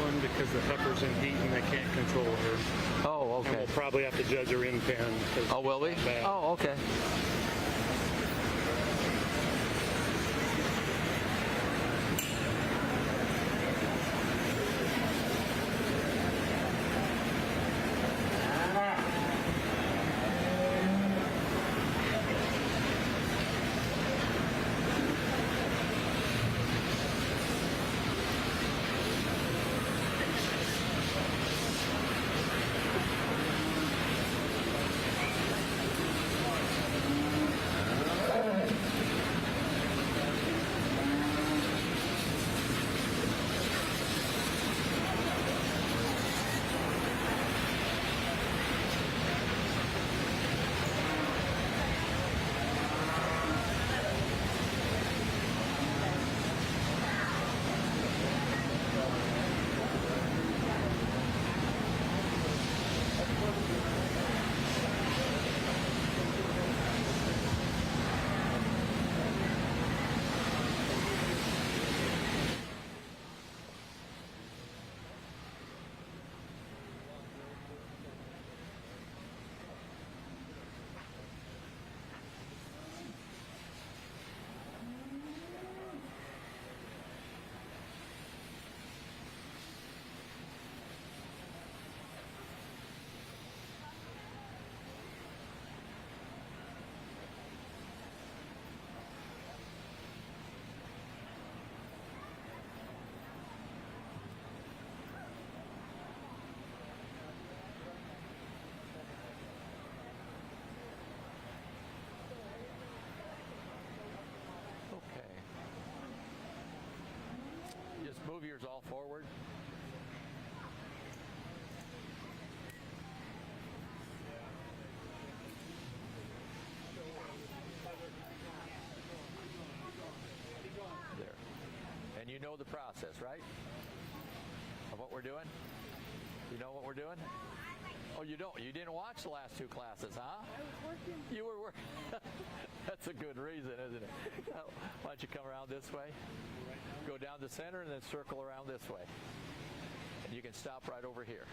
one because the heifer's in heat and they can't control her. Oh, And okay. we'll probably have to judge her in pen. Oh, will we? Oh, okay. Move yours all forward. There. And you know the process, right? Of what we're doing? You know what we're doing? Oh, you don't? You didn't watch the last two classes, huh? I was working. You were working. That's a good reason, isn't it? Why don't you come around this way? Go down the center and then circle around this way. And you can stop right over here.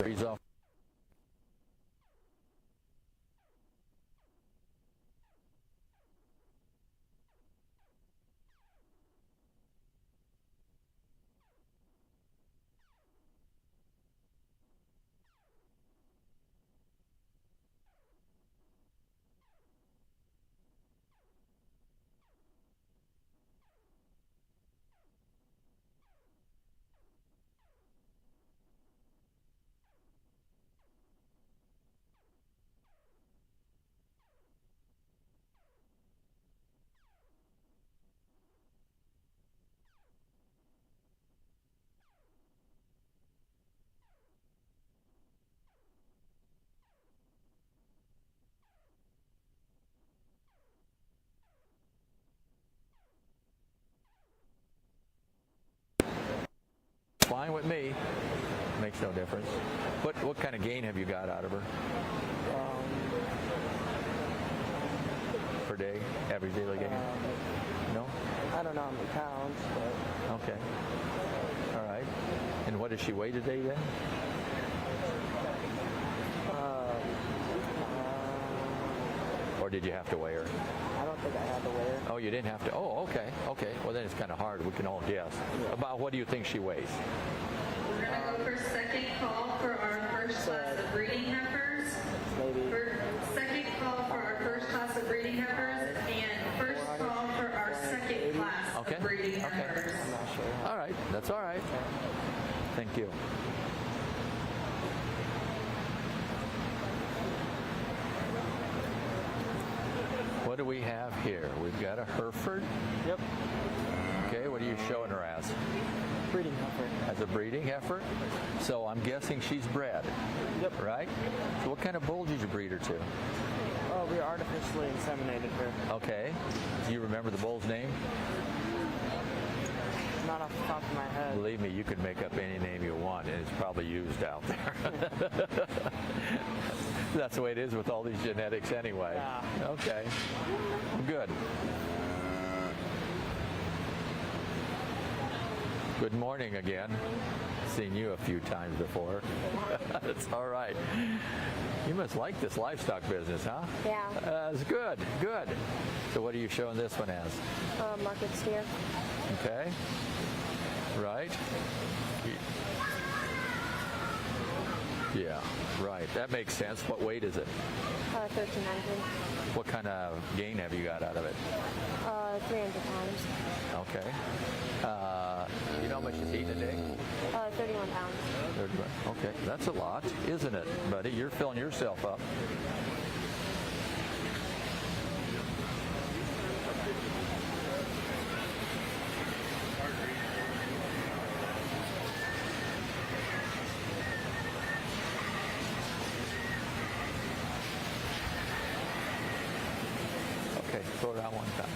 He's off. fine with me. Makes no difference. What kind of gain have you got out of her? Per day? Average daily gain? No? I don't know how many pounds, but Okay. All right. And what does she weigh today then? Or did you have to weigh her? I don't think I had to weigh her. Oh, you didn't have to. Oh, okay. Okay. Well, then it's kind of hard. We can all guess. About what do you think she weighs? We're going to go for second call for our first class of breeding heifers. Maybe For second call for our first class of breeding heifers and first call for our second class Okay. of breeding Okay. heifers. I'm not sure. All right. That's all right. Thank you. What do we have here? We've got a Hereford. Yep. Okay, what are you showing her as? Breeding heifer. As a breeding heifer? So I'm guessing she's bred, Yep. right? So what kind of bull did you breed her to? Oh, we artificially inseminated her. Okay. Do you remember the bull's name? Not off the top of my head. Believe me, you could make up any name you want, and it's probably used out there. That's the way it is with all these genetics anyway. Yeah. Okay. Good. Good morning again. Seen you a few times before. That's all right. You must like this livestock business, huh? Yeah. That's good. Good. So what are you showing this one as? Market steer. Okay. Right. Yeah, right. That makes sense. What weight is it? 1,300. What kind of gain have you got out of it? 300 pounds. Okay. You know how much she's eating a day? 31 pounds. 31. Okay, that's a lot, isn't it, buddy? You're filling yourself up. Okay, throw it out one time.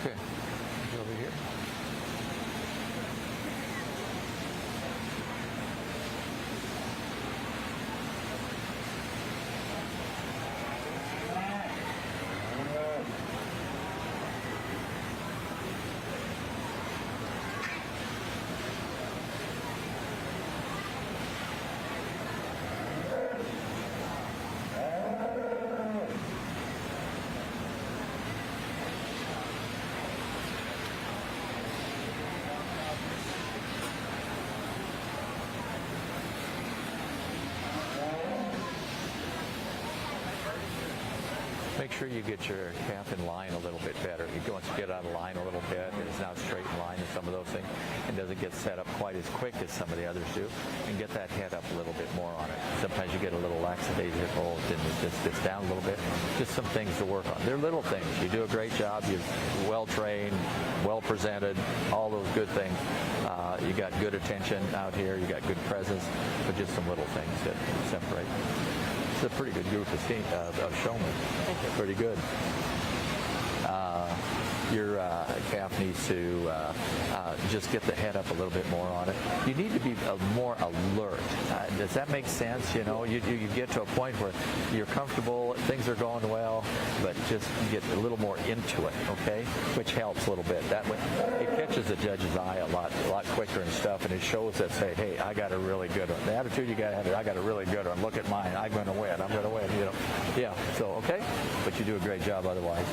Okay, over here. Make sure you get your calf in line a little bit better. You want to get out of line a little bit, and it's not straight in line and some of those things, and doesn't get set up quite as quick as some of the others do, and get that head up a little bit more on it. Sometimes you get a little lackadaisical, then it just gets down a little bit. Just some things to work on. They're little things. You do a great job. You're well trained, well presented, all those good things. You got good attention out here. You got good presence, but just some little things that separate. It's a pretty good group of showmen. Pretty good. your calf needs to just get the head up a little bit more on it. You need to be more alert. Does that make sense? You know, you get to a point where you're comfortable, things are going well, but just get a little more into it, okay? Which helps a little bit. That way, it catches the judge's eye a lot quicker and stuff, and it shows that, say, hey, I got a really good one. The attitude you got to have, I got a really good one. Look at mine. I'm going to win. I'm going to win. You know, yeah. So okay, but you do a great job otherwise.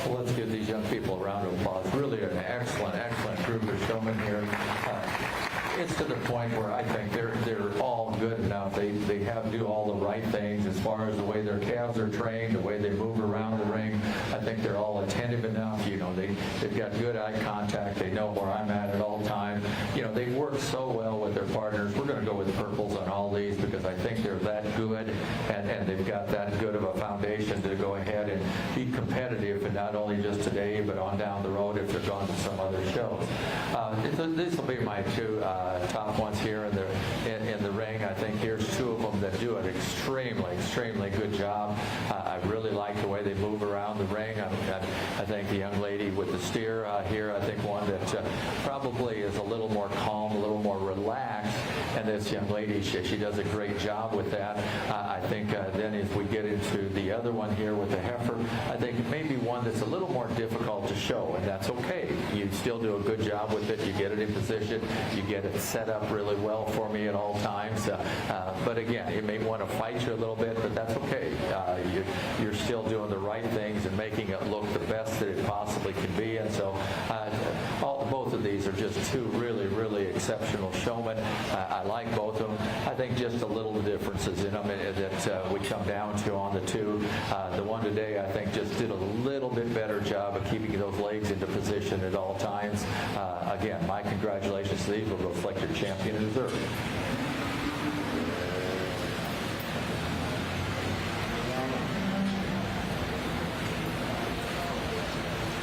Let's give these young people a round of applause. Really an excellent group of showmen here. It's to the point where I think they're all good enough. They do all the right things as far as the way their calves are trained, the way they move around the ring. I think they're all attentive enough. You know, they've got good eye contact. They know where I'm at all times. You know, they work so well with their partners. We're going to go with purples on all these because I think they're that good, and they've got that good of a foundation to go ahead and be competitive, and not only just today, but on down the road if they're going to some other shows. This will be my two top ones here in the ring. I think here's two of them that do an extremely good job. I really like the way they move around the ring. I think the young lady with the steer here, I think one that probably is a little more calm, a little more relaxed, and this young lady, she does a great job with that. I think then if we get into the other one here with the heifer, I think maybe one that's a little more difficult to show, and that's okay. You still do a good job with it. You get it in position. You get it set up really well for me at all times. But again, it may want to fight you a little bit, but that's okay. You're still doing the right things and making it look the best that it possibly can be. And so both of these are just two really exceptional showmen. I like both of them. I think just a little differences in them that we come down to on the two. The one today, I think, just did a little bit better job of keeping those legs into position at all times. Again, my congratulations to these. Will go select your champion in third.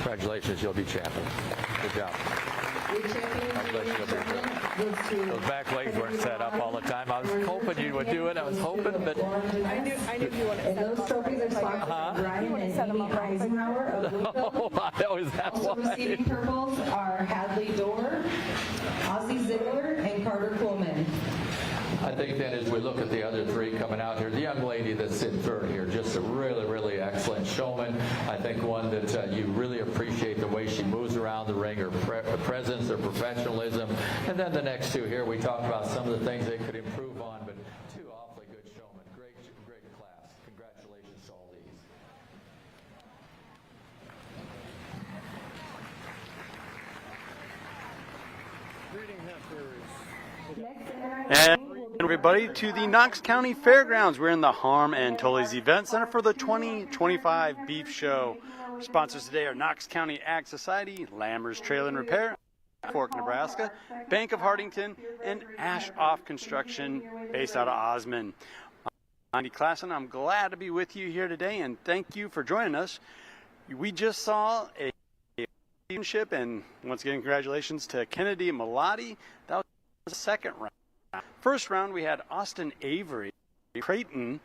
Congratulations, you'll be champion. Good job. Those back legs weren't set up all the time. I was hoping you would do it. I was hoping, but I knew you wanted to set Those trophies are sponsored by Brian and Amy Eisenhower of Louisville. that was that Also one. receiving purples are Hadley Dorr, Ozzie Ziegler, and Carter Coolman. I think then as we look at the other three coming out here, the young lady that's in third here, just a really excellent showman. I think one that you really appreciate the way she moves around the ring, her presence, her professionalism. And then the next two here, we talked about some of the things they could improve on, but two awfully good showmen. Great class. Congratulations to all these. Breeding heifers. And everybody to the Knox County Fairgrounds. We're in the Harm and Tully's Event Center for the 2025 Beef Show. Sponsors today are Knox County Ag Society, Lammers Trail and Repair, Fork, Nebraska, Bank of Hartington, and Ash Off Construction based out of Osmond. I'm Andy Klassen. I'm glad to be with you here today, and thank you for joining us. We just saw a championship, and once again, congratulations to Kennedy Malati. That was the second round. First round, we had Austin Avery Creighton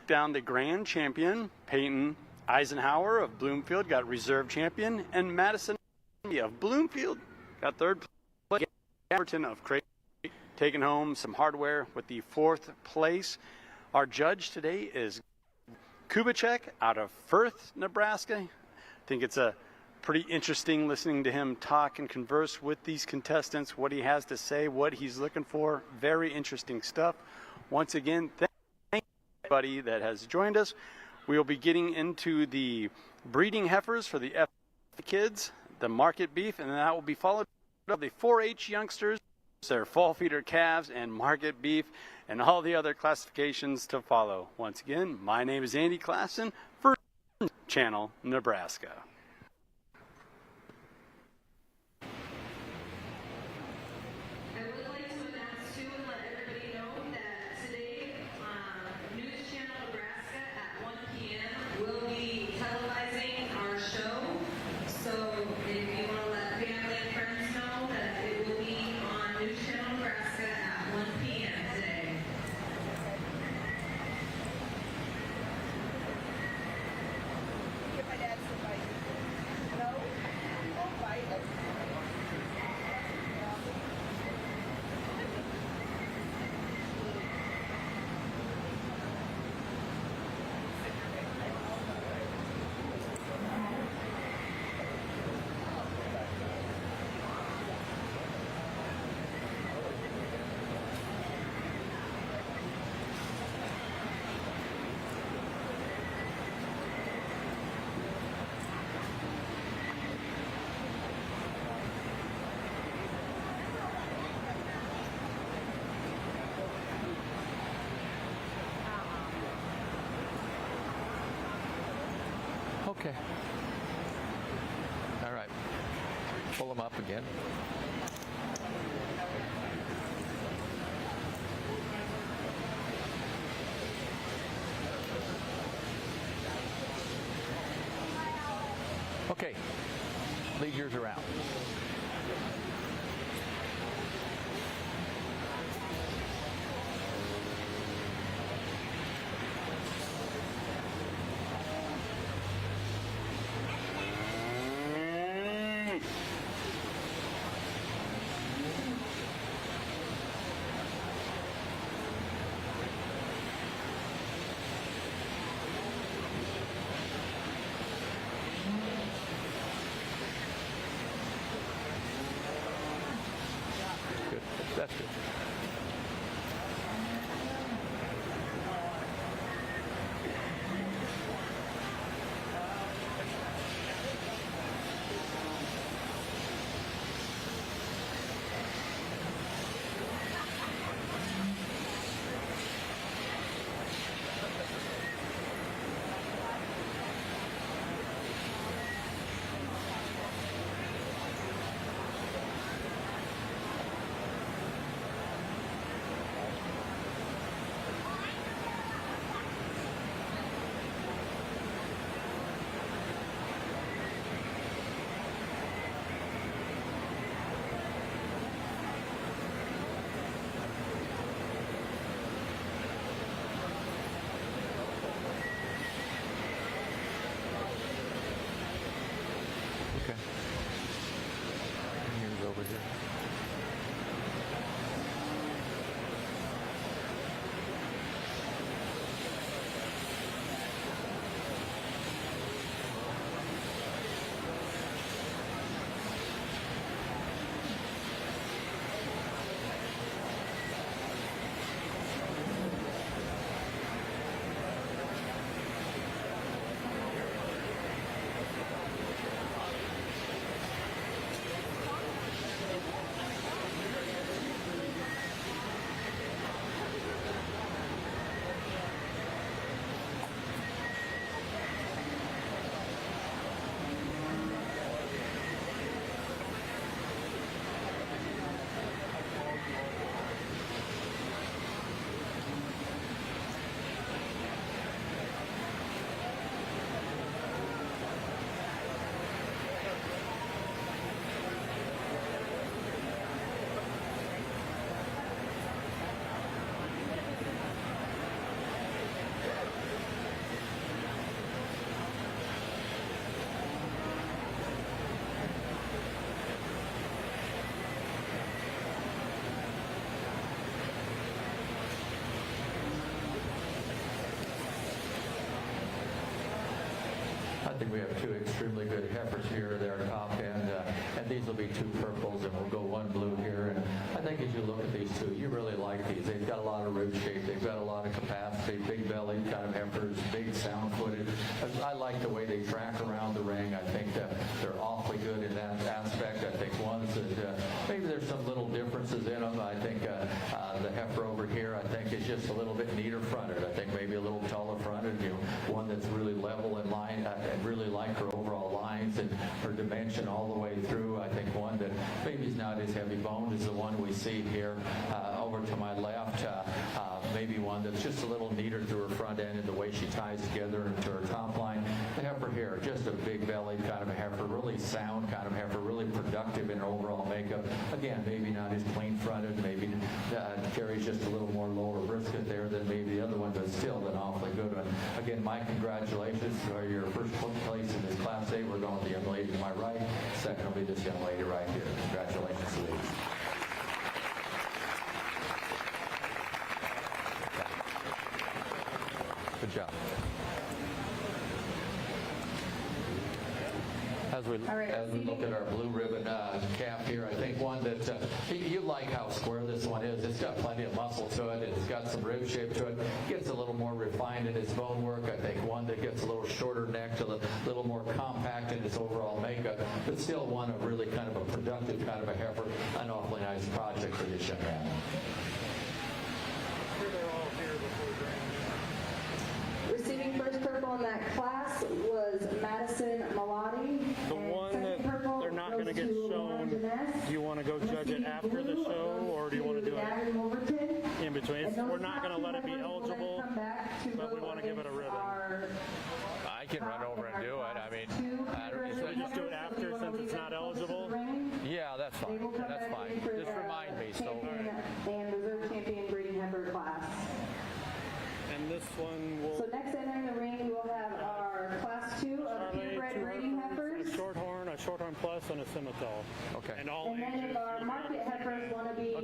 down the grand champion. Peyton Eisenhower of Bloomfield got reserve champion, and Madison of Bloomfield got third place. Everton of Creighton taking home some hardware with the fourth place. Our judge today is Kubicek out of Firth, Nebraska. I think it's a pretty interesting listening to him talk and converse with these contestants, what he has to say, what he's looking for. Very interesting stuff. Once again, thank everybody that has joined us. We will be getting into the breeding heifers for the F kids, the market beef, and that will be followed by the 4-H youngsters, their fall feeder calves, and market beef, and all the other classifications to follow. Once again, my name is Andy Klassen for Channel Nebraska. I would like to announce too and let everybody know that today News Channel Nebraska at 1 p.m. will be televising our show. So if you want to let family and friends know that it will be on News Channel Nebraska at 1 p.m. today. Give my dad some bite. No? He won't bite. Okay. All right. Pull them up again. Okay. Lead yours around. Good. That's good. we have two extremely good heifers here. They're top end, and these will be two purples, and we'll go one blue here. And I think as you look at these two, you really like these. They've got a lot of rib shape. They've got a lot of capacity, big belly kind of heifers, big sound footed. I like the way they track around the ring. I think that they're awfully good in that aspect. I think ones that maybe there's some little differences in them. I think the heifer over here, I think, is just a little bit neater fronted. I think maybe a little taller fronted. One that's really level in line. I really like her overall lines and her dimension all the way through. I think one that maybe is not as heavy boned as the one we see here over to my left. Maybe one that's just a little neater through her front end and the way she ties together into her top line. The heifer here, just a big belly kind of a heifer, really sound kind of heifer, really productive in her overall makeup. Again, maybe not as clean fronted, maybe carries just a little more lower brisket there than maybe the other one, but still an awfully good one. Again, my congratulations for your first place in this Class A. We're going with the young lady to my right. Second will be this young lady right here. Congratulations, ladies. Good job. As we look at our blue ribbon calf here, I think one that you like how square this one is. It's got plenty of muscle to it. It's got some rib shape to it. Gets a little more refined in its bone work. I think one that gets a little shorter neck, a little more compact in its overall makeup, but still one of really kind of a productive kind of a heifer. An awfully nice project for this young man. I'm sure they're all here before drainage. Receiving first purple in that class was Madison Malati. The one that they're not going to get shown, do you want to go judge it after the show, or do you want to do it in between? We're not going to let it be eligible, but we want to give it a ribbon. I can run over and do it. I mean, So we just do it after since it's not eligible? yeah, that's fine. That's fine. Just remind me. So. And reserve champion breeding heifer class. And this one will... So next entering the ring, we will have our class 2 of purebred breeding heifers. A shorthorn plus, and a simmental. Okay. And all And then ages. if our market heifers want to be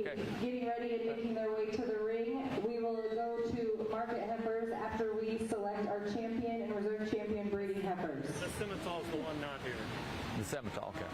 getting ready and making their way to the ring, we will go to market heifers after we select our champion and reserve champion breeding heifers. The simmental is the one not here. The simmental, okay.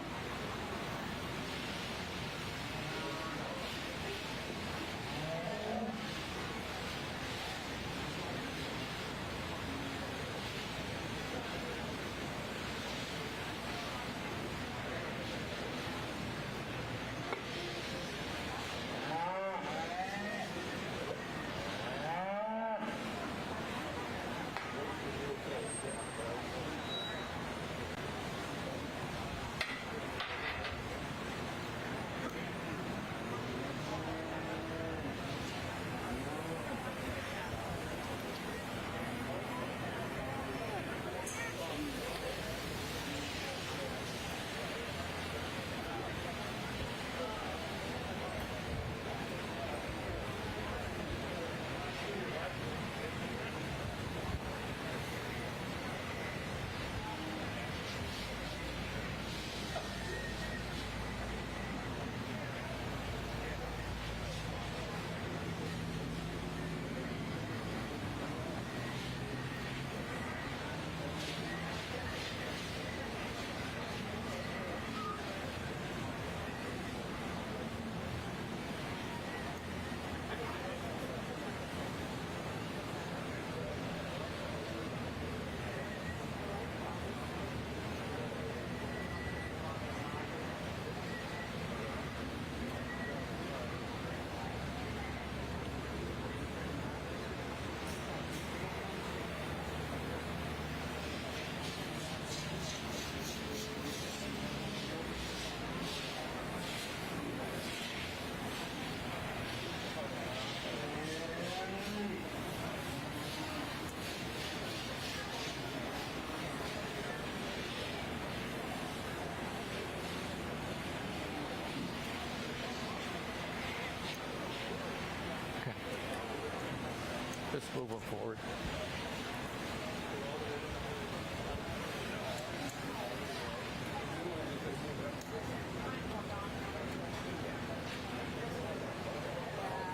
Just moving forward.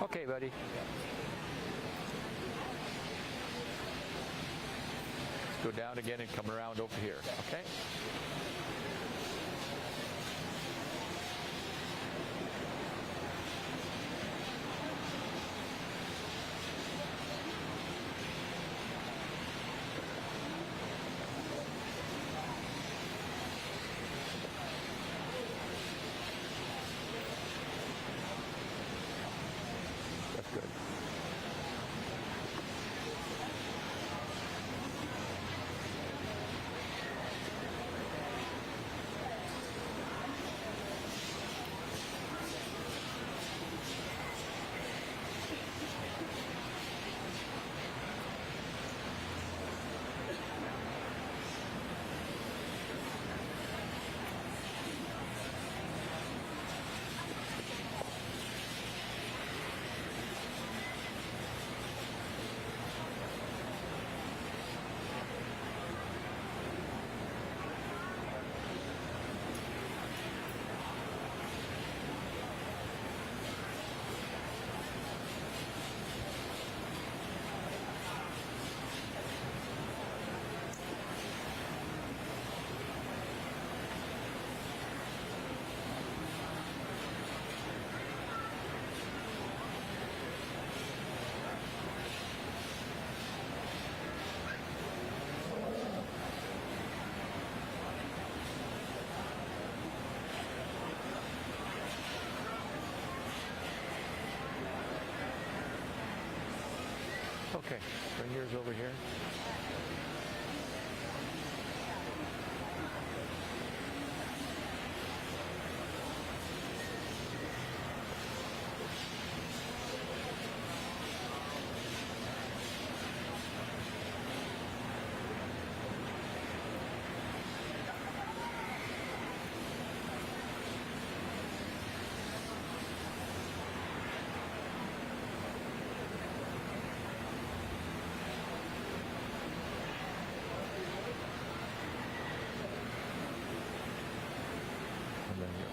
Okay, buddy. Go down again and come around over here, okay? That's good. Okay, bring yours over here. And then yours.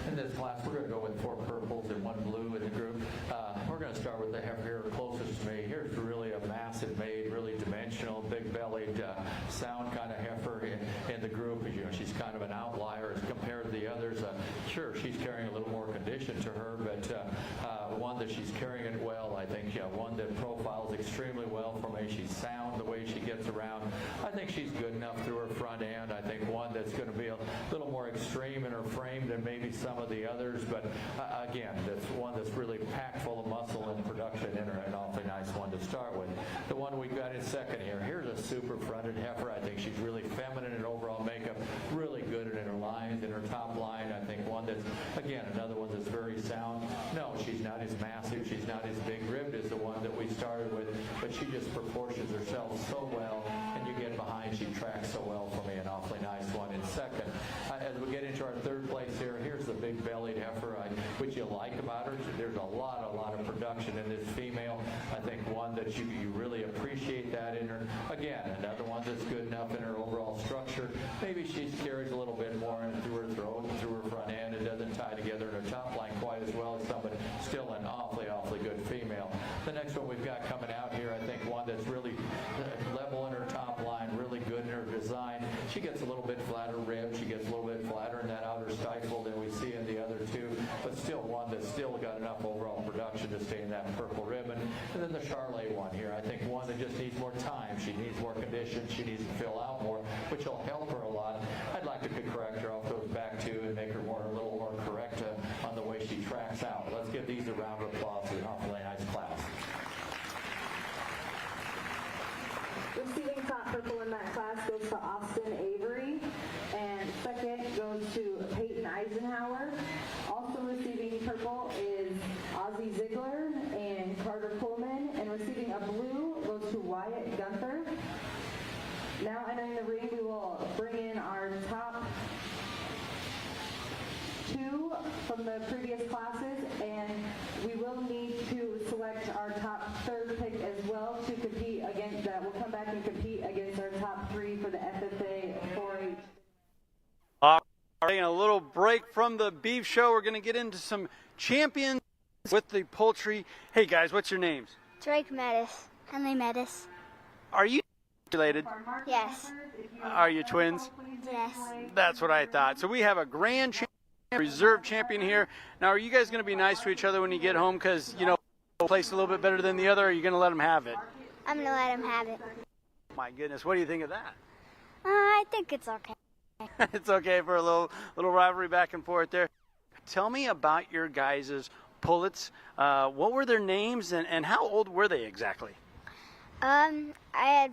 In this class, we're going to go with 4 purples and 1 blue in the group. We're going to start with the heifer here closest to me. Here's really a massive made, really dimensional, big-bellied, sound kind of heifer in the group. You know, she's kind of an outlier as compared to the others. Sure, she's carrying a little more condition to her, but one that she's carrying it well. I think one that profiles extremely well for me. She's sound the way she gets around. I think she's good enough through her front end. I think one that's going to be a little more extreme in her frame than maybe some of the others, but again, that's one that's really packed full of muscle and production in her, an awfully nice one to start with. The one we've got in second here, here's a super fronted heifer. I think she's really feminine in overall makeup, really good in her lines, in her top line. I think one that's, again, another one that's very sound. No, she's not as massive, she's not as big-ribbed as the one that we started with, but she just proportions herself so well, and you get behind, she tracks so well for me, an awfully nice one in second. As we get into our third place here, here's the big-bellied heifer. What you like about her, there's a lot of production in this female. I think one that you really appreciate that in her. Again, another one that's good enough in her overall structure. Maybe she carries a little bit more in through her throat and through her front end. It doesn't tie together in her top line quite as well as some, but still an awfully good female. The next one we've got coming out here, I think one that's really level in her top line, really good in her design. She gets a little bit flatter rib. She gets a little bit flatter in that outer stifle than we see in the other two, but still one that's still got enough overall production to stay in that purple ribbon. And then the Charlet one here, I think one that just needs more time. She needs more condition. She needs to fill out more, which will help her a lot. I'd like to correct her off those back two and make her a little more correct on the way she tracks out. Let's give these a round of applause for an awfully nice class. Receiving top purple in that class goes to Austin Avery, and second goes to Peyton Eisenhower. Also receiving purple is Ozzie Ziegler and Carter Coleman, and receiving a blue goes to Wyatt Gunther. Now entering the ring, we will bring in our top 2 from the previous classes, and we will need to select our top third pick as well to compete against that. We'll come back and compete against our top 3 for the FFA 4-H. Taking a little break from the beef show. We're going to get into some champions with the poultry. Hey guys, what's your names? Drake Metis, Henley Metis. Are you related? Yes. Are you twins? Yes. That's what I thought. So we have a grand champion, reserve champion here. Now, are you guys going to be nice to each other when you get home because, you know, place a little bit better than the other, or are you going to let them have it? I'm going to let him have it. My goodness, what do you think of that? I think it's okay. It's okay for a little rivalry back and forth there. Tell me about your guys' pullets. What were their names and how old were they exactly? I had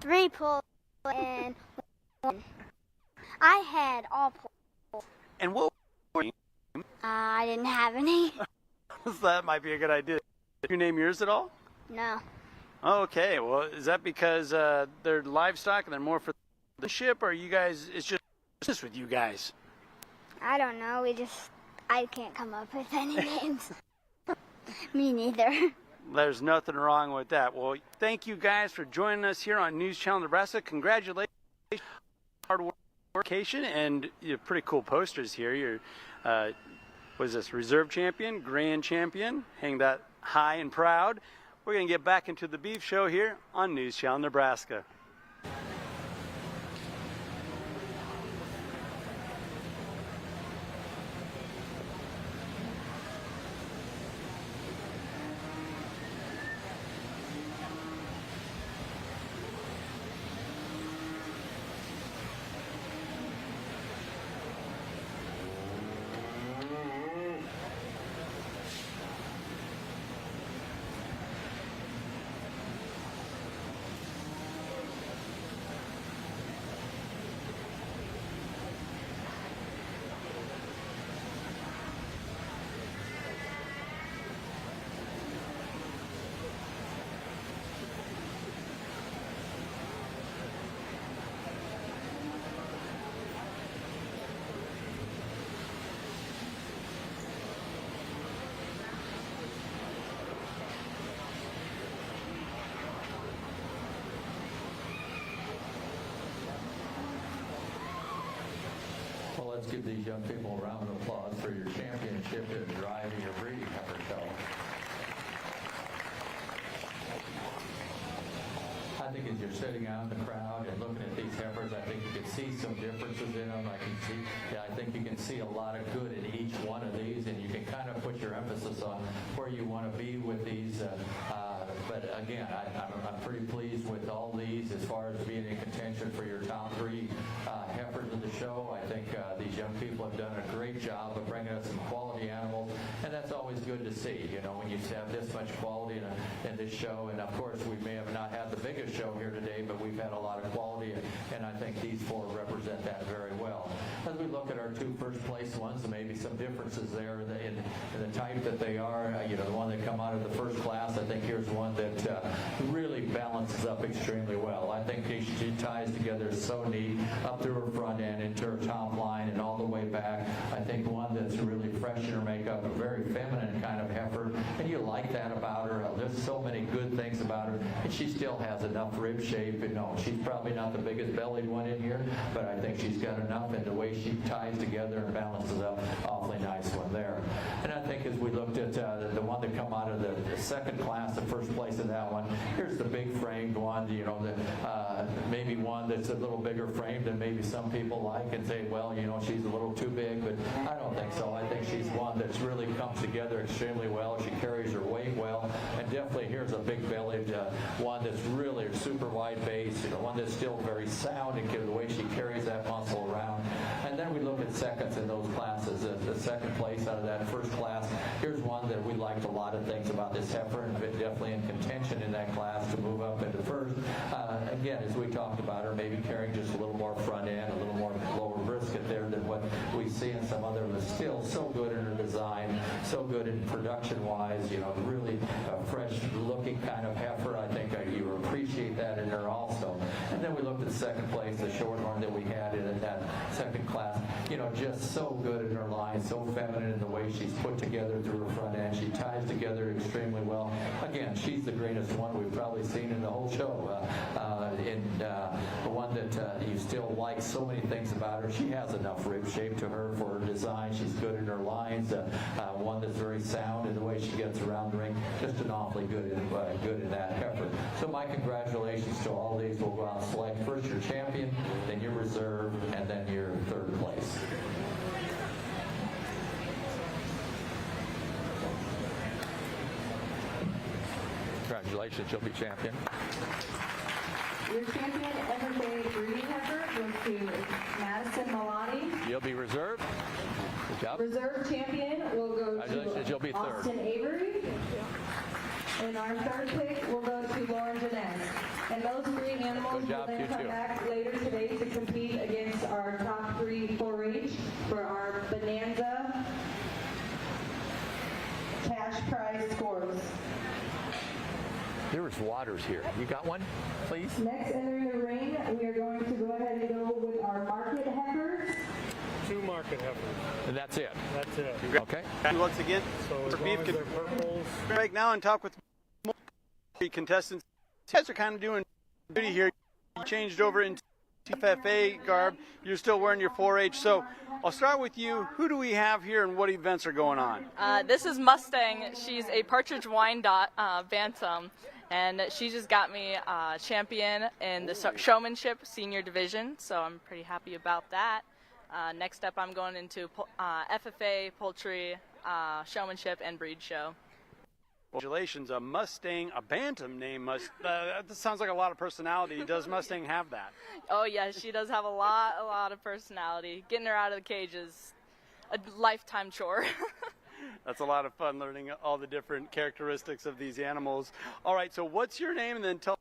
3 pulls and 1. I had all pulls. And what were you? I didn't have any. So that might be a good idea. Did you name yours at all? No. Okay, well, is that because they're livestock and they're more for the ship, or you guys, it's just business with you guys? I don't know. I can't come up with any names. Me neither. There's nothing wrong with that. Well, thank you guys for joining us here on News Channel Nebraska. Congratulations on hard work, and pretty cool posters here. You're, what is this, reserve champion, grand champion, hang that high and proud. We're going to get back into the beef show here on News Channel Nebraska. Well, let's give these young people a round of applause for your championship in driving your breeding heifer show. I think as you're sitting out in the crowd and looking at these heifers, I think you can see some differences in them. I think you can see a lot of good in each one of these, and you can kind of put your emphasis on where you want to be with these. But again, I'm pretty pleased with all these as far as being in contention for your top 3 heifers of the show. I think these young people have done a great job of bringing us some quality animals, and that's always good to see, you know, when you have this much quality in this show. And of course, we may have not had the biggest show here today, but we've had a lot of quality, and I think these 4 represent that very well. As we look at our 2 first place ones, there may be some differences there in the type that they are. You know, the one that come out of the first class, I think here's one that really balances up extremely well. I think she ties together so neat up through her front end into her top line and all the way back. I think one that's really fresh in her makeup, a very feminine kind of heifer, and you like that about her. There's so many good things about her, and she still has enough rib shape. And no, she's probably not the biggest bellied one in here, but I think she's got enough in the way she ties together and balances up. Awfully nice one there. And I think as we looked at the one that come out of the second class, the first place in that one, here's the big framed one, you know, maybe one that's a little bigger framed than maybe some people like and say, well, you know, she's a little too big, but I don't think so. I think she's one that's really comes together extremely well. She carries her weight well, and definitely here's a big bellied one that's really a super wide base, you know, one that's still very sound and the way she carries that muscle around. And then we look at seconds in those classes. The second place out of that first class, here's one that we liked a lot of things about this heifer, and definitely in contention in that class to move up into first. Again, as we talked about her, maybe carrying just a little more front end, a little more lower brisket there than what we see in some other, but still so good in her design, so good in production-wise, you know, really fresh-looking kind of heifer. I think you appreciate that in her also. And then we looked at second place, the shorthorn that we had in that second class. just so good in her line, so feminine in the way she's put together through her front end. She ties together extremely well. Again, she's the greenest one we've probably seen in the whole show. The one that you still like so many things about her. She has enough rib shape to her for her design. She's good in her lines. One that's very sound in the way she gets around the ring. Just an awfully good in that heifer. So my congratulations to all these. We'll go out and select first your champion, then your reserve, and then your third place. Congratulations, you'll be champion. Your champion FFA breeding heifer goes to Madison Milani. You'll be reserve. Good job. Reserve champion will go You'll be to third. Austin Avery. And our third pick will go to Lauren Jeunesse. And those breeding animals will then come back later today to compete against our top 3 4-H for our Bonanza cash prize scores. There is waters here. You got one, please? Next entering the ring, we are going to go ahead and go with our market heifers. 2 market heifers. And that's it. That's it. Okay. Once again, So as long as they're purples, break now and talk with more contestants. You guys are kind of doing duty here. You changed over into FFA garb. You're still wearing your 4-H. So I'll start with you. Who do we have here and what events are going on? This is Mustang. She's a partridge wine bantam, and she just got me champion in the Showmanship senior division, so I'm pretty happy about that. Next up, I'm going into FFA, poultry, Showmanship, and breed show. Congratulations, a Mustang, a bantam name. That sounds like a lot of personality. Does Mustang have that? Oh yeah, she does have a lot of personality. Getting her out of the cage is a lifetime chore. That's a lot of fun learning all the different characteristics of these animals. All right, so what's your name, and then tell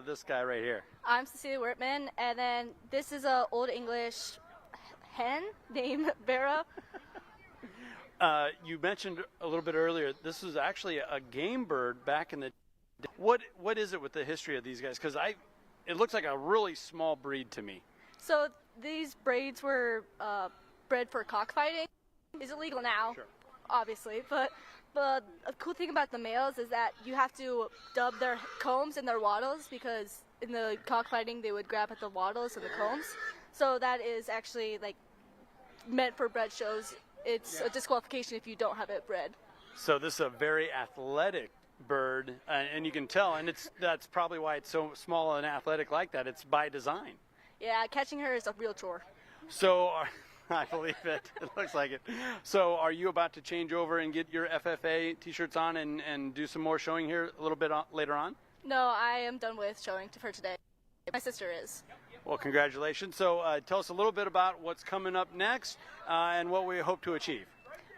this guy right here. I'm Cecilia Wortman, and then this is a Old English hen named Vera. You mentioned a little bit earlier, this was actually a game bird back in the day. What is it with the history of these guys? Because it looks like a really small breed to me. So these braids were bred for cockfighting. It's illegal now, Sure. obviously, but a cool thing about the males is that you have to dub their combs and their wattles, because in the cockfighting they would grab at the wattles and the combs. So that is actually like meant for bred shows. It's a disqualification if you don't have it bred. So this is a very athletic bird, and you can tell, and that's probably why it's so small and athletic like that. It's by design. Yeah, catching her is a real chore. So I believe it. It looks like it. So are you about to change over and get your FFA t-shirts on and do some more showing here a little bit later on? No, I am done with showing for today. My sister is. Well, congratulations. So tell us a little bit about what's coming up next and what we hope to achieve.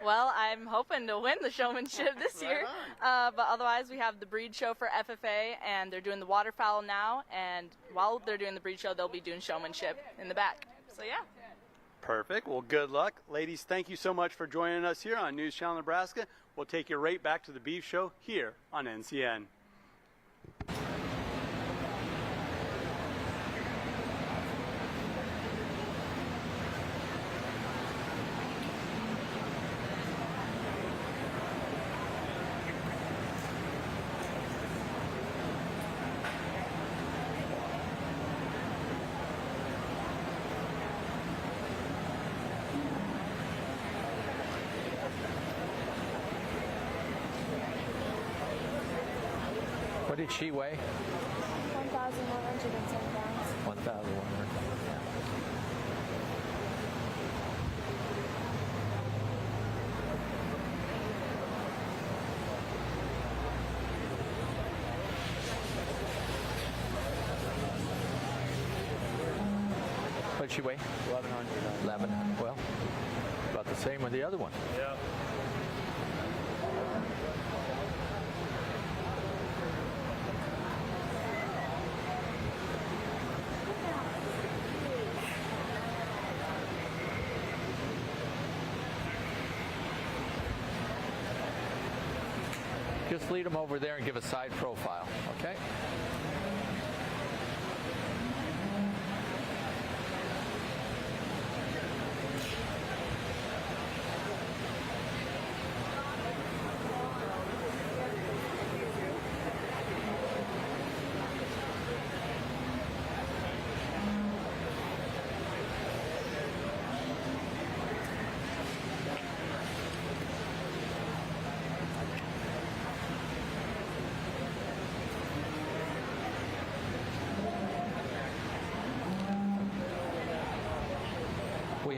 Well, I'm hoping to win the Showmanship this year, but otherwise we have the breed show for FFA, and they're doing the waterfowl now, and while they're doing the breed show, they'll be doing Showmanship in the back. So yeah. Perfect. Well, good luck. Ladies, thank you so much for joining us here on News Channel Nebraska. We'll take you right back to the beef show here on NCN. What did she weigh? 1,110 pounds. 1,100. What did she weigh? 1,100. 1,100. Well, about the same with the other one. yeah. Just lead them over there and give a side profile, okay?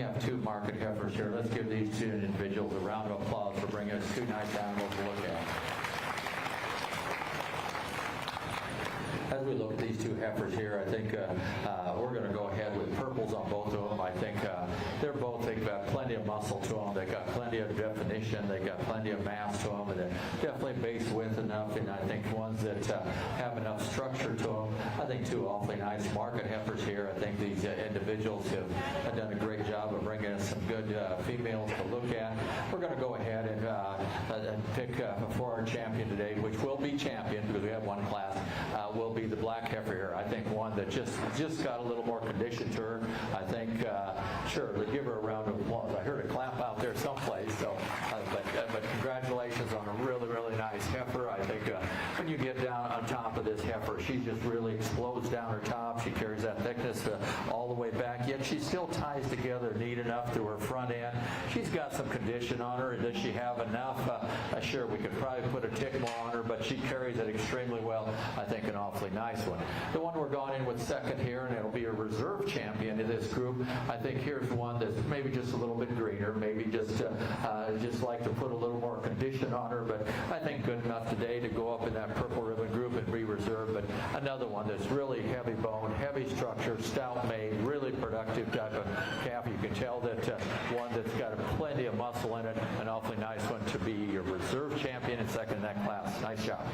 have two market heifers here. Let's give these two individuals a round of applause for bringing us two nice animals to look at. As we look at these two heifers here, I think we're going to go ahead with purples on both of them. I think they've got plenty of muscle to them. They've got plenty of definition. They've got plenty of mass to them. And they're definitely base width enough. And I think ones that have enough structure to them. I think two awfully nice market heifers here. I think these individuals have done a great job of bringing us some good females to look at. We're going to go ahead and pick for our champion today, which will be champion because we have one class, will be the black heifer here. I think one that just got a little more condition to her. I think, sure, let's give her a round of applause. I heard a clap out there someplace, so, but congratulations on a really, really nice heifer. I think when you get down on top of this heifer, she just really explodes down her top. She carries that thickness all the way back, yet she still ties together neat enough to her front end. She's got some condition on her. Does she have enough? Sure, we could probably put a tick more on her, but she carries it extremely well. I think an awfully nice one. The one we're going in with second here, and it'll be a reserve champion in this group. I think here's one that's maybe just a little bit greener, maybe just like to put a little more condition on her, but I think good enough today to go up in that purple ribbon group and be reserved. But another one that's really heavy bone, heavy structure, stout made, really productive type of calf. You can tell that one that's got plenty of muscle in it, an awfully nice one to be your reserve champion and second in that class. Nice job.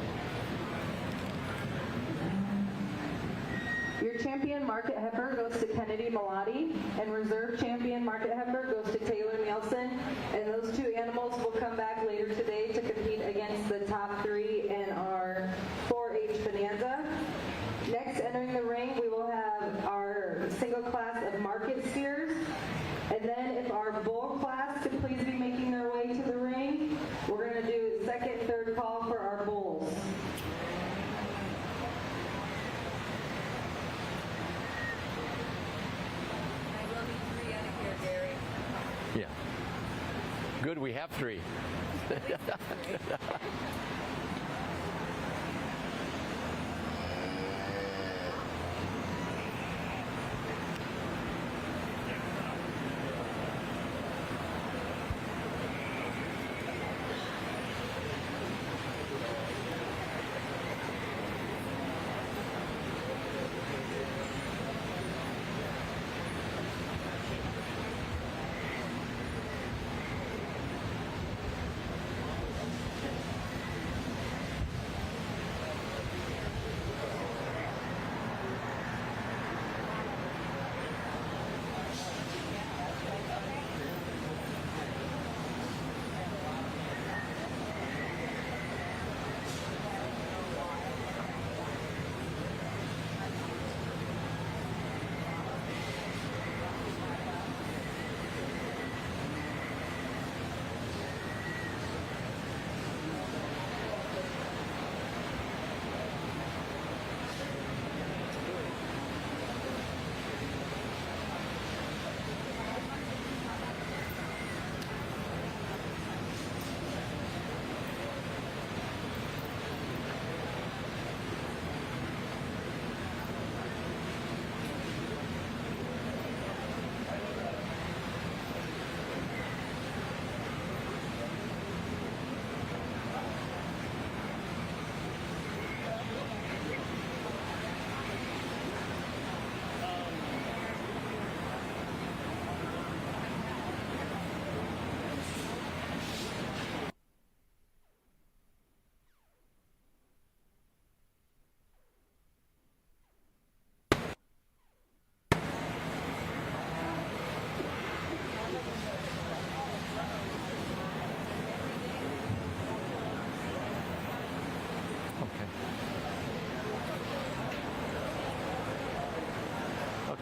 Your champion market heifer goes to Kennedy Malati, and reserve champion market heifer goes to Taylor Nielsen. And those two animals will come back later today to compete against the top three in our 4-H Bonanza. Next, entering the ring, we will have our single class of market steers. And then if our bull class could please be making their way to the ring, we're going to do second, third call for our bulls. Yeah. Good, we have three.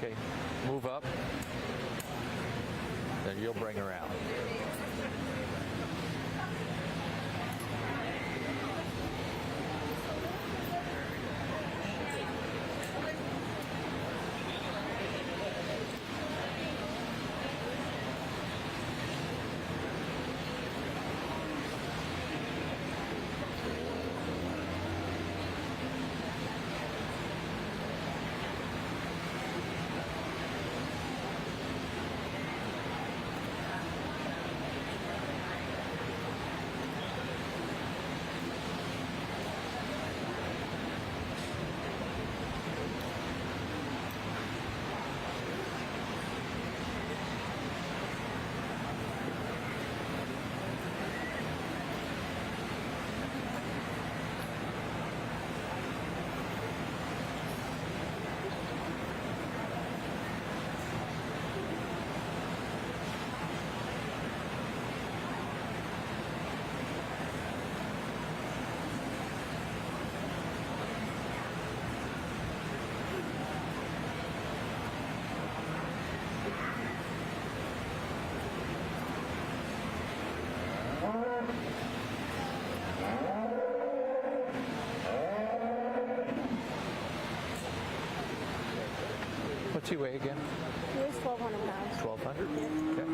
Okay, move up, then you'll bring her out. What's he weigh again? He weighs 1,200 pounds. 1,200? Okay.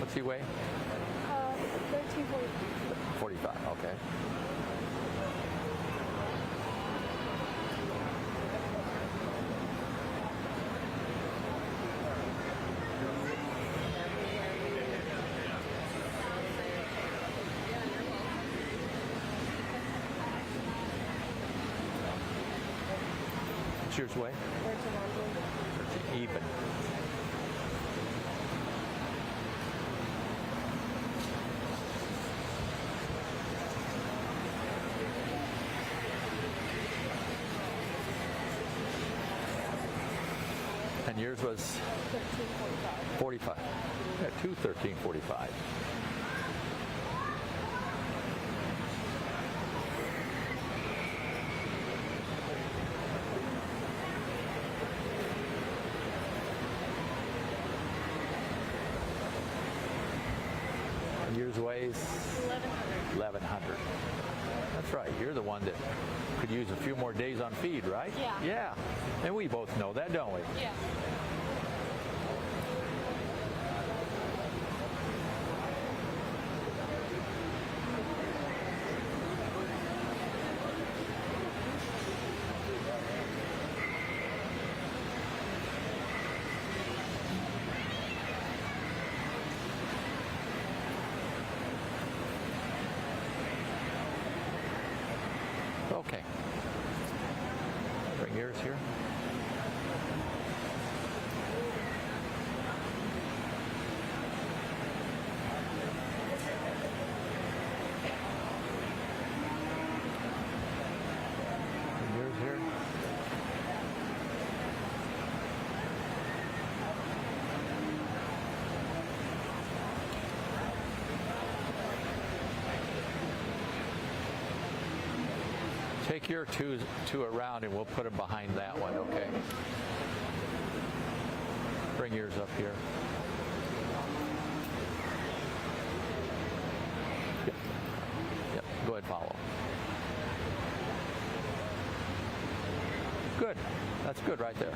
What's he weigh? 1345. 45, okay. What's yours weigh? 1300. Even. And yours was 1345. 45. Yeah, 213.45. And yours weighs 1,100. That's right. You're the one that could use a few more days on feed, right? Yeah. Yeah. And we both know that, don't we? Yeah. Okay. Bring yours here. Bring yours here. Take your two around and we'll put them behind that one, okay? Bring yours up here. Yep. Yep. Go ahead, follow. Good. That's good right there.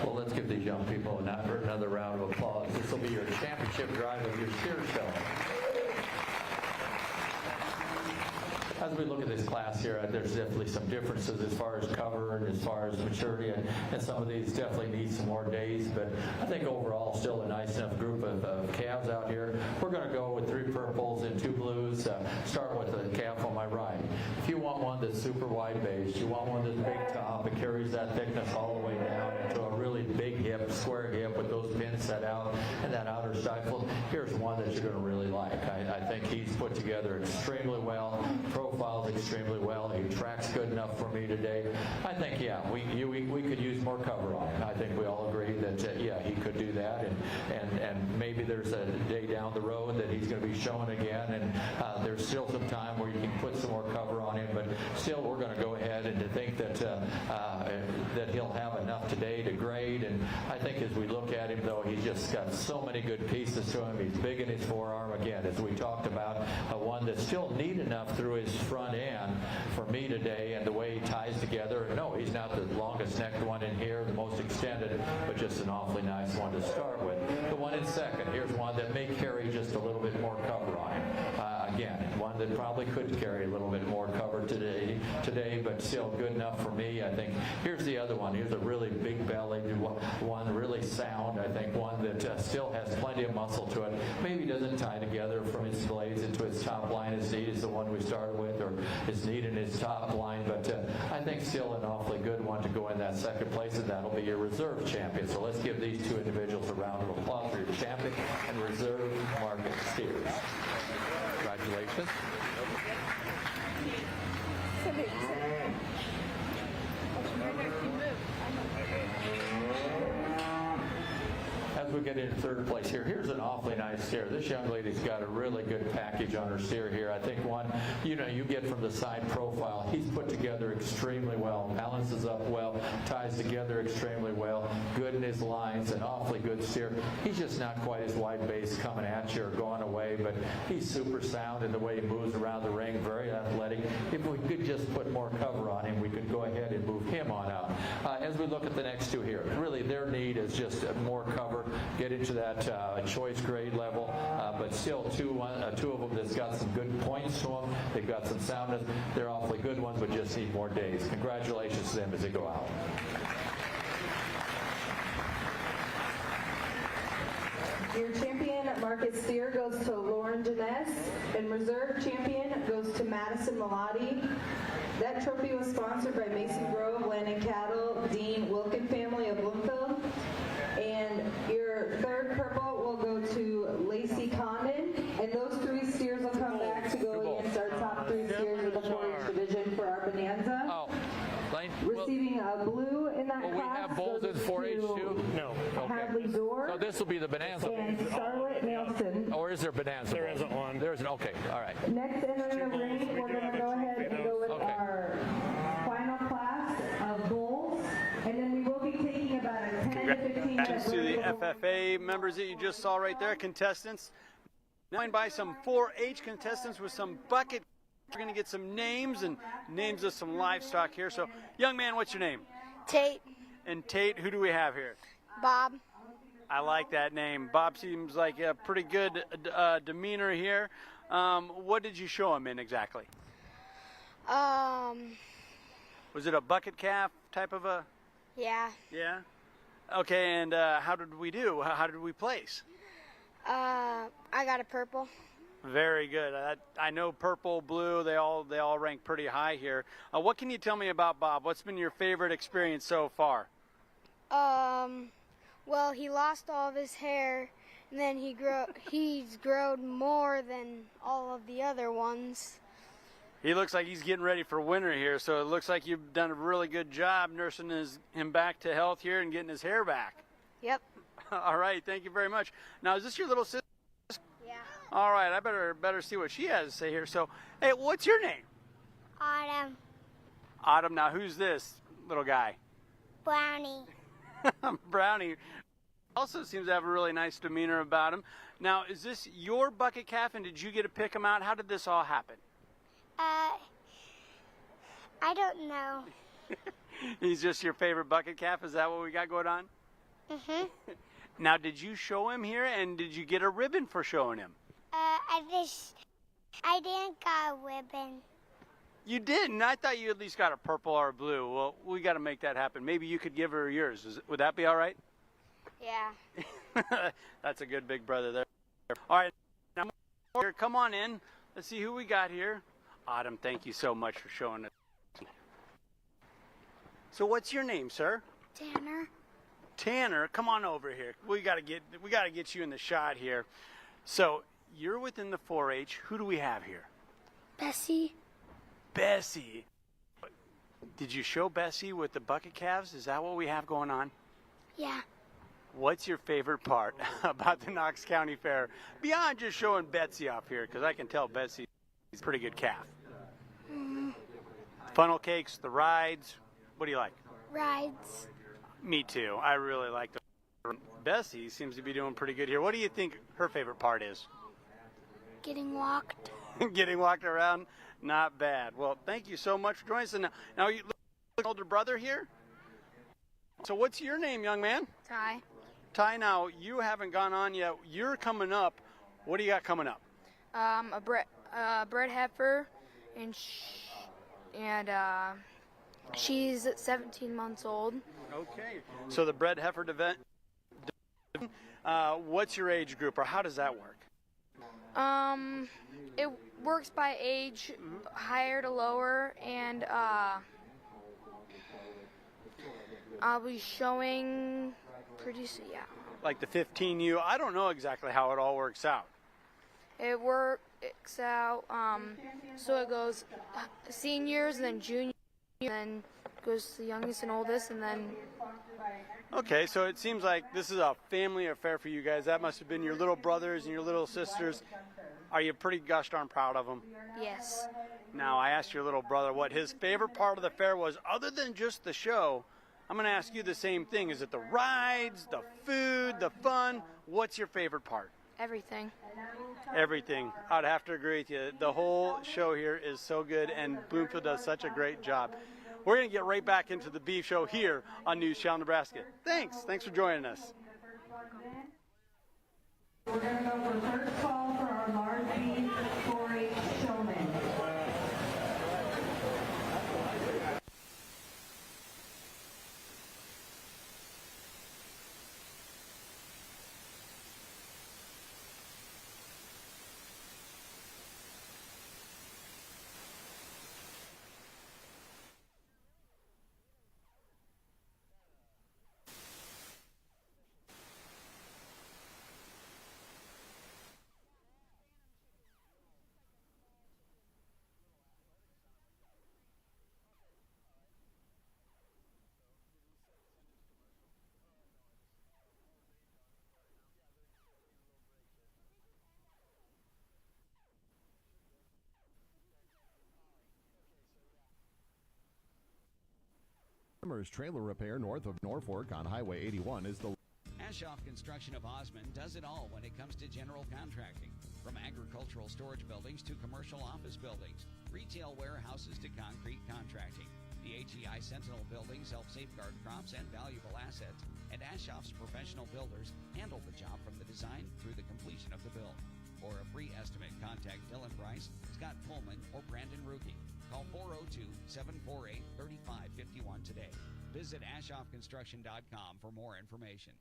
Well, let's give these young people another round of applause. This will be your championship drive of your steer show. As we look at this class here, there's definitely some differences as far as cover and as far as maturity, and some of these definitely need some more days, but I think overall still a nice enough group of calves out here. We're going to go with 3 purples and 2 blues. Start with the calf on my right. If you want one that's super wide base, you want one that's big top, it carries that thickness all the way down into a really big hip, square hip with those pins set out and that outer stifle, here's one that you're going to really like. I think he's put together extremely well, profiles extremely well. He tracks good enough for me today. I think, yeah, we could use more cover on him. I think we all agree that, yeah, he could do that, and maybe there's a day down the road that he's going to be showing again, and there's still some time where you can put some more cover on him, but still we're going to go ahead and to think that that he'll have enough today to grade, and I think as we look at him, though, he's just got so many good pieces to him. He's big in his forearm again, as we talked about. One that's still neat enough through his front end for me today, and the way he ties together. No, he's not the longest necked one in here, the most extended, but just an awfully nice one to start with. The one in second, here's one that may carry just a little bit more cover on him. Again, one that probably could carry a little bit more cover today, but still good enough for me. I think here's the other one. Here's a really big bellied one, really sound. I think one that still has plenty of muscle to it. Maybe doesn't tie together from his blades into his top line as neat as the one we started with, or as neat in his top line, but I think still an awfully good one to go in that second place, and that'll be your reserve champion. So let's give these two individuals a round of applause for your champion and reserve market steers. Congratulations. As we get into third place here, here's an awfully nice steer. This young lady's got a really good package on her steer here. I think one, you get from the side profile, he's put together extremely well, balances up well, ties together extremely well, good in his lines, an awfully good steer. He's just not quite as wide base coming at you or going away, but he's super sound in the way he moves around the ring, very athletic. If we could just put more cover on him, we could go ahead and move him on out. As we look at the next two here, really their need is just more cover, get into that choice grade level, but still two of them that's got some good points to them. They've got some soundness. They're awfully good ones, but just need more days. Congratulations to them as they go out. Your champion market steer goes to Lauren Dines, and reserve champion goes to Madison Malati. That trophy was sponsored by Mason Grove Land and Cattle, Dean Wilkin family of Bloomfield. And your third purple will go to Lacey Condon, and those three steers will come back to go against our top three steers of the 4-H division for our Bonanza. Oh, Lane, receiving a blue in that class. We have bulls in 4-H too? No. Hadley Dorr. So this will be the Bonanza. And Starlet Nelson. Or is there Bonanza? There isn't one. There isn't. Okay, all right. Next entering the ring, we're going to go ahead and go with our final class of bulls, and then we will be taking about a 10 to 15 minute Congratulations to the FFA members that you just saw right there, contestants. Now joined by some 4-H contestants with some bucket. We're going to get some names and names of some livestock here. So, young man, what's your name? Tate. And Tate, who do we have here? Bob. I like that name. Bob seems like a pretty good demeanor here. What did you show him in exactly? Was it a bucket calf type of a? Yeah. Yeah. Okay, and how did we do? How did we place? I got a purple. Very good. I know purple, blue, they all rank pretty high here. What can you tell me about Bob? What's been your favorite experience so far? Well, he lost all of his hair, and then he's grown more than all of the other ones. He looks like he's getting ready for winter here, so it looks like you've done a really good job nursing him back to health here and getting his hair back. Yep. All right, thank you very much. Now, is this your little sister? Yeah. All right, I better see what she has to say here. So, hey, what's your name? Autumn. Autumn. Now, who's this little guy? Brownie. Brownie also seems to have a really nice demeanor about him. Now, is this your bucket calf, and did you get to pick him out? How did this all happen? I don't know. He's just your favorite bucket calf? Is that what we got going on? Mm-hmm. Now, did you show him here, and did you get a ribbon for showing him? I didn't got a ribbon. You didn't? I thought you at least got a purple or a blue. Well, we got to make that happen. Maybe you could give her yours. Would that be all right? Yeah. That's a good big brother there. All right, now here, come on in. Let's see who we got here. Autumn, thank you so much for showing us. So what's your name, sir? Tanner. Tanner, come on over here. We got to get you in the shot here. So you're within the 4-H. Who do we have here? Bessie. Bessie. Did you show Bessie with the bucket calves? Is that what we have going on? Yeah. What's your favorite part about the Knox County Fair? Beyond just showing Betsy off here, because I can tell Betsy's a pretty good calf. Funnel cakes, the rides. What do you like? Rides. Me too. I really like the Bessie seems to be doing pretty good here. What do you think her favorite part is? Getting walked. Getting walked around? Not bad. Well, thank you so much for joining us. And now you look like older brother here? So what's your name, young man? Ty. Ty, now you haven't gone on yet. You're coming up. What do you got coming up? A bred heifer, and she's 17 months old. Okay. So the bred heifer event. What's your age group, or how does that work? It works by age, higher to lower, and I'll be showing pretty soon. Yeah. Like the 15U. I don't know exactly how it all works out. It works out. So it goes seniors, and then juniors, and then goes to the youngest and oldest, and then. Okay, so it seems like this is a family affair for you guys. That must have been your little brothers and your little sisters. Are you pretty gosh darn proud of them? Yes. Now, I asked your little brother what his favorite part of the fair was, other than just the show. I'm going to ask you the same thing. Is it the rides, the food, the fun? What's your favorite part? Everything. Everything. I'd have to agree with you. The whole show here is so good, and Bloomfield does such a great job. We're going to get right back into the beef show here on News Channel Nebraska. Thanks for joining us. We're going to go for first call for our large beef 4-H showman. Trailer repair north of Norfolk on Highway 81 is the Ashoff Construction of Osmond does it all when it comes to general contracting. From agricultural storage buildings to commercial office buildings, retail warehouses to concrete contracting. The HEI Sentinel buildings help safeguard crops and valuable assets, and Ashoff's professional builders handle the job from the design through the completion of the build. For a free estimate, contact Dylan Bryce, Scott Pullman, or Brandon Ruge. Call 402-748-3551 today. Visit AshoffConstruction.com for more information.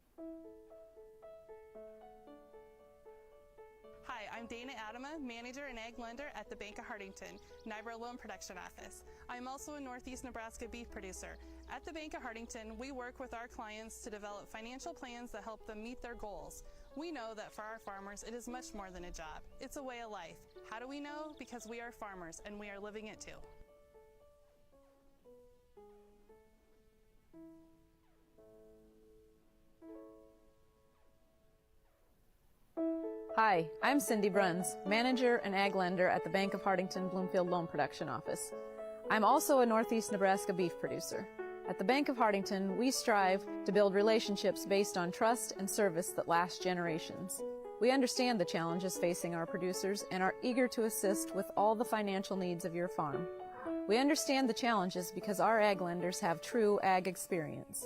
Hi, I'm Dana Adama, Manager and Ag Lender at the Bank of Hardington, NYBRA Loan Production Office. I'm also a Northeast Nebraska beef producer. At the Bank of Hardington, we work with our clients to develop financial plans that help them meet their goals. We know that for our farmers, it is much more than a job. It's a way of life. How do we know? Because we are farmers and we are living it too. Hi, I'm Cindy Bruns, Manager and Ag Lender at the Bank of Hardington Bloomfield Loan Production Office. I'm also a Northeast Nebraska beef producer. At the Bank of Hardington, we strive to build relationships based on trust and service that last generations. We understand the challenges facing our producers and are eager to assist with all the financial needs of your farm. We understand the challenges because our ag lenders have true ag experience.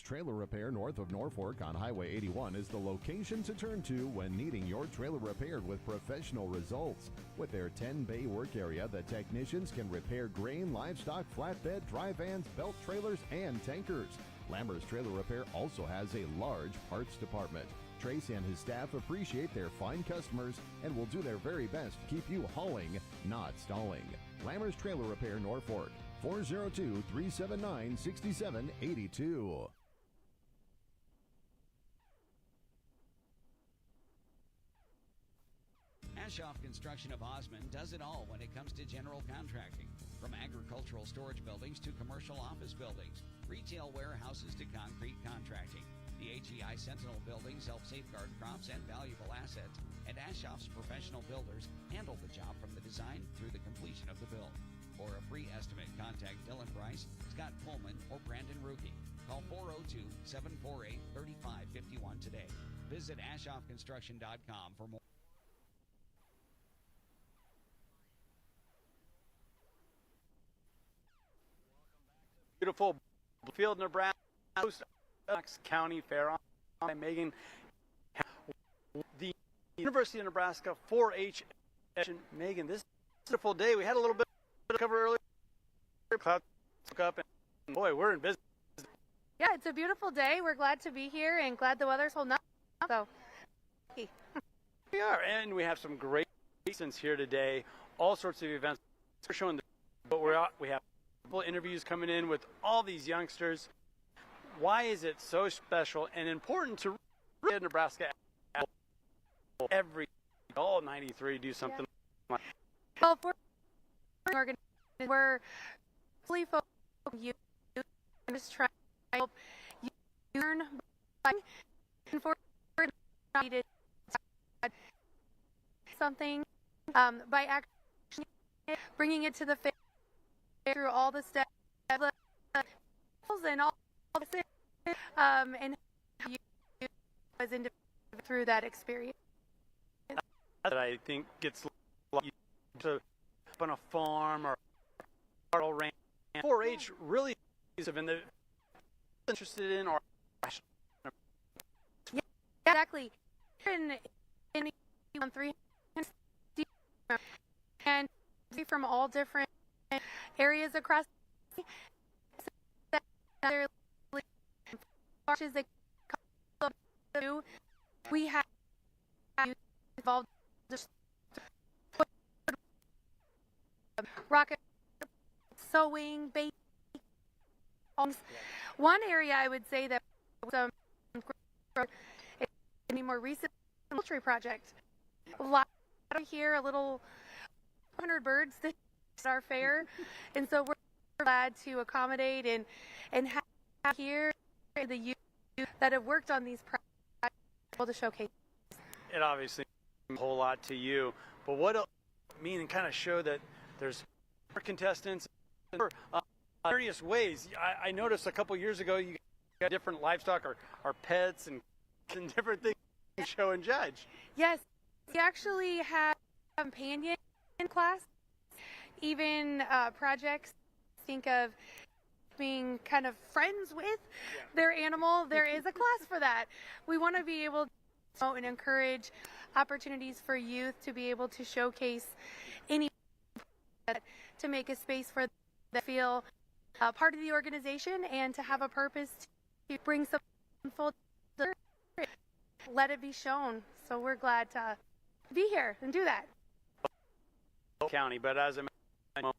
Trailer repair north of Norfolk on Highway 81 is the location to turn to when needing your trailer repaired with professional results. With their 10-bay work area, the technicians can repair grain, livestock, flatbed, dry vans, belt trailers, and tankers. Lamber's Trailer Repair also has a large parts department. Trace and his staff appreciate their fine customers and will do their very best to keep you hauling, not stalling. Lamber's Trailer Repair Norfolk, 402-379-6782. Ashoff Construction of Osmond does it all when it comes to general contracting. From agricultural storage buildings to commercial office buildings, retail warehouses to concrete contracting. The HEI Sentinel buildings help safeguard crops and valuable assets, and Ashoff's professional builders handle the job from the design through the completion of the build. For a free estimate, contact Dylan Price, Scott Pullman, or Brandon Ruki. Call 402-748-3551 today. Visit ashoffconstruction.com for more. Beautiful Bluefield, Nebraska, Knox County Fair. I'm Megan. The University of Nebraska 4-H. Megan, this is a beautiful day. We had a little bit of cover earlier. Clouds took up, and boy, we're in business. Yeah, it's a beautiful day. We're glad to be here and glad the weather's holding up. So, we are, and we have some great events here today. All sorts of events. We're showing but we have interviews coming in with all these youngsters. Why is it so special and important to Nebraska? All 93 do something like that. Well, for we're fully focused on you. I'm just trying to help you learn by something by actually bringing it to the fair through all the steps and all the and you as individuals through that experience. That I think gets to on a farm or ranch. 4-H really is in the interested in or yeah, exactly. In on 300 and from all different areas across we have involved rocket sewing, baking. One area I would say that some any more recent poultry project. A lot here, a little 100 birds this our fair, and so we're glad to accommodate and have here the youth that have worked on these projects to showcase. It obviously means a whole lot to you, but what else mean and kind of show that there's more contestants in various ways. I noticed a couple years ago you got different livestock or pets and different things to show and judge. Yes, we actually have companion class, even projects. Think of being kind of friends with their animal. There is a class for that. We want to be able to promote and encourage opportunities for youth to be able to showcase any to make a space for them to feel part of the organization and to have a purpose to bring some full let it be shown. So we're glad to be here and do that. County, but as I mentioned,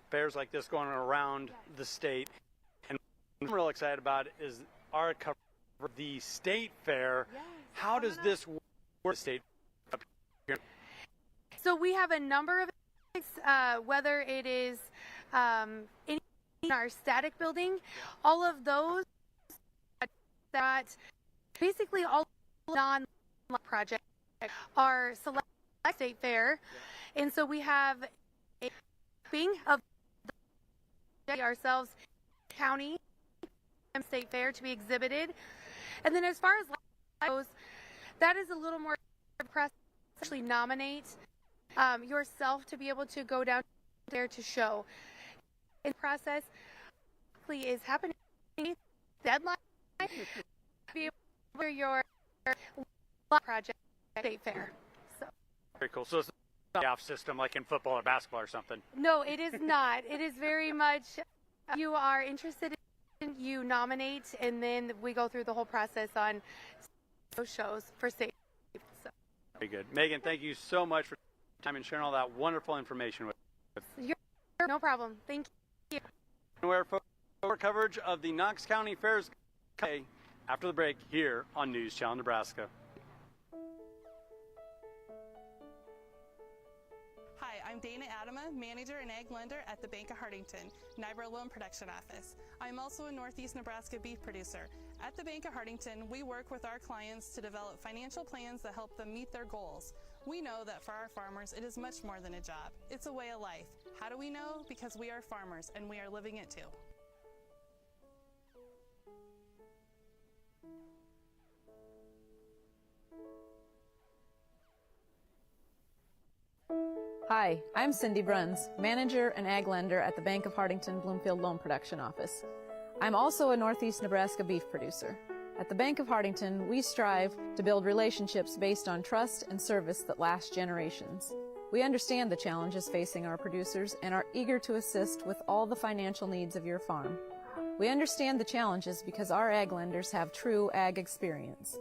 fairs like this going around the state, and what I'm real excited about is our cover of the state fair. Yes. How does this work with the state up here? So we have a number of whether it is in our static building, all of those that basically all non-projects are select state fair, and so we have a grouping of ourselves county state fair to be exhibited, and then as far as goes, that is a little more press. Actually, nominate yourself to be able to go down there to show. In process, is happening. Deadline. Be able for your project state fair. So. Very cool. So it's not a playoff system like in football or basketball or something. No, it is not. It is very much you are interested in, you nominate, and then we go through the whole process on those shows for state. So. Very good. Megan, thank you so much for your time and sharing all that wonderful information with us. No problem. Thank you. For coverage of the Knox County Fairs after the break here on News Channel Nebraska. Hi, I'm Dana Adama, Manager and Ag Lender at the Bank of Hardington, NYBRA Loan Production Office. I'm also a Northeast Nebraska beef producer. At the Bank of Hardington, we work with our clients to develop financial plans that help them meet their goals. We know that for our farmers, it is much more than a job. It's a way of life. How do we know? Because we are farmers and we are living it too. Hi, I'm Cindy Bruns, manager and ag lender at the Bank of Hardington Bloomfield Loan Production Office. I'm also a Northeast Nebraska beef producer. At the Bank of Hardington, we strive to build relationships based on trust and service that last generations. We understand the challenges facing our producers and are eager to assist with all the financial needs of your farm. We understand the challenges because our ag lenders have true ag experience.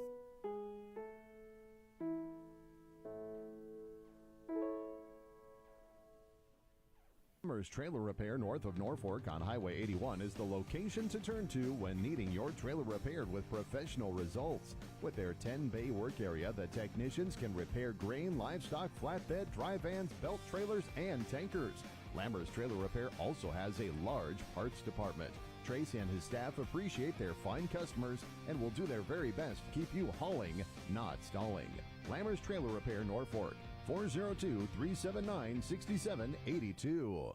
Heifer's Trailer Repair north of Norfolk on Highway 81 is the location to turn to when needing your trailer repaired with professional results. With their 10-bay work area, the technicians can repair grain, livestock, flatbed, dry vans, belt trailers, and tankers. Lamber's Trailer Repair also has a large parts department. Tracy and his staff appreciate their fine customers and will do their very best to keep you hauling, not stalling. Lamber's Trailer Repair, Norfolk, 402-379-6782.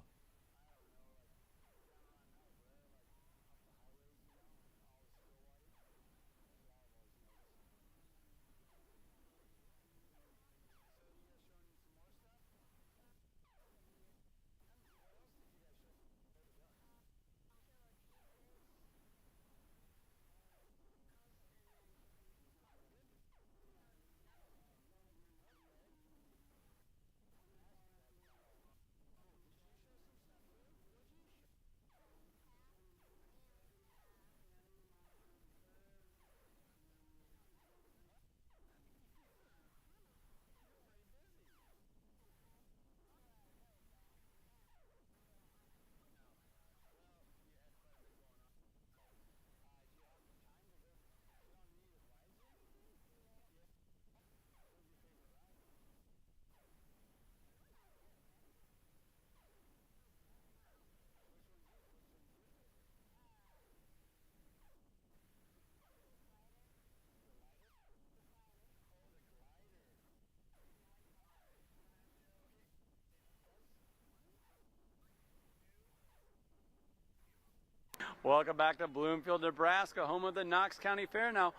Welcome back to Bloomfield, Nebraska, home of the Knox County Fair. Now,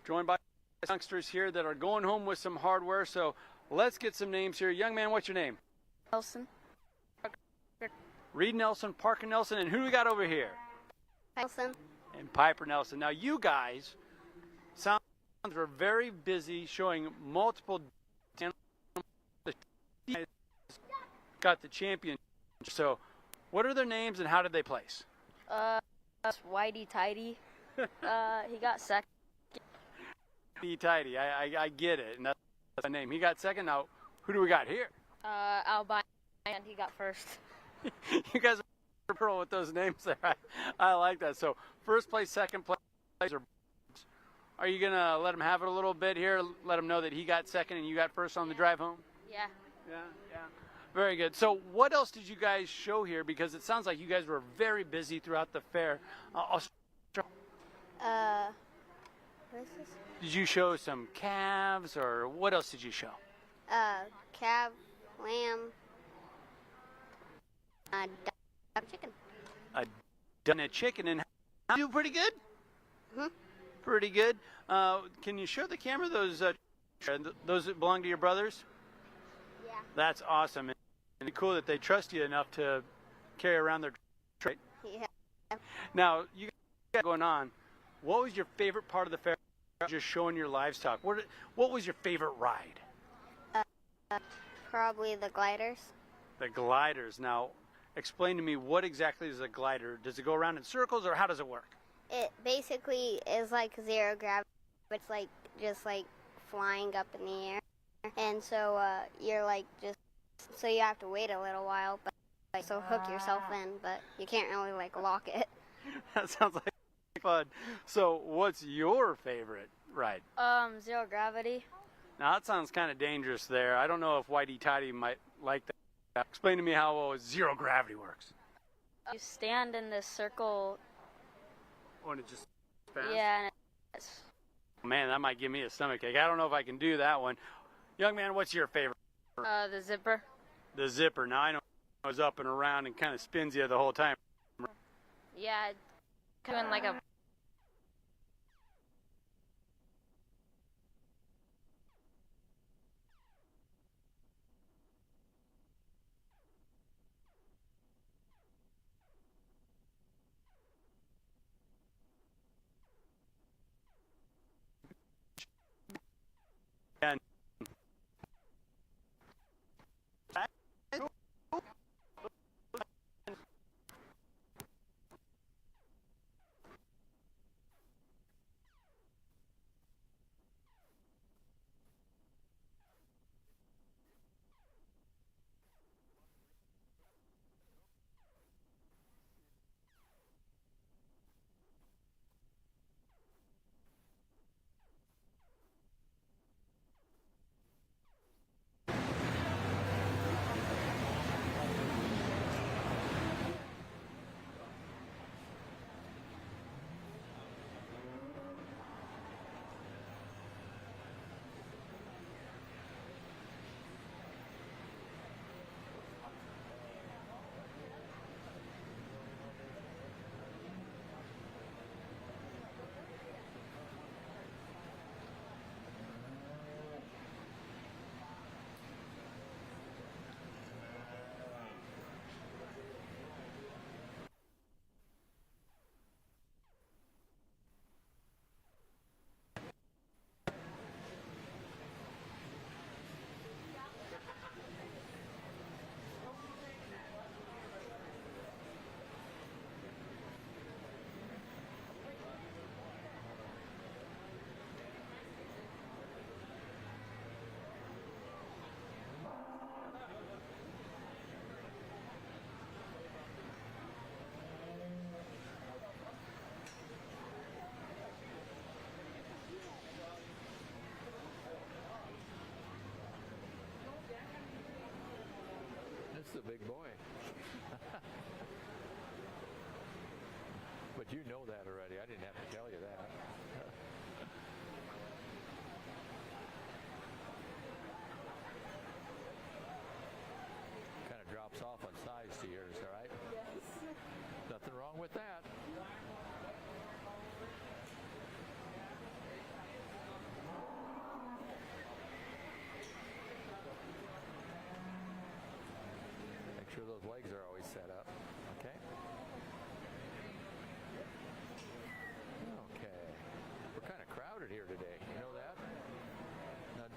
joined by youngsters here that are going home with some hardware. So let's get some names here. Young man, what's your name? Nelson. Reed Nelson, Parker Nelson, and who do we got over here? Nelson. And Piper Nelson. Now, you guys sound are very busy showing multiple. Got the champion. So, what are their names and how did they place? That's Whitey Tidy. He got second. Whitey Tidy, I get it, and that's the name. He got second. Now, who do we got here? Albine, and he got first. You guys are pro with those names there. I like that. So, first place, second place, are you gonna let him have it a little bit here? Let him know that he got second and you got first on the drive home. Yeah. Yeah. Very good. So what else did you guys show here? Because it sounds like you guys were very busy throughout the fair. What is this? Did you show some calves or what else did you show? Calf, lamb, chicken. A chicken. And you do pretty good? Mm-hmm. Pretty good. Can you show the camera those that belong to your brothers? Yeah. That's awesome. And it's cool that they trust you enough to carry around their trait. Yeah. Now, you got going on. What was your favorite part of the fair? Just showing your livestock. What was your favorite ride? Probably the gliders. The gliders. Now, explain to me what exactly is a glider. Does it go around in circles or how does it work? It basically is like zero gravity. It's like just like flying up in the air, and so you're like just so you have to wait a little while, but like so hook yourself in, but you can't really like lock it. That sounds like fun. So, what's your favorite ride? Zero gravity. Now that sounds kind of dangerous there. I don't know if Whitey Tidy might like that. Explain to me how zero gravity works. You stand in this circle. Oh, and it just fast? Yeah. And man, that might give me a stomachache. I don't know if I can do that one. Young man, what's your favorite? the zipper. The zipper. Now I know goes up and around and kind of spins you the whole time. Yeah, doing like a And this is a big boy. But you know that already. I didn't have to tell you that. Kind of drops off on size to yours, all right? Yes. Nothing wrong with that. Make sure those legs are always set up, okay? Okay. We're kind of crowded here today, you know that? Not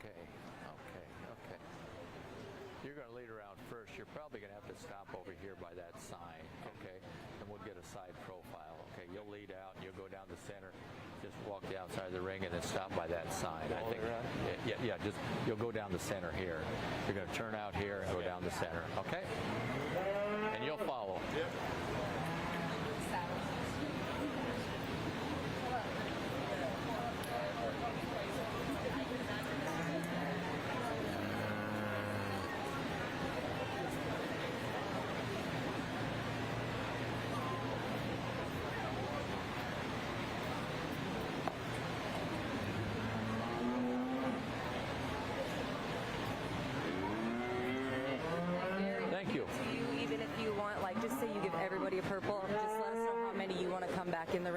Okay. You're going to lead around first. You're probably going to have to stop over here by that sign, okay? And we'll get a side profile, okay? You'll lead out and you'll go down the center. Just walk the outside of the ring and then stop by that sign. I think. Yeah. Just you'll go down the center here. You're going to turn out here and go down the center, okay? And you'll follow. Yep.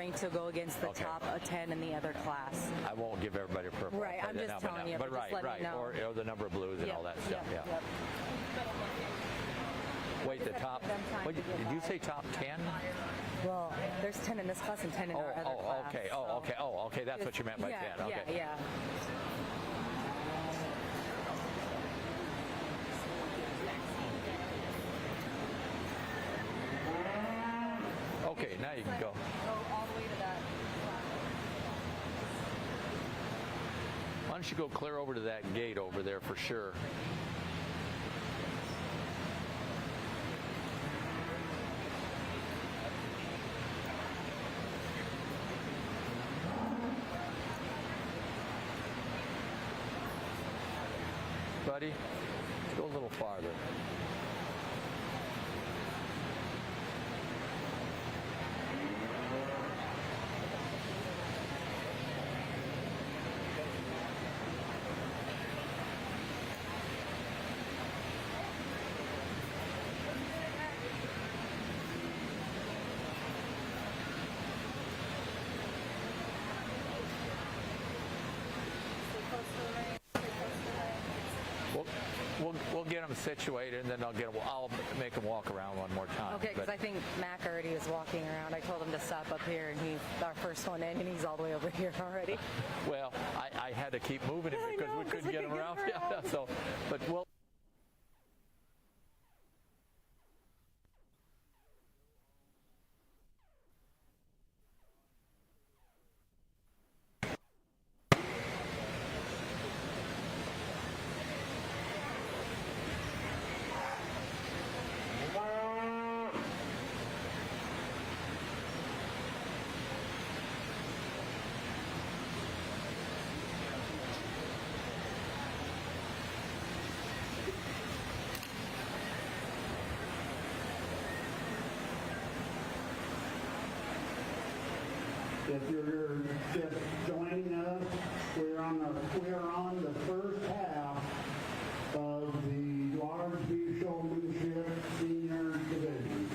going to go against the Okay. top 10 in the other class. I won't give everybody purple. Right, I'm just telling you, But but just right, let me know. Or the number of blues and Yep, all that stuff. yep, Yeah. yep. Wait, the top. What, did you say top 10? Well, there's 10 in this class and 10 in our other class. Okay. Okay. That's what you meant by 10. Okay. Yeah. Okay, now you can go. Go all the way to that. Why don't you go clear over to that gate over there for sure? Buddy, go a little farther. We'll get them situated, and then I'll make them walk around one more time. Okay, because I think Mac already is walking around. I told him to stop up here, and he's our first one in, and he's all the way over here already. Well, I had to keep moving him because we couldn't get him around. Yeah, so, but we'll. If you're just joining us, we're on the first half of the large beef showmanship senior division.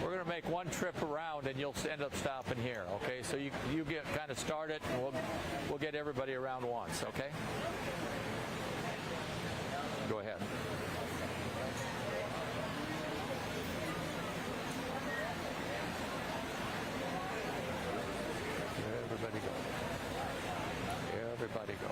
We're going to make one trip around, and you'll end up stopping here. Okay, so you get kind of started, and we'll get everybody around once. Okay. Go ahead. Everybody go. Everybody go.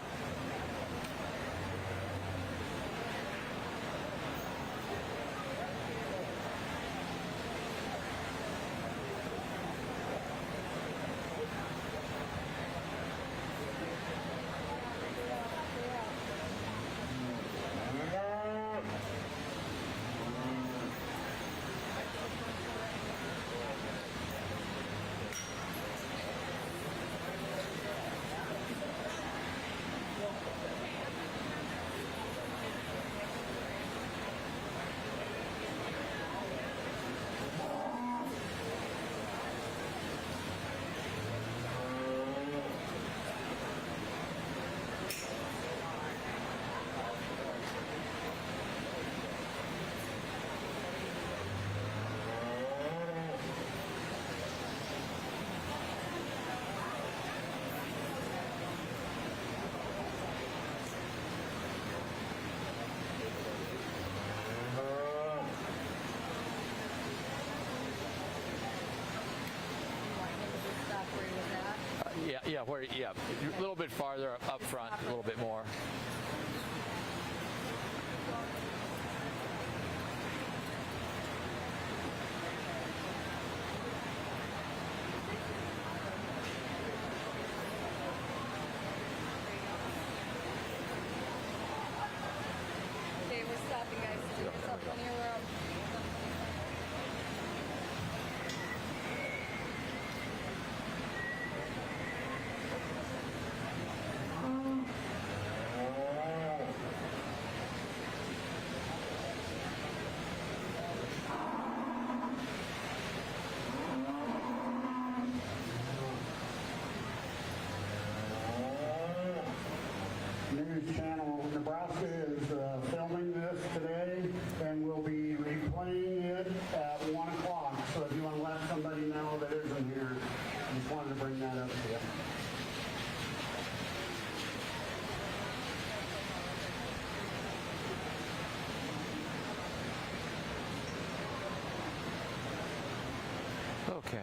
Yeah, a little bit farther up front, a little bit more. News Channel Nebraska is filming this today, and we'll be replaying it at 1 o'clock. So if you want to let somebody know that isn't here, I just wanted to bring that up to you. Okay.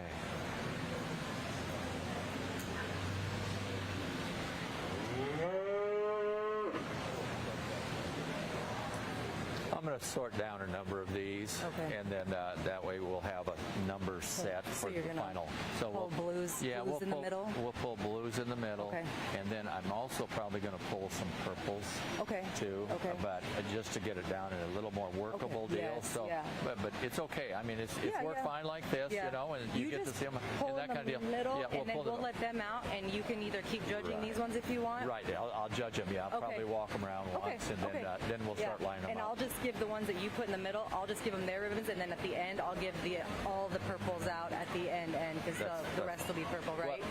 I'm going to sort down a number of these, and then that way we'll have a number set for the final. So pull blues in the middle? We'll pull blues in the middle, and then I'm also probably going to pull some purples too, but just to get it down in a little more workable deal. Yes, so, but it's okay. I mean, it's work fine like this, you know, and you get to see them in that kind of deal. Middle, yeah, and then we'll let them out, and you can either keep judging these ones if you want. Right, I'll judge them. Yeah, I'll probably walk them around once, and then we'll start lining them and up. I'll just give the ones that you put in the middle, I'll just give them their ribbons, and then at the end, I'll give all the purples out at the end, because the rest will be purple, right?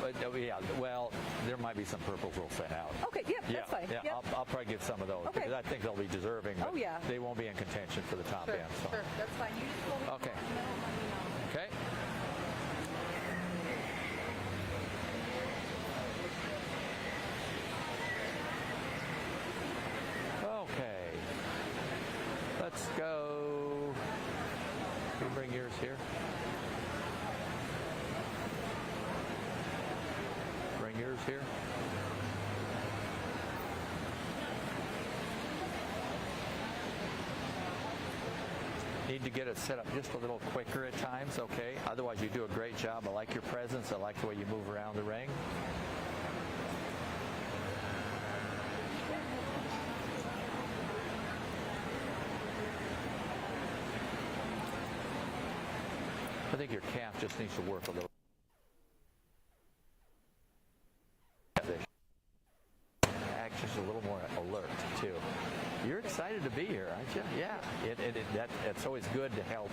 Well, there might be some purples we'll send out. Okay, that's fine. Yeah, I'll probably give some of those, because I think they'll be deserving, but they won't be in contention for the top end. So. Sure, that's fine. You just pull okay. Okay. Okay. Let's go. Can you bring yours here? Bring yours here. Need to get it set up just a little quicker at times, okay? Otherwise, you do a great job. I like your presence. I like the way you move around the ring. I think your calf just needs to work a little. Just a little more alert too. You're excited to be here, aren't you? Yeah. It's always good to help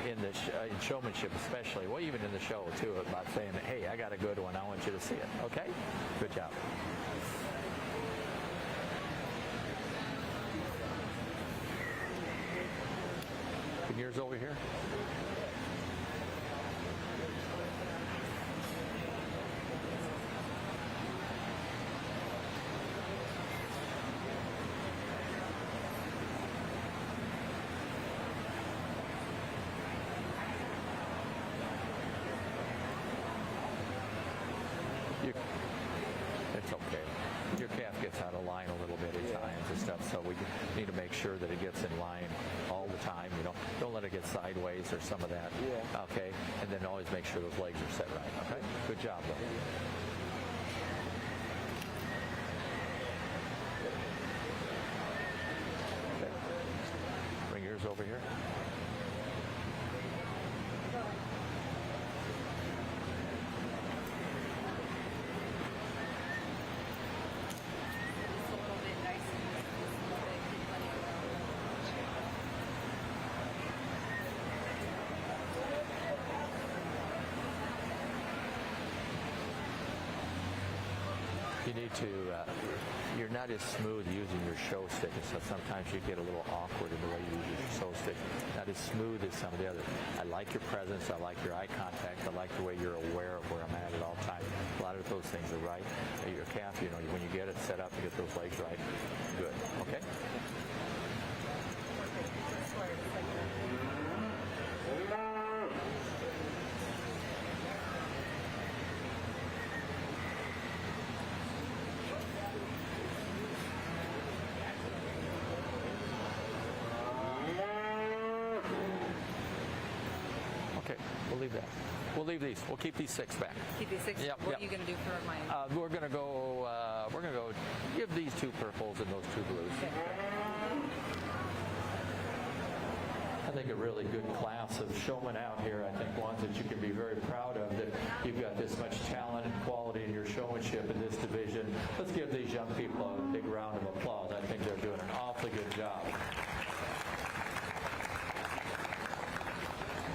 in the in showmanship, especially. Well, even in the show too, about saying, "Hey, I got a good one. I want you to see it." Okay. Good job. Can yours over here? It's okay. Your calf gets out of line a little bit at times and stuff, so we need to make sure that it gets in line all the time. You know, don't let it get sideways or some of that. Yeah. Okay, and then always make sure those legs are set right. Okay. Good job, though. Okay. Bring yours over here. You need to, you're not as smooth using your show stick, and so sometimes you get a little awkward in the way you use your show stick. Not as smooth as some of the others. I like your presence. I like your eye contact. I like the way you're aware of where I'm at all times. A lot of those things are right. Your calf, you know, when you get it set up, you get those legs right. Good. Okay? We'll leave that. We'll leave these. We'll keep these 6 back. Keep these 6. Yep, what are you going to do for mine? We're going to go. Give these 2 purples and those 2 blues. Okay. I think a really good class of showmen out here. I think ones that you can be very proud of, that you've got this much talent and quality in your showmanship in this division. Let's give these young people a big round of applause. I think they're doing an awfully good job.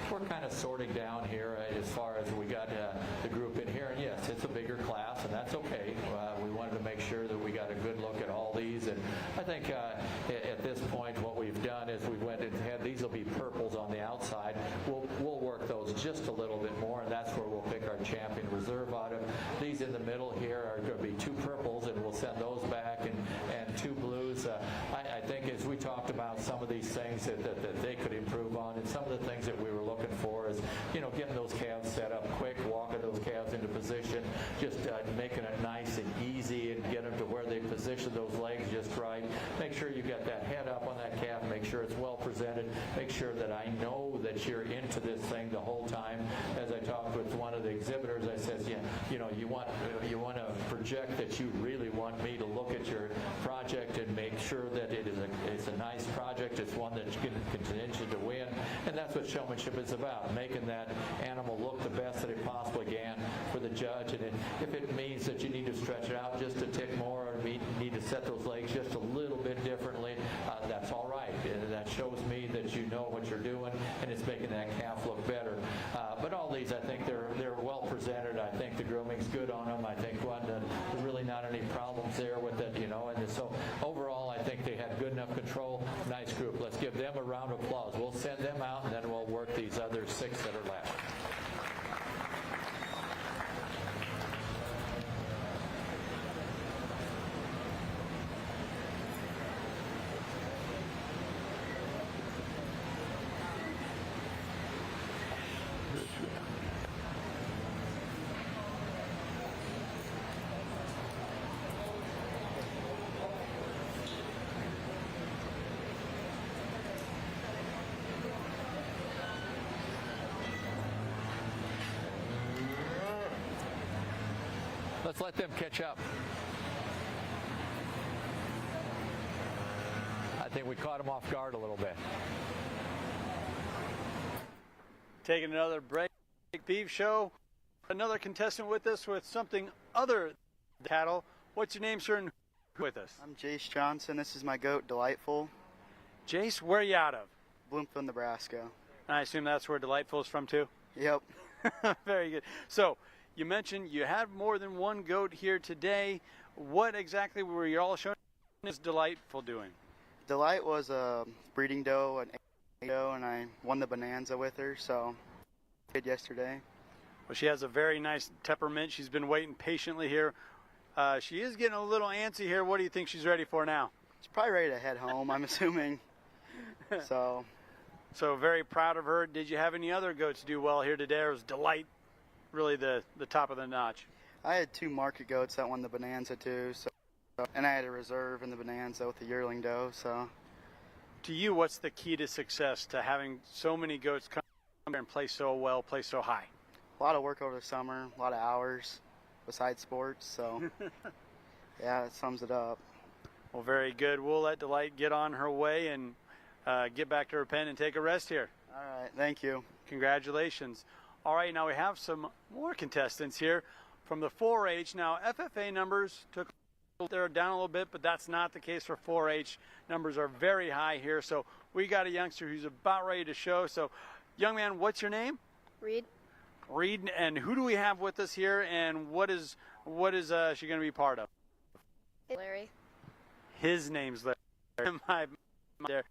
We're kind of sorting down here as far as we got the group in here. And yes, it's a bigger class, and that's okay. We wanted to make sure that we got a good look at all these, and think at this point what we've done is we went and had, these will be purples on the outside. We'll work those just a little bit more, and that's where we'll pick our champion reserve out of. These in the middle here are going to be 2 purples, and we'll send those back, and 2 blues. I think as we talked about some of these things that they could improve on, and some of the things that we were looking for is, getting those calves set up quick, walking those calves into position, just making it nice and easy, and get them to where they position those legs just right. Make sure you get that head up on that calf, make sure it's well presented, make sure that I know that you're into this thing the whole time. As I talked with one of the exhibitors, I said, you want to project that you really want me to look at your project and make sure that it's a nice project, it's one that's going to continue to win, and that's what showmanship is about, making that animal look the best that it possibly can for the judge. And if it means that you need to stretch it out just a tick more, or need to set those legs just a little bit differently, that's all right. And that shows me that you know what you're doing, and it's making that calf look better. But all these, I think they're well presented. I think the grooming's good on them. I think there's really not any problems there with it, And so overall, I think they had good enough control. Nice group. Let's give them a round of applause. We'll send them out, and then we'll work these other 6 that are left. Let's let them catch up. I think we caught them off guard a little bit. Taking another break, beef show. Another contestant with us with something other than cattle. What's your name, sir, and who's with us? I'm Jace Johnson. This is my goat, Delightful. Jace, where are you out of? Bloomfield, Nebraska. And I assume that's where Delightful is from, too? Yep. Very good. So, you mentioned you had more than one goat here today. What exactly were you all showing? What is Delightful doing? Delight was a breeding doe, and I won the Bonanza with her, so I did yesterday. Well, she has a very nice temperament. She's been waiting patiently here. She is getting a little antsy here. What do you think she's ready for now? She's probably ready to head home, I'm assuming. So very proud of her. Did you have any other goats do well here today, or was Delight really the top of the notch? I had 2 market goats that won the Bonanza too, and I had a reserve in the Bonanza with the yearling doe. So, to you, what's the key to success to having so many goats come here and play so well, play so high? A lot of work over the summer, a lot of hours besides sports. So, yeah, that sums it up. Well, very good. We'll let Delight get on her way and get back to her pen and take a rest here. All right, thank you. Congratulations. All right, now we have some more contestants here from the 4-H. Now, FFA numbers they're down a little bit, but that's not the case for 4-H. Numbers are very high here, so we got a youngster who's about ready to show. So, young man, what's your name? Reed. Reed, and who do we have with us here, and what is she going to be part of? Larry. His name's Larry. There.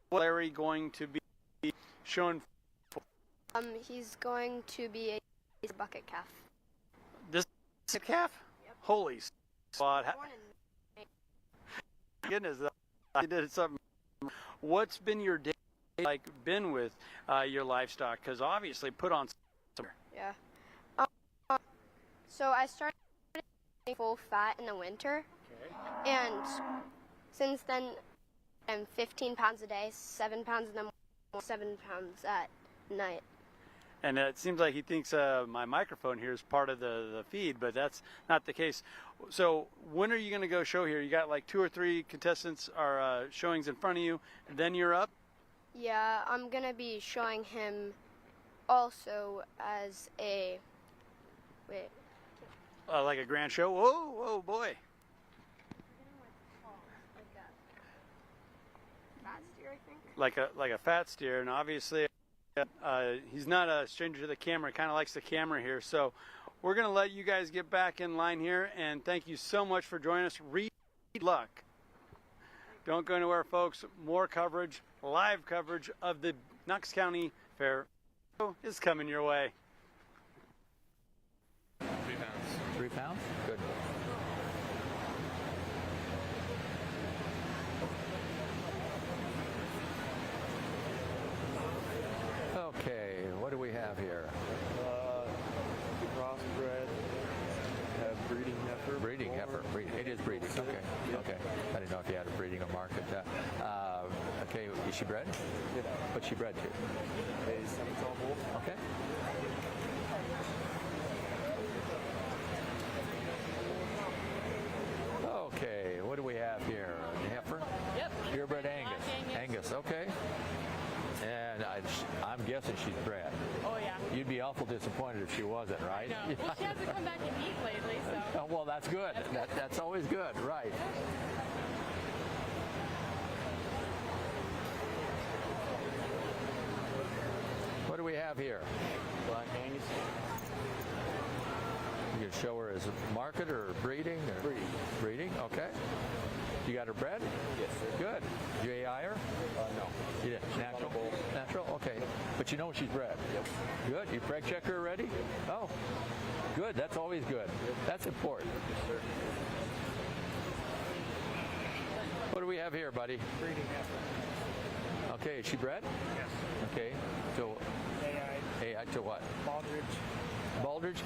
What's Larry going to be showing? He's going to be a bucket calf. This is a calf? Yep. Holy spot. Goodness, I did something. What's been your day been with your livestock? Because obviously put on some. Yeah. So I started full fat in the winter. Okay. And since then, I'm 15 pounds a day, 7 pounds in the morning, 7 pounds at night. And it seems like he thinks my microphone here is part of the feed, but that's not the case. So when are you going to go show here? You got like 2 or 3 contestants or showings in front of you, and then you're up? Yeah, I'm going to be showing him also as a, like a grand show? Whoa, boy. Fat steer, I think. Like a fat steer, and obviously he's not a stranger to the camera. Kind of likes the camera here. So we're going to let you guys get back in line here, and thank you so much for joining us. Reed, luck. Don't go anywhere, folks. More coverage, live coverage of the Knox County Fair is coming your way. 3 pounds. 3 pounds? Good. Okay, what do we have here? Crossbred, have breeding heifer. Breeding heifer. It is breeding. Okay. Okay. I didn't know if you had a breeding or market. Okay, is she bred? Yeah. What's she bred to? A Simmental bull. Okay. Okay, what do we have here? Heifer? Yep. Purebred Angus. Angus, okay. And I'm guessing she's bred. Oh, yeah. You'd be awful disappointed if she wasn't, right? No. Well, she hasn't come back and eat lately, so. Oh, well, that's good. That's always good, right. What do we have here? Black Angus. You can show her as market or breeding? Or Breeding. Breeding, okay. You got her bred? Yes, sir. Good. You AI her? No. You did. Natural? Natural? Okay. But you know she's bred? Yep. Good. You preg check her already? Oh, good. That's always good. That's important. Yes, sir. What do we have here, buddy? Breeding heifer. Okay, is she bred? Yes. Okay. So, AI to what? Baldridge. Baldridge?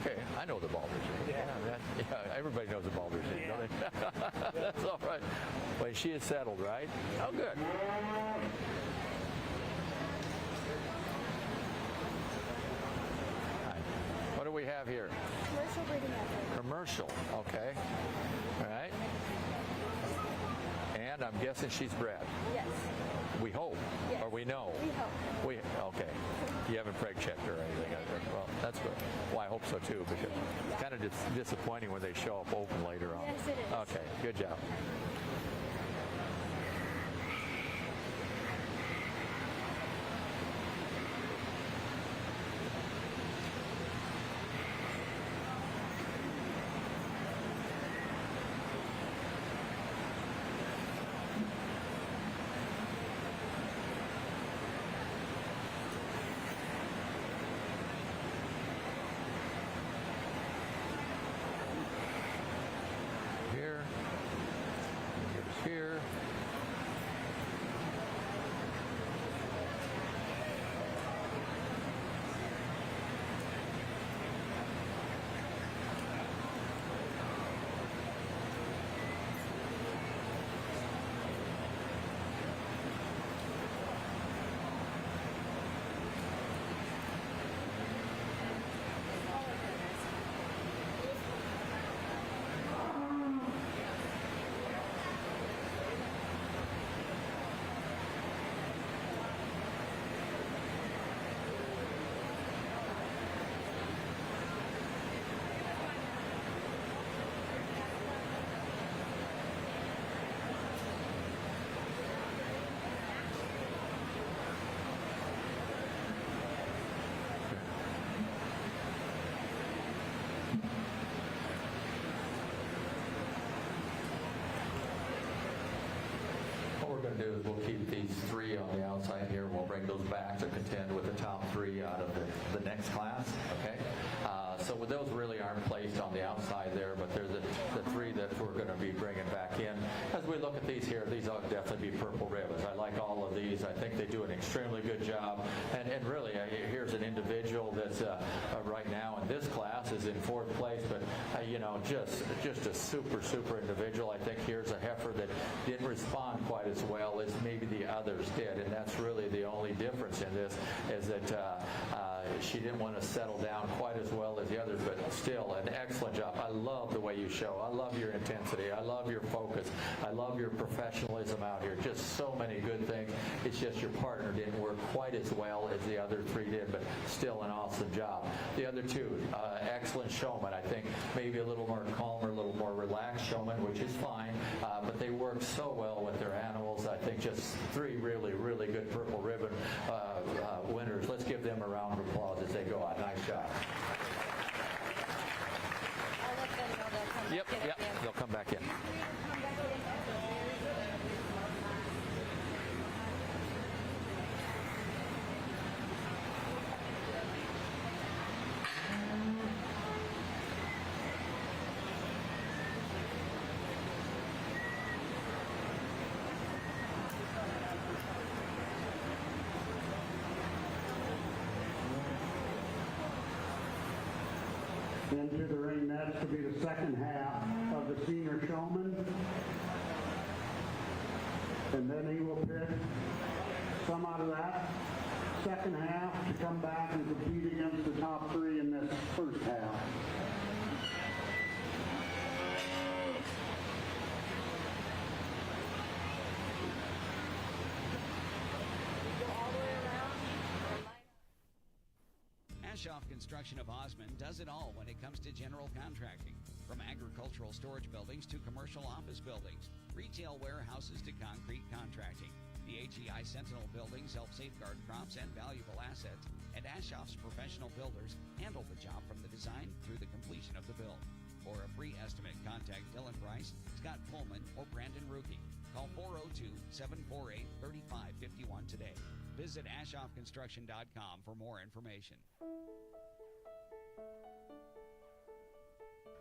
Okay, I know the Baldridge. Yeah, everybody knows the Baldridge, don't they? That's all right. But she is settled, right? Oh, good. What do we have here? Commercial breeding heifer. Commercial, okay. All right. And I'm guessing she's bred. Yes. We hope, Yes. or we know. We hope. Okay. You haven't preg checked her or anything. Well, that's good. Well, I hope so too, because it's kind of disappointing when they show up open later on. Yes, it is. Okay, good job. Here. Here's here. What we're going to do is we'll keep these 3 on the outside here. We'll bring those back to contend with the top 3 out of the next class. Okay. So those really aren't placed on the outside there, but they're the 3 that we're going to be bringing back in. As we look at these here, these will definitely be purple ribbons. I like all of these. I think they do an extremely good job. And really, here's an individual that's right now in this class is in 4th place, but you know, just a super individual. I think here's a heifer that didn't respond quite as well as maybe the others did, and that's really the only difference in this is that she didn't want to settle down quite as well as the others, but still an excellent job. I love the way you show. I love your intensity. I love your focus. I love your professionalism out here. Just so many good things. It's just your partner didn't work quite as well as the other 3 did, but still an awesome job. The other 2, excellent showmen. I think maybe a little more calmer, a little more relaxed showmen, which is fine, but they work so well with their animals. I think just 3 really good purple ribbon winners. Let's give them a round of applause as they go out. Nice job. I'll let them know they'll come Yep, back in. they'll come back in. into the ring next to be the second half of the senior showman. And then he will pick some out of that second half to come back and compete against the top three in this first half. Ashoff Construction of Osmond does it all when it comes to general contracting. From agricultural storage buildings to commercial office buildings, retail warehouses to concrete contracting. The HEI Sentinel buildings help safeguard crops and valuable assets, and Ashoff's professional builders handle the job from the design through the completion of the build. For a free estimate, contact Dylan Price, Scott Pullman, or Brandon Ruki. Call 402-748-3551 today. Visit ashoffconstruction.com for more information.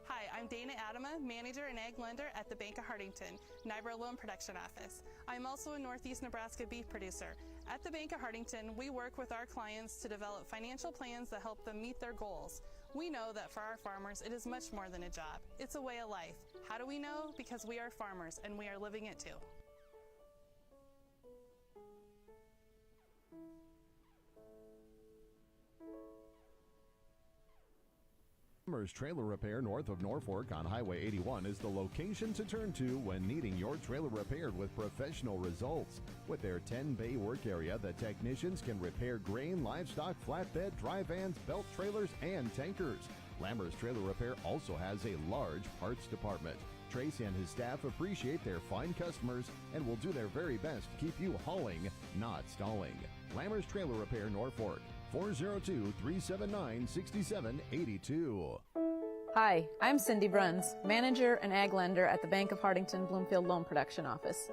Hi, I'm Dana Adama, manager and ag lender at the Bank of Hardington, NYBRA Loan Production Office. I'm also a Northeast Nebraska beef producer. At the Bank of Hardington, we work with our clients to develop financial plans that help them meet their goals. We know that for our farmers, it is much more than a job. It's a way of life. How do we know? Because we are farmers and we are living it too. Heifer's Trailer Repair north of Norfolk on Highway 81 is the location to turn to when needing your trailer repaired with professional results. With their 10-bay work area, the technicians can repair grain, livestock, flatbed, dry vans, belt trailers, and tankers. Lammer's Trailer Repair also has a large parts department. Tracy and his staff appreciate their fine customers and will do their very best to keep you hauling, not stalling. Lammer's Trailer Repair, Norfolk. 402-379-6782. Hi, I'm Cindy Bruns, manager and ag lender at the Bank of Hardington Bloomfield Loan Production Office.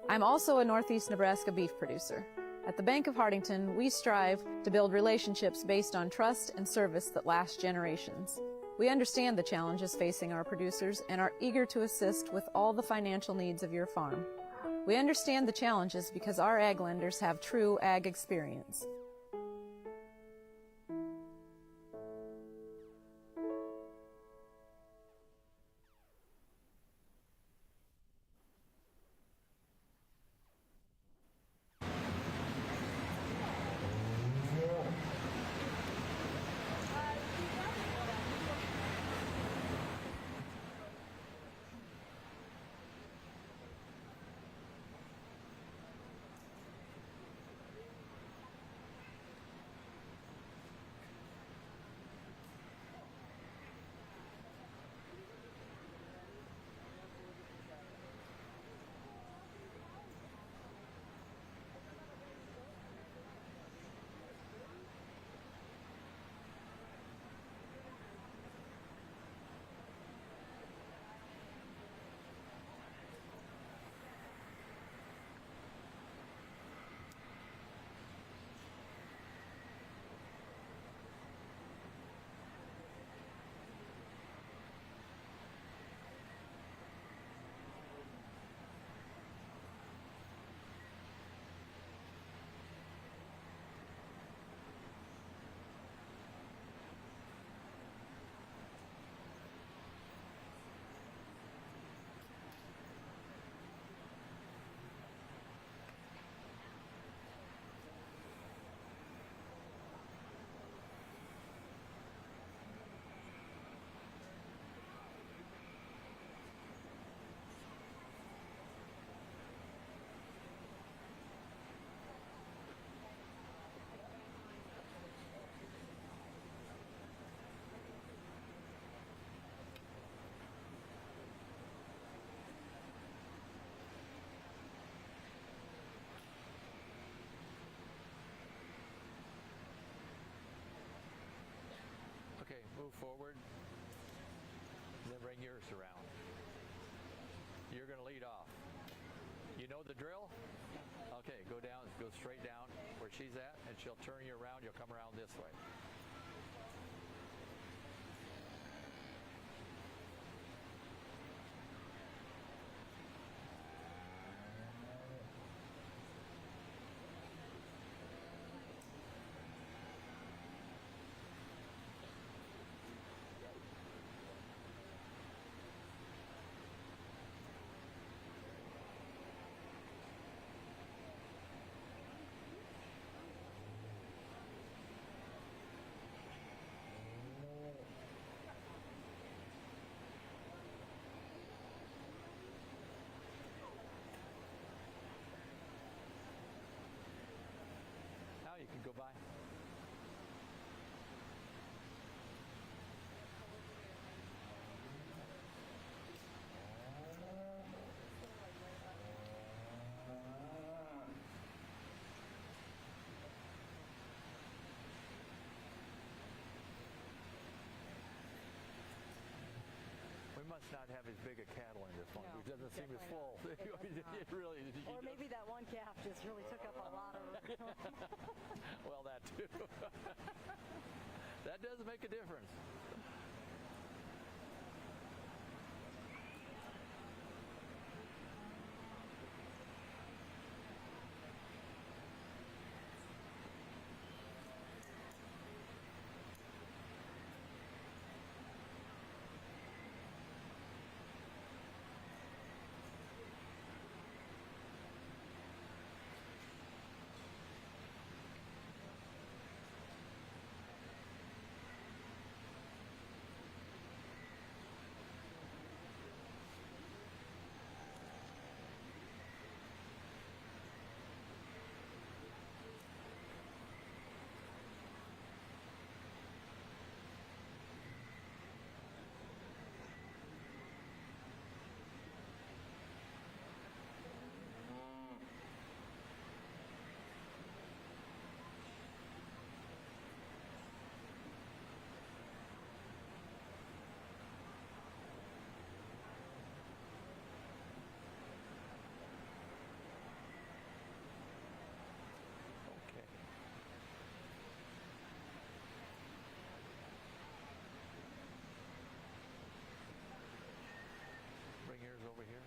I'm also a Northeast Nebraska beef producer. At the Bank of Hardington, we strive to build relationships based on trust and service that last generations. We understand the challenges facing our producers and are eager to assist with all the financial needs of your farm. We understand the challenges because our ag lenders have true ag experience. Move forward, and then bring yours around. You're going to lead off. You know the drill? Okay, go down, go straight down where she's at, and she'll turn you around. You'll come around this way. have as big a cattle in this one. No, It doesn't seem as definitely full. not. It does not. It really. Or maybe that one calf just really took up a lot of. Well, that too. That does make a difference. Bring yours over here.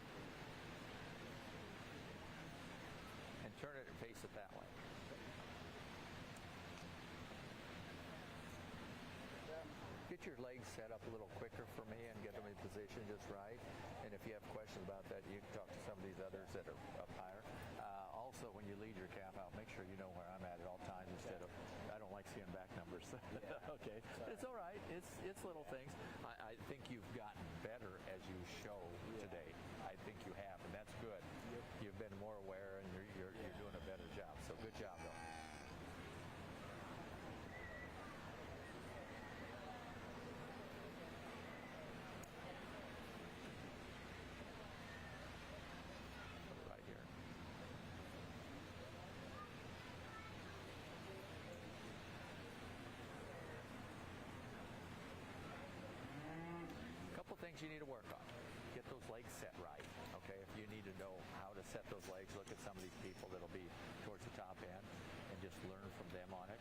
And turn it and face it that way. Get your legs set up a little quicker for me and get them in position just right. And if you have questions about that, you can talk to some of these others that are up higher. Also, when you lead your calf out, make sure you know where I'm at all times instead of, I don't like seeing back numbers. Okay, it's all right. It's little things. I think you've gotten better as you show today. I think you have, and that's good. You've been more aware, and you're doing a better job. So good job, though. Right here. Couple things you need to work on. Get those legs set right, okay? If you need to know how to set those legs, look at some of these people that'll be towards the top end and just learn from them on it.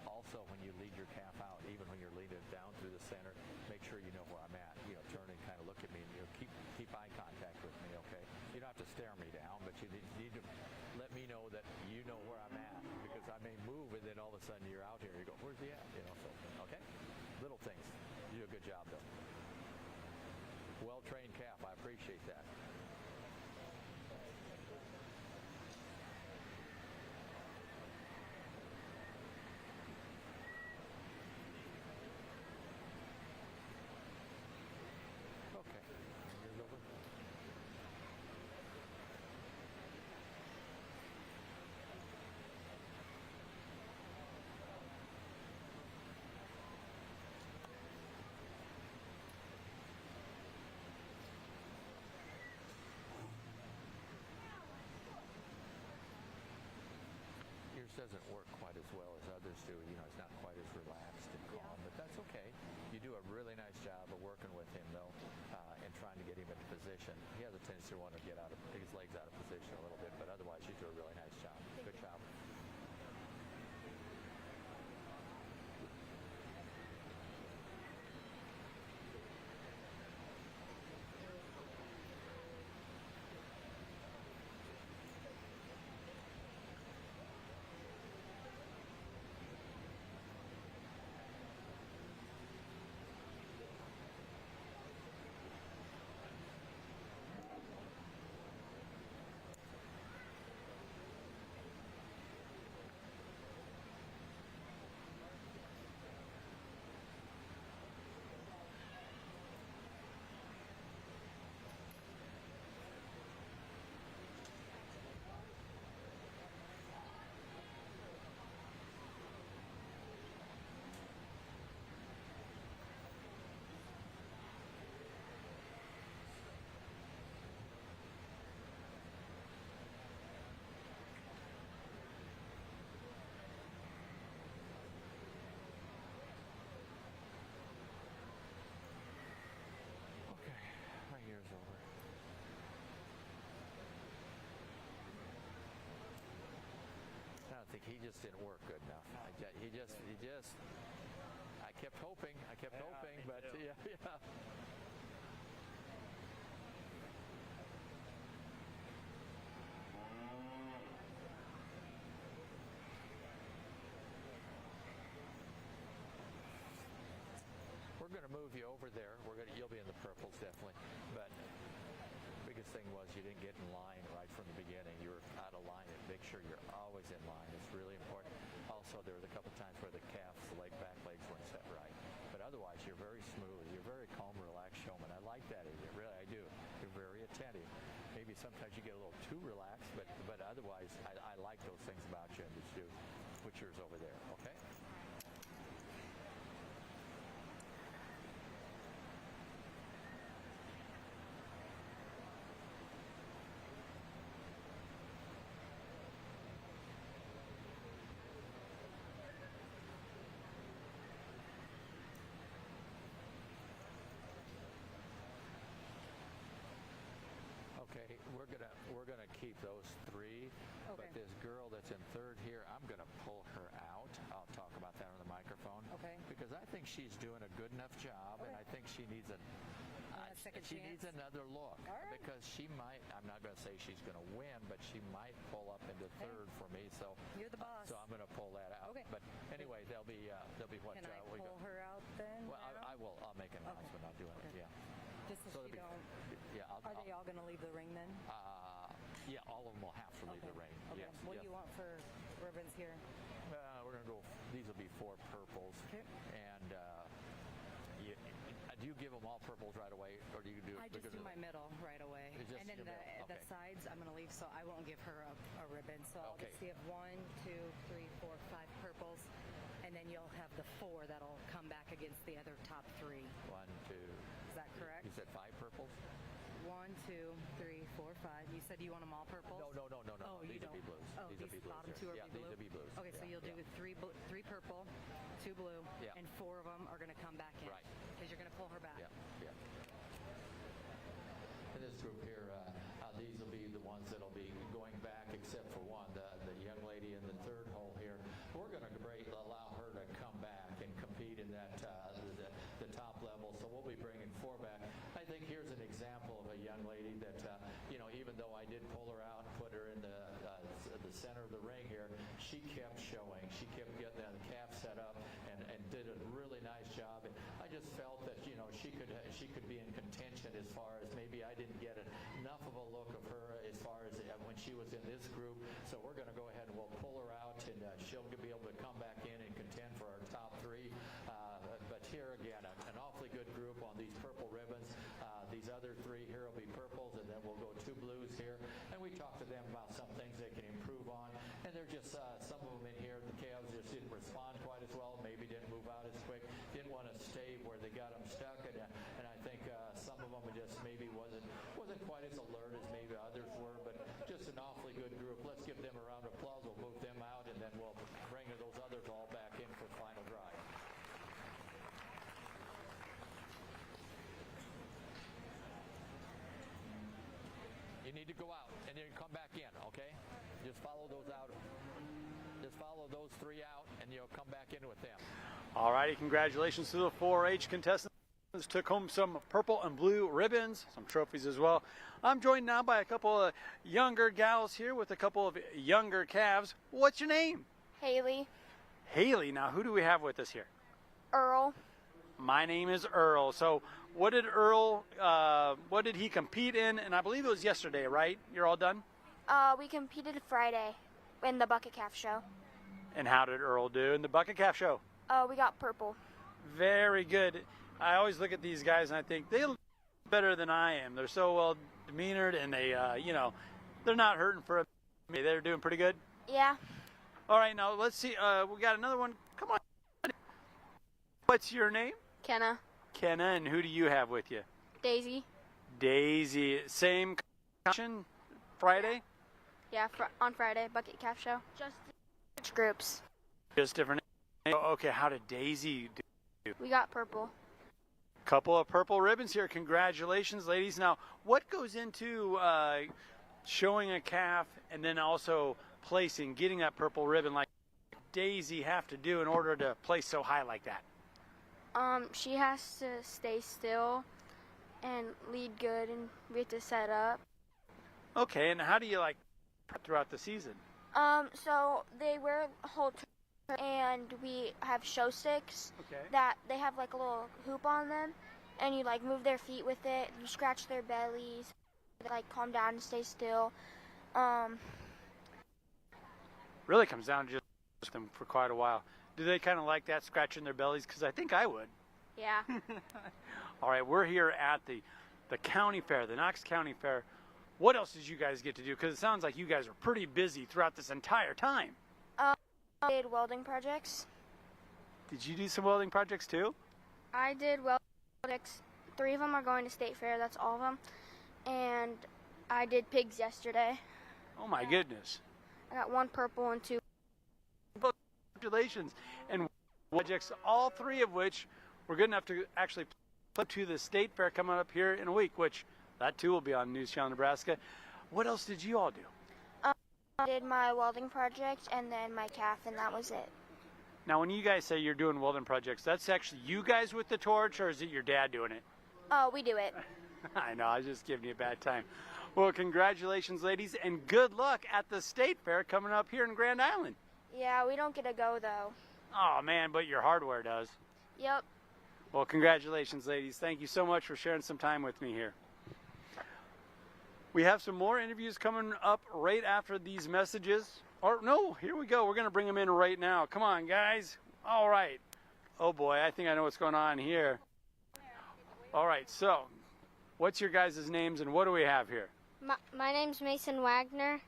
Also, when you lead your calf out, even when you're leading it down through the center, make sure you know where I'm at. You know, turn and kind of look at me. And, keep eye contact with me, okay? You don't have to stare me down, but you need to let me know that you know where I'm at, because I may move and then all of a sudden you're out here and you go, where's he at? You know, so, okay? Little things. You do a good job, though. Well-trained calf. I appreciate that. Okay. Here's over. Yours doesn't work quite as well as others do. You know, it's not quite as relaxed and calm, but that's okay. You do a really nice job of working with him, though, and trying to get him into position. He has a tendency to want to get his legs out of position a little bit, but otherwise you do a really nice job. Good job. he just didn't work good enough. He just. I kept hoping, but yeah. We're going to move you over there. You'll be in the purples definitely, but biggest thing was you didn't get in line right from the beginning. You were out of line. Make sure you're always in line. It's really important. Also, there was a couple times where the calves, back legs weren't set right, but otherwise you're very smooth. You're very calm, relaxed showman. I like that in you. Really, I do. You're very attentive. Maybe sometimes you get a little too relaxed, but otherwise I like those things about you. And just do put yours over there, okay? Okay, we're gonna keep those three, but this girl that's in third here, I'm gonna pull her out. I'll talk about that on the microphone. Okay. Because I think she's doing a good enough job, and I think she needs needs another look. All right. Because she might. I'm not gonna say she's gonna win, but she might pull up into third for me. So you're the boss. So I'm gonna pull that out. Okay. But anyway, there'll be what? Can I pull her out then? Well, I will. I'll make an announcement. I'll do it. Yeah. Just so she don't. Yeah. Are they all going to leave the ring then? Yeah, all of them will have to leave the ring. Okay. Yes. What do you want for ribbons here? We're going to go. These will be 4 purples. Okay. And do you give them all purples right away, or do you do? I just do my middle right away, and then the sides I'm going to leave, so I won't give her a ribbon. So I'll just give 1, 2, 3, 4, 5 purples, and then you'll have the 4 that'll come back against the other top 3. 1, 2. Is that correct? You said 5 purples? 1, 2, 3, 4, 5. You said you want them all purple? No. Oh, these will be blues. Oh, these will be bottom blues. 2 are these will be blues. Okay, so you'll do 3 purple, 2 blue, and 4 of them are going to come back in. Right. Because you're going to pull her back. Yeah. In this group here, these will be the ones that'll be going back, except for one, the young lady in the third hole here. We're going to allow her to come back and compete in that the top level. So we'll be bringing 4 back. I think here's an example of a young lady that even though I did pull her out and put her in the center of the ring here, she kept showing. She kept getting the calf set up and did a really nice job. And I just felt that she could be in contention as far as maybe I didn't get enough of a look of her as far as when she was in this group. So we're going to go ahead and we'll pull her out, and she'll be able to come back in and contend for our top 3. But here again, an awfully good group on these purple ribbons. These other 3 here will be purples, and then we'll go 2 blues here. And we talked to them about some things they can improve on. And they're just some of them in here. The calves just didn't respond quite as well. Maybe didn't move out as quick. Didn't want to stay where they got them stuck. And I think some of them just maybe wasn't quite as alert as maybe others were. But just an awfully good group. Let's give them a round of applause. We'll move them out, and then we'll bring those others all back in for final drive. You need to go out and then come back in, okay? Just follow those out. Just follow those 3 out, and you'll come back in with them. All righty, congratulations to the 4-H contestants. Took home some purple and blue ribbons, some trophies as well. I'm joined now by a couple of younger gals here with a couple of younger calves. What's your name? Haley. Haley. Now, who do we have with us here? Earl. My name is Earl. So what did he compete in? And I believe it was yesterday, right? You're all done? We competed Friday in the bucket calf show. And how did Earl do in the bucket calf show? We got purple. Very good. I always look at these guys and I think they look better than I am. They're so well demeanored, and they, they're not hurting for me. They're doing pretty good. Yeah. All right, now let's see. We got another one. Come on. What's your name? Kenna. Kenna, and who do you have with you? Daisy. Daisy. Same competition Friday? Yeah, on Friday, bucket calf show. Just groups. Just different. Okay, how did Daisy do? We got purple. Couple of purple ribbons here. Congratulations, ladies. Now, what goes into showing a calf and then also placing, getting that purple ribbon like Daisy have to do in order to place so high like that? She has to stay still and lead good, and we have to set up. Okay, and how do you like throughout the season? So they wear halter, and we have show sticks that they have like a little hoop on them, and you like move their feet with it, you scratch their bellies, they like calm down and stay still. Really comes down to just them for quite a while. Do they kind of like that, scratching their bellies? Because I think I would. Yeah. All right, we're here at the county fair, the Knox County Fair. What else did you guys get to do? Because it sounds like you guys were pretty busy throughout this entire time. I did welding projects. Did you do some welding projects too? I did welding projects. 3 of them are going to State Fair, that's all of them. And I did pigs yesterday. Oh my goodness. I got 1 purple and 2. Congratulations. And projects, all 3 of which were good enough to actually play to the State Fair coming up here in a week, which that too will be on News Channel Nebraska. What else did you all do? I did my welding project and then my calf, and that was it. Now, when you guys say you're doing welding projects, that's actually you guys with the torch, or is it your dad doing it? Oh, we do it. I know, I was just giving you a bad time. Well, congratulations, ladies, and good luck at the State Fair coming up here in Grand Island. Yeah, we don't get to go, though. Oh, man, but your hardware does. Yep. Well, congratulations, ladies. Thank you so much for sharing some time with me here. We have some more interviews coming up right after these messages. Or, no, here we go. We're going to bring them in right now. Come on, guys. All right. Oh, boy, I think I know what's going on here. All right, so what's your guys' names and what do we have here? My name's Mason Wagner.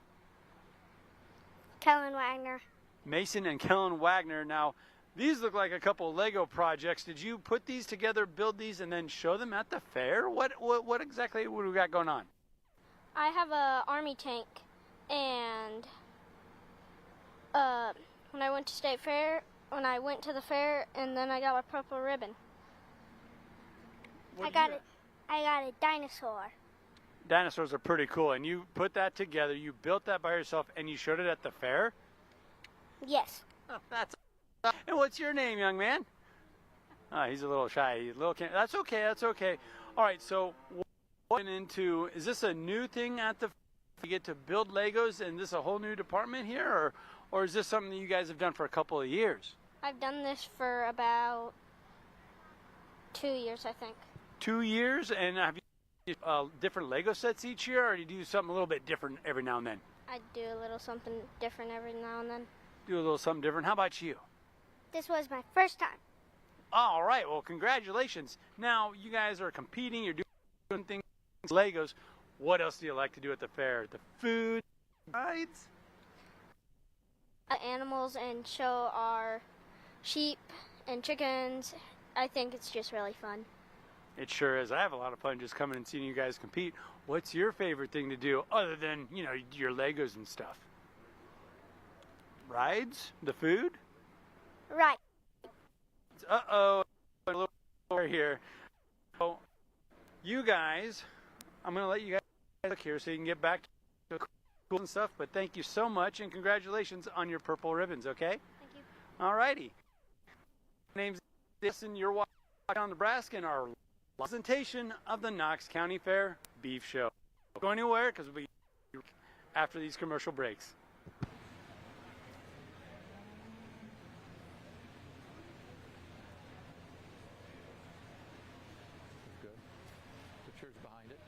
Kellen Wagner. Mason and Kellen Wagner. Now, these look like a couple Lego projects. Did you put these together, build these, and then show them at the fair? What exactly what do we got going on? I have a army tank, and when I went to the fair, and then I got a purple ribbon. I got a dinosaur. Dinosaurs are pretty cool, and you put that together. You built that by yourself, and you showed it at the fair. Yes. Oh, that's. And what's your name, young man? Oh, he's a little shy. That's okay. That's okay. All right. So, what went into? Is this a new thing at the? You get to build Legos, and this a whole new department here, or is this something that you guys have done for a couple of years? I've done this for about 2 years, I think. 2 years, and have you different Lego sets each year, or do you do something a little bit different every now and then? I do a little something different every now and then. Do a little something different. How about you? This was my first time. All right. Well, congratulations. Now, you guys are competing. You're doing things, Legos. What else do you like to do at the fair? The food, rides? Animals and show our sheep and chickens. I think it's just really fun. It sure is. I have a lot of fun just coming and seeing you guys compete. What's your favorite thing to do other than, your Legos and stuff? Rides? The food? Right. Uh-oh. A little over here. So, you guys, I'm going to let you guys look here so you can get back to cool and stuff, but thank you so much, and congratulations on your purple ribbons, okay? Thank you. All righty. My name's Jason. You're watching on Nebraska and our presentation of the Knox County Fair Beef Show. Don't go anywhere because we'll be after these commercial breaks. Good. The church behind it.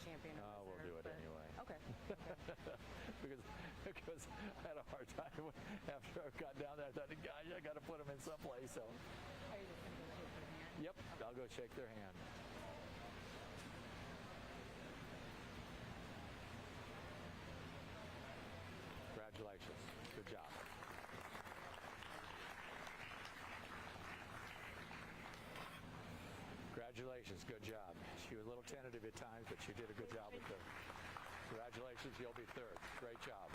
champion. We'll do it anyway. Okay. because I had a hard time after I got down there. I thought, gosh, I got to put them in someplace. So. Are you just going to go shake their hand? Yep, I'll go shake their hand. Congratulations. Good job. Congratulations. Good job. She was a little tentative at times, but she did a good job with the. Congratulations. You'll be third. Great job.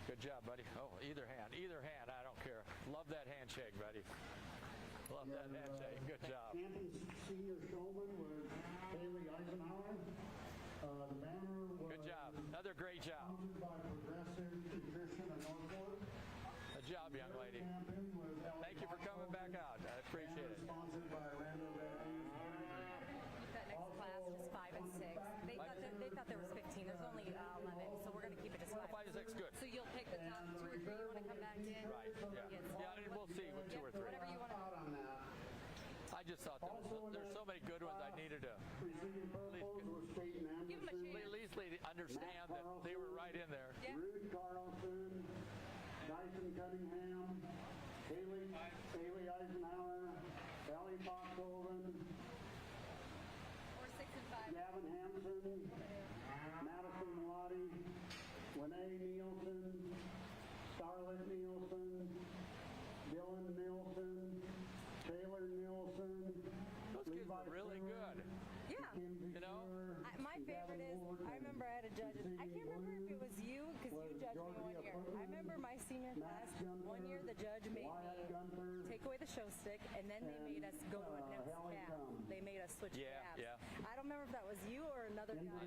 Good job, buddy. Oh, either hand. I don't care. Love that handshake, buddy. Love that handshake. Good job. Campion's senior showman was Haley Eisenhower. The banner was good job. Another great job. sponsored by Progressive Nutrition in Norfolk. Good job, young lady. Thank you for coming back out. I appreciate it. Sponsored by Randall That next class is 5 and 6. They thought there was 15. There's only 11, so we're going to keep it as 5. 5 and 6, good. So you'll pick the top 2 or 3 you want to come back in. Right. Yeah. And we'll see with 2 or 3. Whatever you want to. I just thought there's so many good ones. I needed to at least understand that they were right in there. Yeah. Ruth Carlson, Dyson Cunningham, Haley Eisenhower, Ellie Foxhoven, 4, 6, and 5. Gavin Hampson, Madison Malati, Renee Nielsen, Starlet Nielsen, Dylan Nielsen, Taylor Nielsen. Those kids were really good. Yeah. You know? My favorite is, I remember I had a judge. I can't remember if it was you, because you judged me one year. I remember my senior class, one year the judge made me take away the show stick, and then they made us go to a next cab. They made us switch cabs. Yeah. I don't remember if that was you or another guy.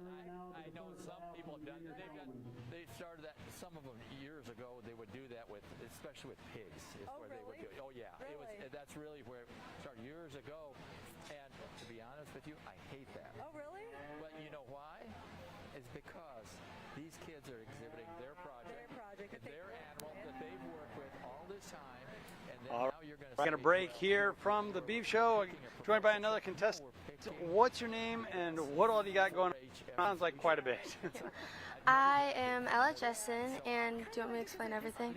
I know some people have done that. They started that, some of them years ago, they would do that with, especially with pigs. They would do. Oh, yeah. Really? That's really where it started years ago. And to be honest with you, I hate that. Oh, really? But you know why? It's because these kids are exhibiting their project their animal that they've worked with all this time. And then now you're going to We're going to break here from the beef show, joined by another contestant. What's your name and what all do you got going on? Sounds like quite a bit. I am Ella Jessen, and do you want me to explain everything?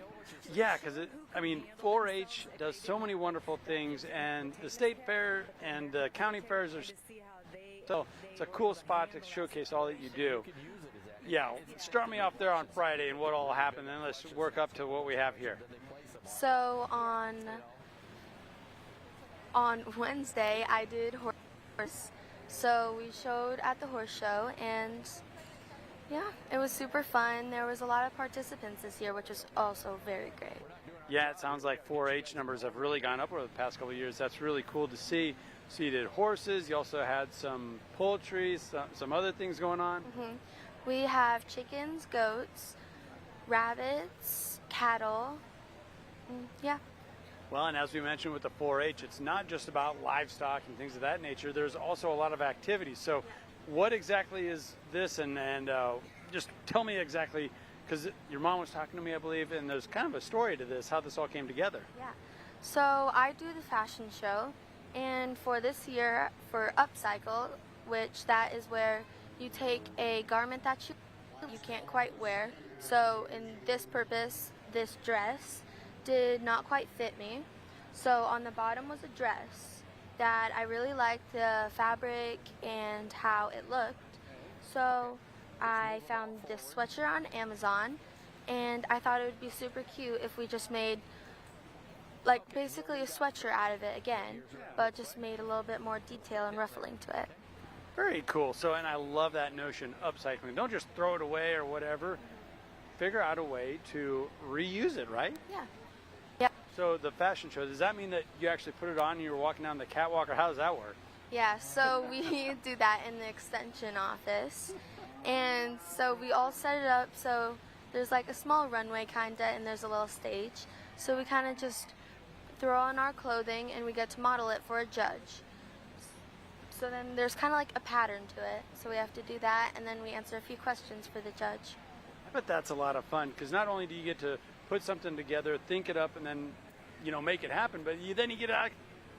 Yeah, because 4-H does so many wonderful things, and the state fair and the county fairs are so it's a cool spot to showcase all that you do. Yeah, start me off there on Friday and what all happened, then let's work up to what we have here. So on Wednesday, I did horse. So we showed at the horse show, and yeah, it was super fun. There was a lot of participants this year, which was also very great. Yeah, it sounds like 4-H numbers have really gone up over the past couple of years. That's really cool to see. So you did horses. You also had some poultry, some other things going on. Mm-hmm. We have chickens, goats, rabbits, cattle. Yeah. Well, and as we mentioned with the 4-H, it's not just about livestock and things of that nature. There's also a lot of activities. So what exactly is this? And just tell me exactly, because your mom was talking to me, I believe, and there's kind of a story to this, how this all came together. Yeah. So I do the fashion show, and for this year, for Upcycle, which that is where you take a garment that you can't quite wear. So in this purpose, this dress did not quite fit me. So on the bottom was a dress that I really liked the fabric and how it looked. So I found this sweatshirt on Amazon, and I thought it would be super cute if we just made like basically a sweatshirt out of it again, but just made a little bit more detail and ruffling to it. Very cool. So, and I love that notion, upcycling. Don't just throw it away or whatever. Figure out a way to reuse it, right? Yeah. Yeah. So the fashion show, does that mean that you actually put it on and you were walking down the catwalk, or how does that work? Yeah, so we do that in the extension office. And so we all set it up, so there's like a small runway kinda, and there's a little stage. So we kind of just throw on our clothing and we get to model it for a judge. So then there's kind of like a pattern to it. So we have to do that, and then we answer a few questions for the judge. I bet that's a lot of fun, because not only do you get to put something together, think it up, and then make it happen, but then you get out,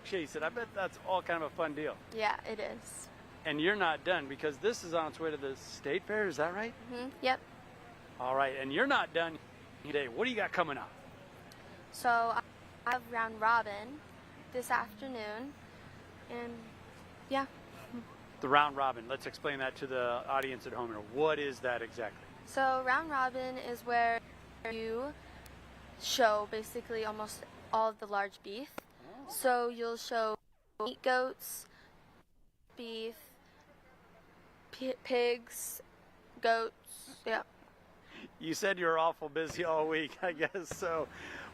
chase it. I bet that's all kind of a fun deal. Yeah, it is. And you're not done because this is on its way to the state fair. Is that right? Yep. All right, and you're not done today. What do you got coming up? So I have round robin this afternoon, and yeah. The round robin. Let's explain that to the audience at home. What is that exactly? So round robin is where you show basically almost all of the large beef. So you'll show meat goats, beef, pigs, goats, yeah. You said you were awful busy all week, I guess. So,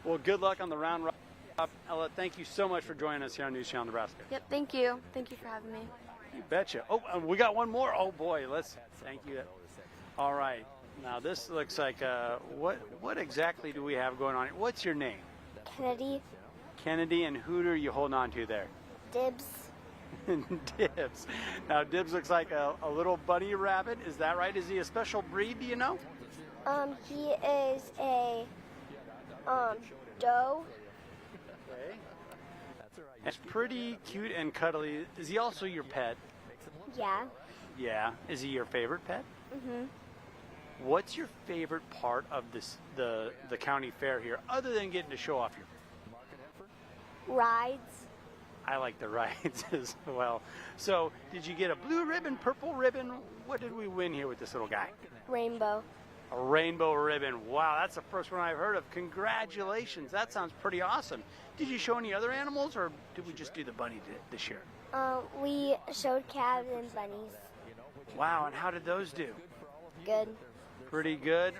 well, good luck on the round robin. Ella, thank you so much for joining us here on News Channel Nebraska. Yep, thank you. Thank you for having me. You betcha. Oh, we got one more. Oh boy, thank you. All right. Now this looks like what exactly do we have going on here? What's your name? Kennedy. Kennedy, and who are you holding on to there? Dibs. Dibs. Now Dibs looks like a little bunny rabbit. Is that right? Is he a special breed? Do you know? He is a doe. Okay. It's pretty cute and cuddly. Is he also your pet? Yeah. Yeah. Is he your favorite pet? What's your favorite part of the county fair here, other than getting to show off your Rides. I like the rides as well. So, did you get a blue ribbon, purple ribbon? What did we win here with this little guy? Rainbow. A rainbow ribbon. Wow, that's the first one I've heard of. Congratulations. That sounds pretty awesome. Did you show any other animals, or did we just do the bunny this year? We showed calves and bunnies. Wow, and how did those do? Good. Pretty good.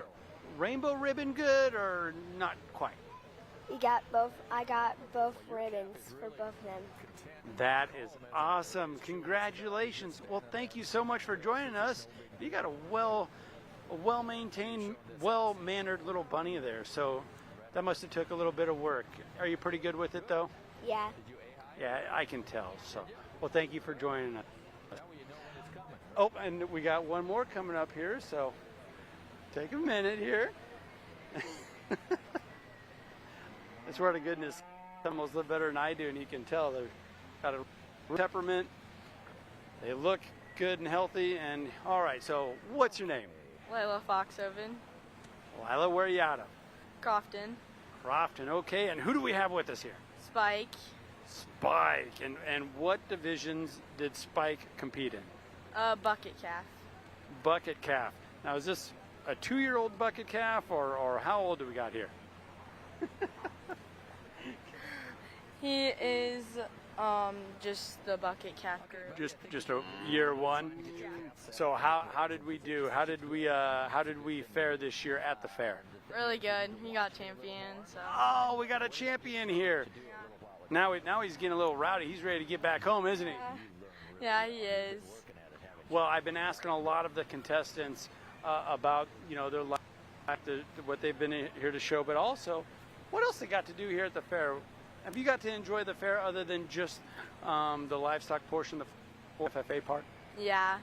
Rainbow ribbon good, or not quite? We got both. I got both ribbons for both of them. That is awesome. Congratulations. Well, thank you so much for joining us. You got a well-maintained, well-mannered little bunny there. So that must have took a little bit of work. Are you pretty good with it, though? Yeah. Yeah, I can tell. So, well, thank you for joining us. Oh, and we got one more coming up here. So take a minute here. I swear to goodness, animals live better than I do, and you can tell they've got a temperament. They look good and healthy. And all right, so what's your name? Lila Foxoven. Lila, where are you out of? Crofton. Crofton, okay. And who do we have with us here? Spike. Spike. And what divisions did Spike compete in? Bucket calf. Bucket calf. Now, is this a 2-year-old bucket calf, or how old do we got here? He is just the bucket calf group. Just a year one. So how did we do? How did we fare this year at the fair? Really good. He got champion. So. Oh, we got a champion here. Now he's getting a little rowdy. He's ready to get back home, isn't he? Yeah, he is. Well, I've been asking a lot of the contestants about their life, what they've been here to show, but also what else they got to do here at the fair. Have you got to enjoy the fair other than just the livestock portion, the FFA part? Yeah.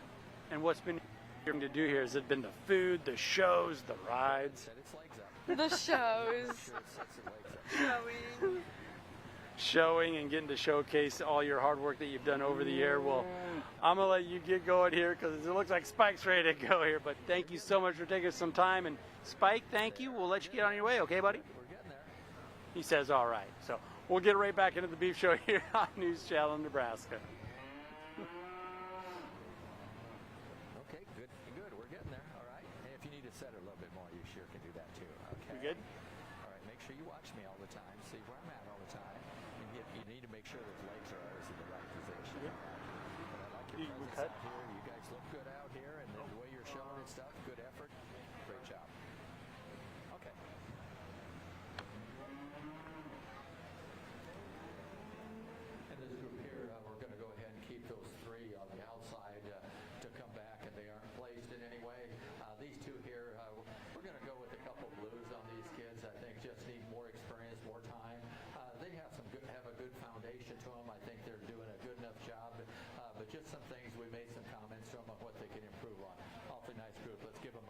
And what's been to do here? Has it been the food, the shows, the rides? The shows. Showing and getting to showcase all your hard work that you've done over the year. Well, I'm going to let you get going here because it looks like Spike's ready to go here. But thank you so much for taking some time. And Spike, thank you. We'll let you get on your way. Okay, buddy? He says, all right. So we'll get right back into the beef show here on News Channel Nebraska. Okay, good. We're getting there. All right. Hey, if you need to set it a little bit more, you sure can do that too. Okay. You good? All right. Make sure you watch me all the time. See where I'm at all the time. You need to make sure that the legs are always in the right position. Yeah. But I like your presence out here. You guys look good out here, and the way you're showing and stuff. Good effort. Great job. Okay. And this group here, we're going to go ahead and keep those 3 on the outside to come back, and they aren't placed in any way. These 2 here, we're going to go with a couple blues on these kids. I think just need more experience, more time. They have a good foundation to them. I think they're doing a good enough job. But just some things, we made some comments to them on what they can improve on. Awfully nice group. Let's give them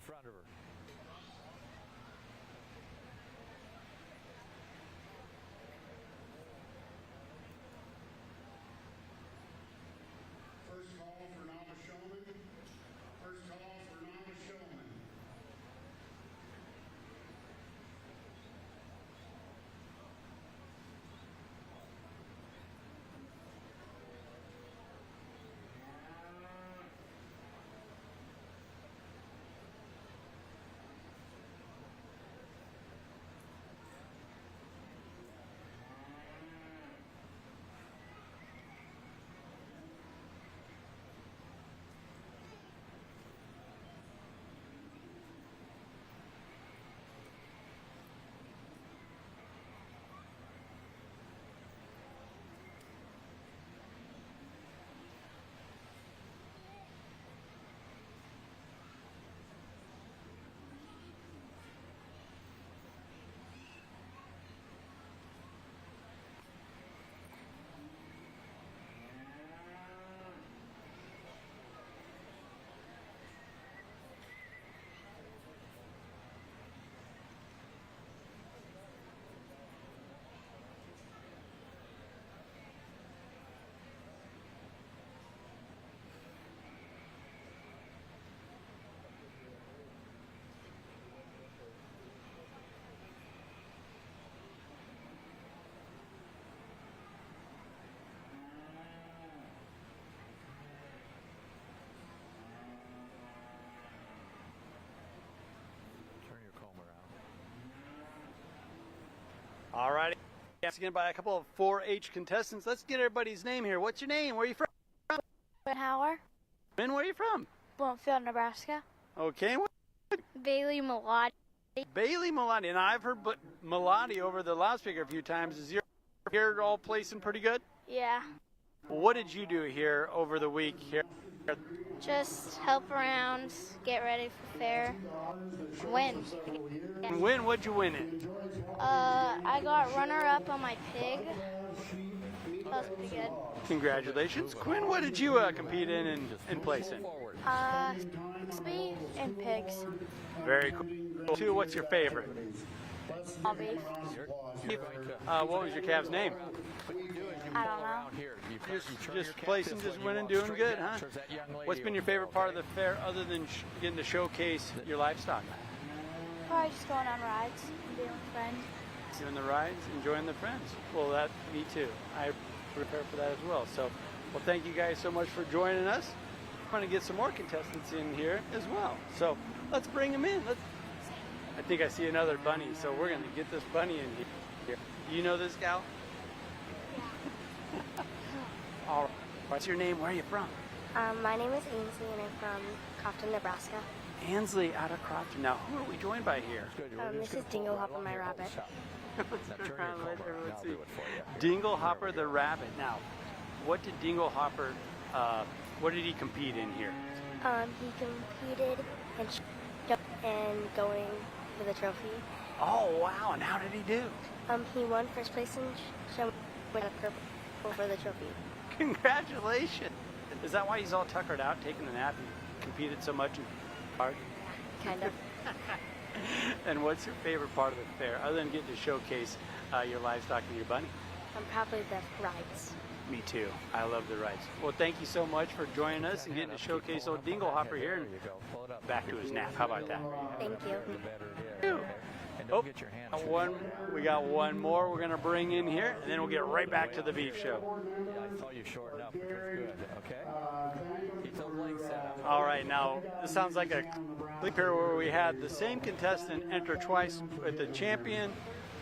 front of her. First call for novice showman. First call for novice showman. All righty. Once again by a couple of 4-H contestants. Let's get everybody's name here. What's your name? Where are you from? Hauer. Ben, where are you from? Bloomfield, Nebraska. Okay. Bailey Melody. Bailey Melody. And I've heard Melody over the loudspeaker a few times. Is your hair all placing pretty good? Yeah. What did you do here over the week here? Just help around, get ready for fair, win. And what'd you win in? I got runner-up on my pig. That was pretty good. Congratulations. Quinn, what did you compete in and place in? Speed and pigs. Very cool. Two, what's your favorite? All beef. What was your calf's name? I don't know. Just placing, just winning, doing good, huh? What's been your favorite part of the fair other than getting to showcase your livestock? Probably just going on rides and being with friends. Doing the rides, enjoying the friends. Well, me too. I prepare for that as well. So, well, thank you guys so much for joining us. We're going to get some more contestants in here as well. So let's bring them in. I think I see another bunny, so we're going to get this bunny in here. You know this gal? All right. What's your name? Where are you from? My name is Ainsley, and I'm from Crofton, Nebraska. Ansley out of Crofton. Now, who are we joined by here? This is Dingo Hopper, my rabbit. Let's see. Dingle Hopper the rabbit. Now, what did Dingle Hopper, what did he compete in here? He competed and going for the trophy. Oh, wow. And how did he do? He won first place and showed a purple for the trophy. Congratulations. Is that why he's all tuckered out, taking a nap? He competed so much and hard? Kind of. And what's your favorite part of the fair, other than getting to showcase your livestock and your bunny? Probably the rides. Me too. I love the rides. Well, thank you so much for joining us and getting to showcase old Dingle Hopper here and back to his nap. How about that? Thank you. Oh, we got one more we're going to bring in here, and then we'll get right back to the beef show. I saw you shorten up, which was good. Okay. Keep those legs set up. All right, now this sounds like a clip here where we had the same contestant enter twice with the champion,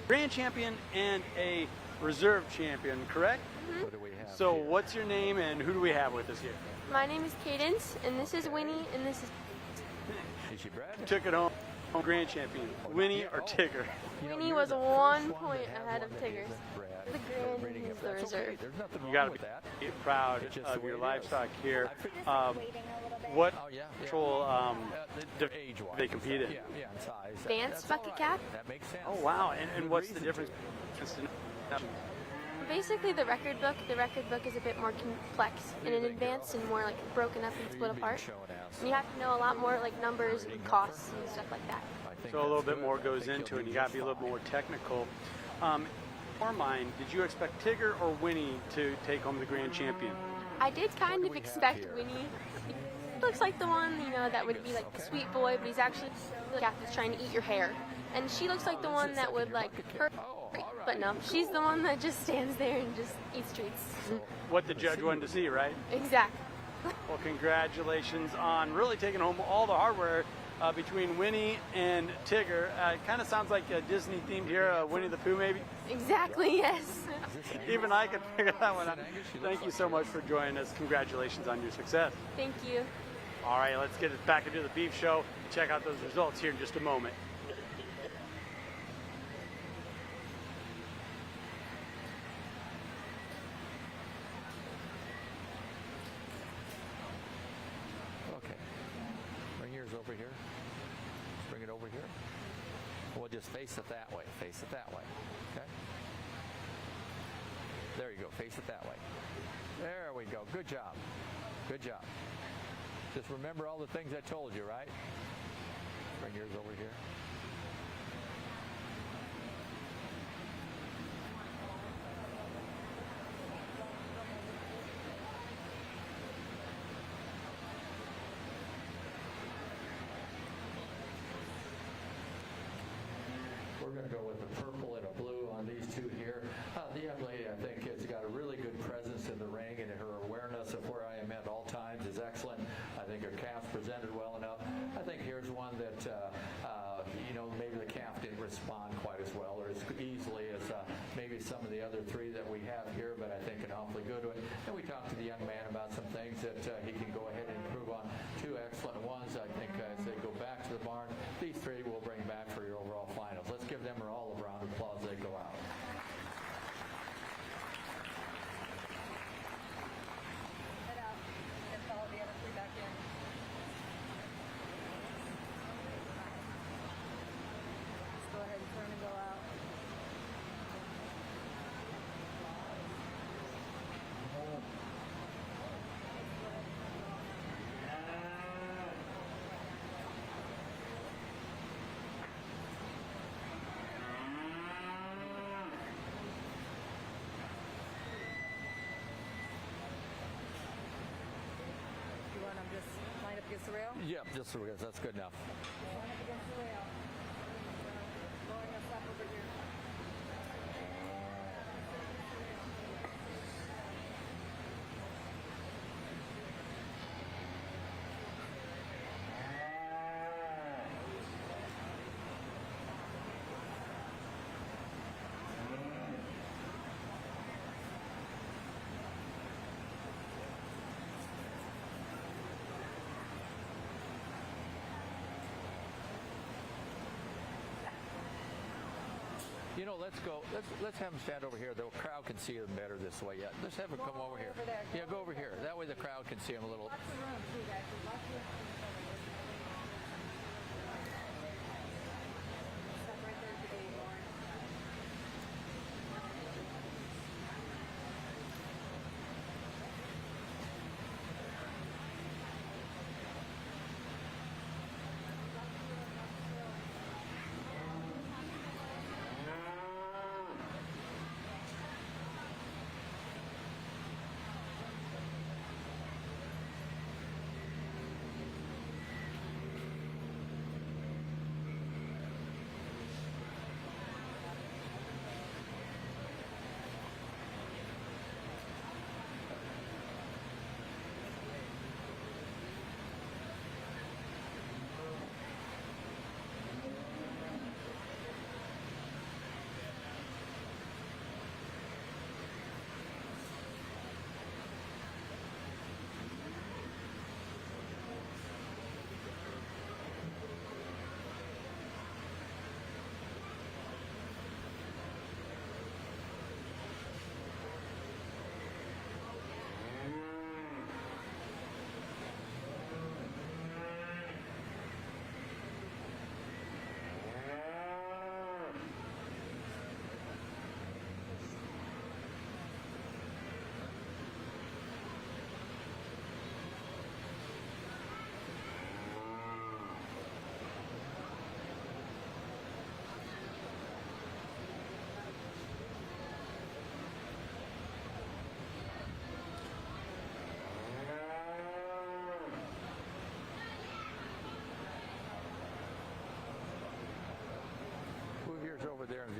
grand champion, and a reserve champion, correct? Mm-hmm. What do we have So here? what's your name and who do we have with us here? My name is Cadence, and this is Winnie, and this is... Is she Brad? Took it home, grand champion, Winnie or Tigger? Winnie was 1 point ahead of Tigger's. The grand, he's the reserve. You got to be proud of your livestock here. What control they compete in? Dance bucket cap. That makes sense. Oh, wow. And what's the difference? Basically, the record book is a bit more complex and in advance and more like broken up and split apart. And you have to know a lot more like numbers and costs and stuff like that. So a little bit more goes into it, and you got to be a little more technical. In your mind, did you expect Tigger or Winnie to take home the grand champion? I did kind of expect Winnie. He looks like the one, you know, that would be like the sweet boy, but he's actually the cat that's trying to eat your hair. And she looks like the one that would like hurt. But no, she's the one that just stands there and just eats treats. What the judge wanted to see, right? Exactly. Well, congratulations on really taking home all the hardware between Winnie and Tigger. It kind of sounds like a Disney themed here, Winnie the Pooh maybe? Exactly, yes. Even I could figure that one out. Thank you so much for joining us. Congratulations on your success. Thank you. All right, let's get it back into the beef show. Check out those results here in just a moment. Over here. Bring it over here. We'll just face it that way. Face it that way. Okay. There you go. Face it that way. There we go. Good job. Good job. Just remember all the things I told you, right? Bring yours over here. We're going to go with a purple and a blue on these two here. The young lady, I think, has got a really good presence in the ring, and her awareness of where I am at all times is excellent. I think her calf presented well enough. I think here's one that, maybe the calf didn't respond quite as well or as easily as maybe some of the other three that we have here, but I think an awfully good one. And we talked to the young man about some things that he can go ahead and improve on. Two excellent ones. I think as they go back to the barn, these three we'll bring back for your overall finals. Let's give them all a round of applause as they go out. Head out and follow the other three back in. Let's go ahead and turn and go out. Just line up against the rail? Yep, just so that's good enough. Line up against the rail. Going us up over here. You know, let's go. Let's have them stand over here. The crowd can see them better this way. Yeah, let's have them come over here. Yeah, go over here. That way the crowd can see them a little. Lots of room too, guys. There's lots of room. Step right there to the barn.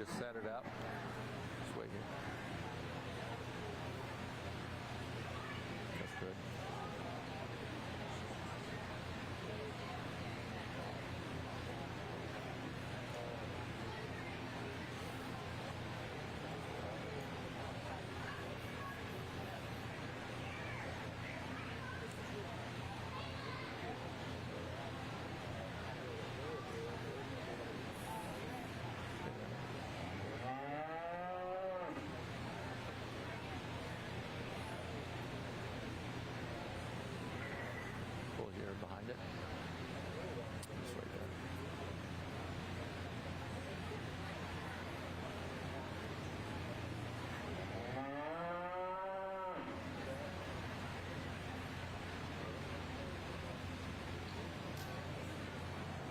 just set it up. Just wait here. That's good. Pull your behind it. Just right there.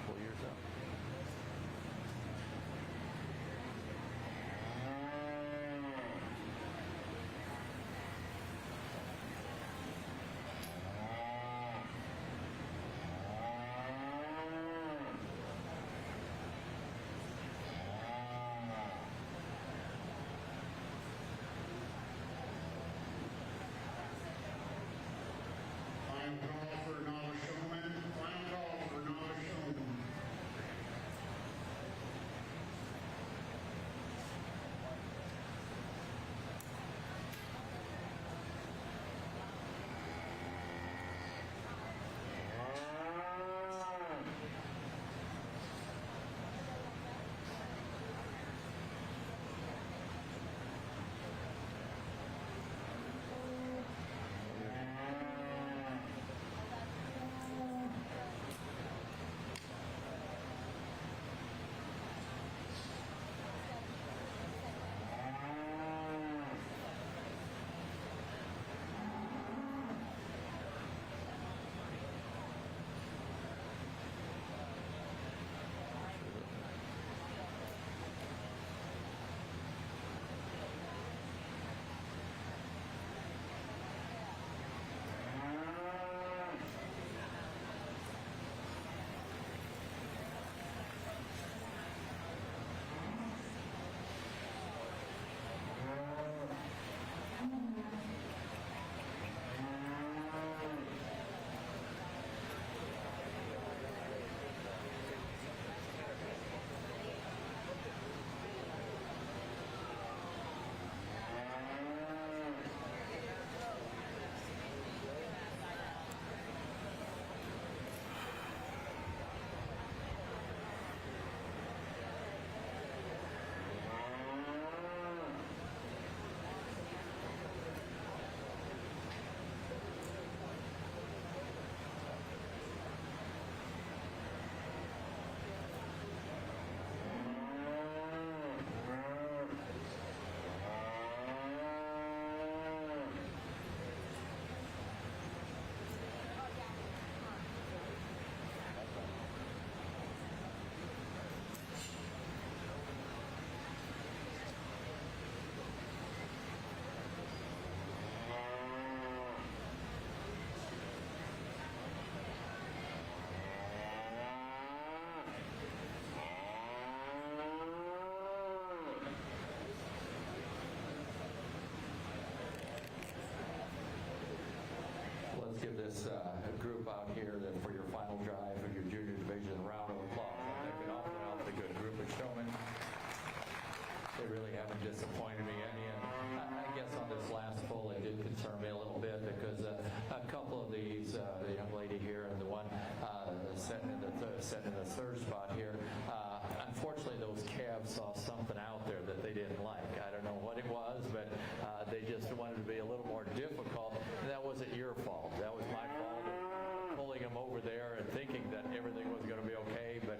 Pull yours up. Final call for novice showman. Final call for novice showman. Let's give this group out here that for your final drive of your junior division a round of applause. I think an awfully good group of showmen. They really haven't disappointed me any. And I guess on this last pull, it did concern me a little bit because a couple of these, the young lady here and the one sitting in the third spot here, unfortunately those calves saw something out there that they didn't like. I don't know what it was, but they just wanted to be a little more difficult. And that wasn't your fault. That was my fault of pulling them over there and thinking that everything was going to be okay. But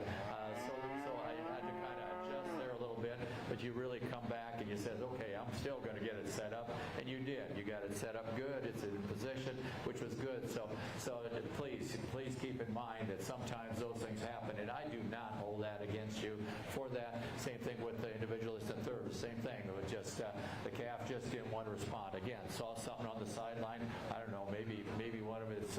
so I had to kind of adjust there a little bit. But you really come back and you said, okay, I'm still going to get it set up. And you did. You got it set up good. It's in position, which was good. So please keep in mind that sometimes those things happen. And I do not hold that against you for that. Same thing with the individualist and third. Same thing. It was just the calf just didn't want to respond. Again, saw something on the sideline. I don't know, maybe one of its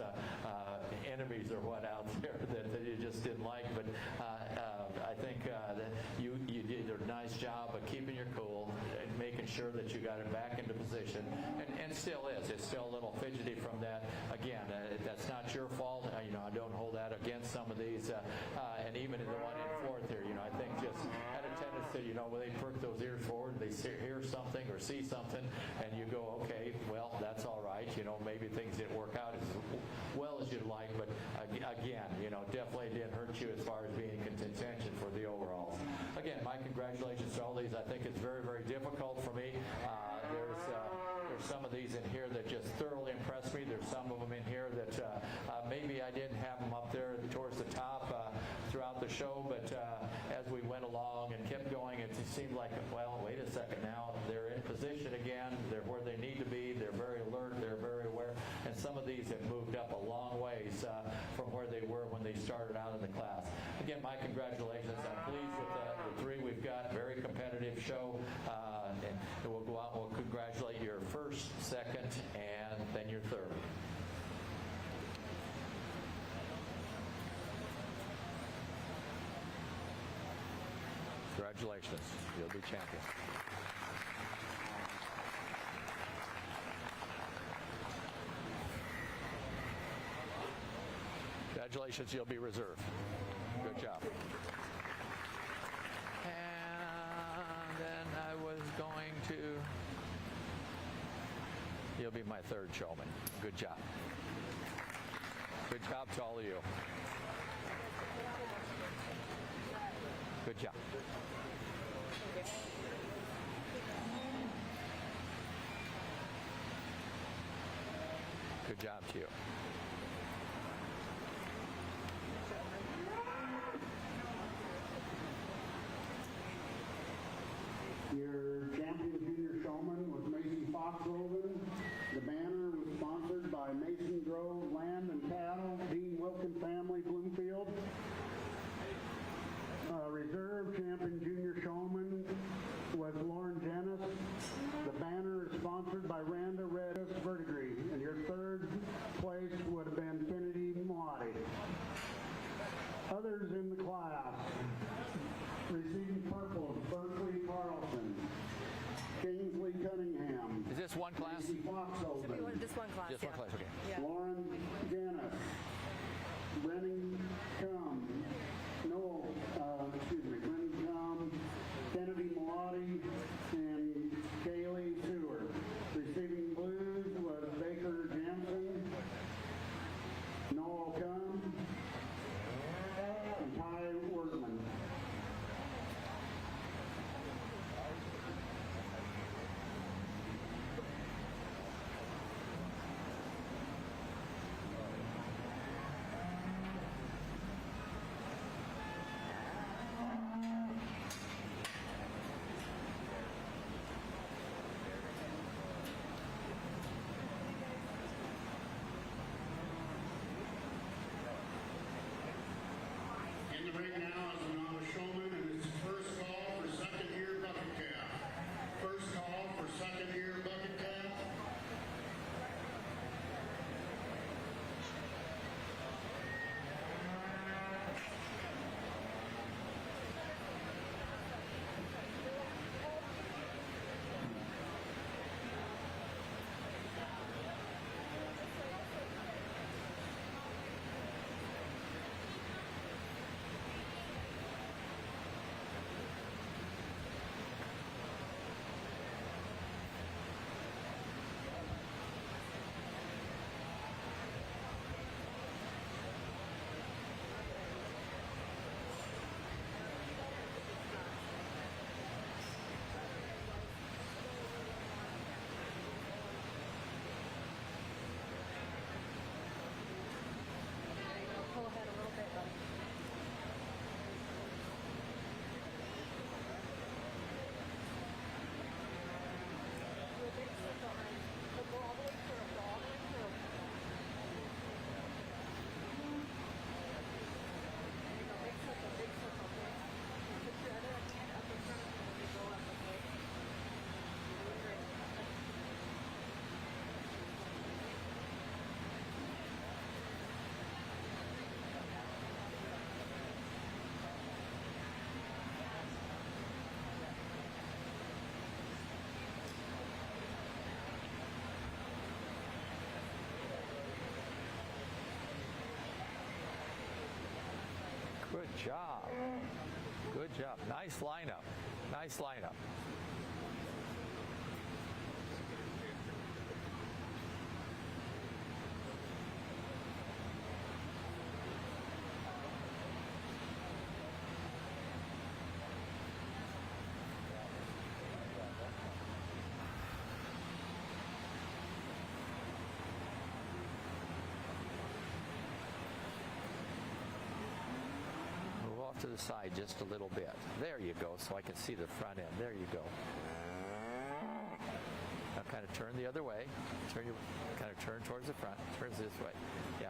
enemies or what out there that you just didn't like. But I think that you did a nice job of keeping your cool and making sure that you got it back into position, and still is. It's still a little fidgety from that. Again, that's not your fault. I don't hold that against some of these, and even in the one in fourth here, I think just had a tendency, when they perk those ears forward, they hear something or see something, and you go, okay, well, that's all right. Maybe things didn't work out as well as you'd like, but again, definitely didn't hurt you as far as being in contention for the overalls. Again, my congratulations to all these. I think it's very, very difficult for me. There's some of these in here that just thoroughly impressed me. There's some of them in here that maybe I didn't have them up there towards the top throughout the show, but as we went along and kept going, it seemed like, well, wait a second now. They're in position again. They're where they need to be. They're very alert. They're very aware. And some of these have moved up a long ways from where they were when they started out in the class. Again, my congratulations. I'm pleased with the three we've got. Very competitive show. And we'll go out and we'll congratulate your first, second, and then your third. Congratulations. You'll be champion. Congratulations, you'll be reserved. Good job. And then I was going to... You'll be my third showman. Good job. Good job to all of you. Good job. Good job to you. Your champion junior showman was Mason Foxhoven. The banner was sponsored by Mason Grove Land and Cattle, Dean Wilkin Family, Bloomfield. Reserve champion junior showman was Lauren Dennis. The banner is sponsored by Randa Redis Verdigris. And your third place would have been Kennedy Moati. Others in the class receiving purple, Berkeley Carlson, Kingsley Cunningham. Is this one class? Casey Foxhoven. Just one class. Just one class, okay. Yeah. Lauren Dennis, Brennan Cum, Brennan Cum, Kennedy Moati, and Kaylee Seward. Receiving blues was Baker Jansen, Noel Cum, and Ty Workman. Good job. Good job. Nice lineup. Nice lineup. To the side just a little bit. There you go, so I can see the front end. There you go. Now kind of turn the other way. Kind of turn towards the front. Turns this way. Yeah.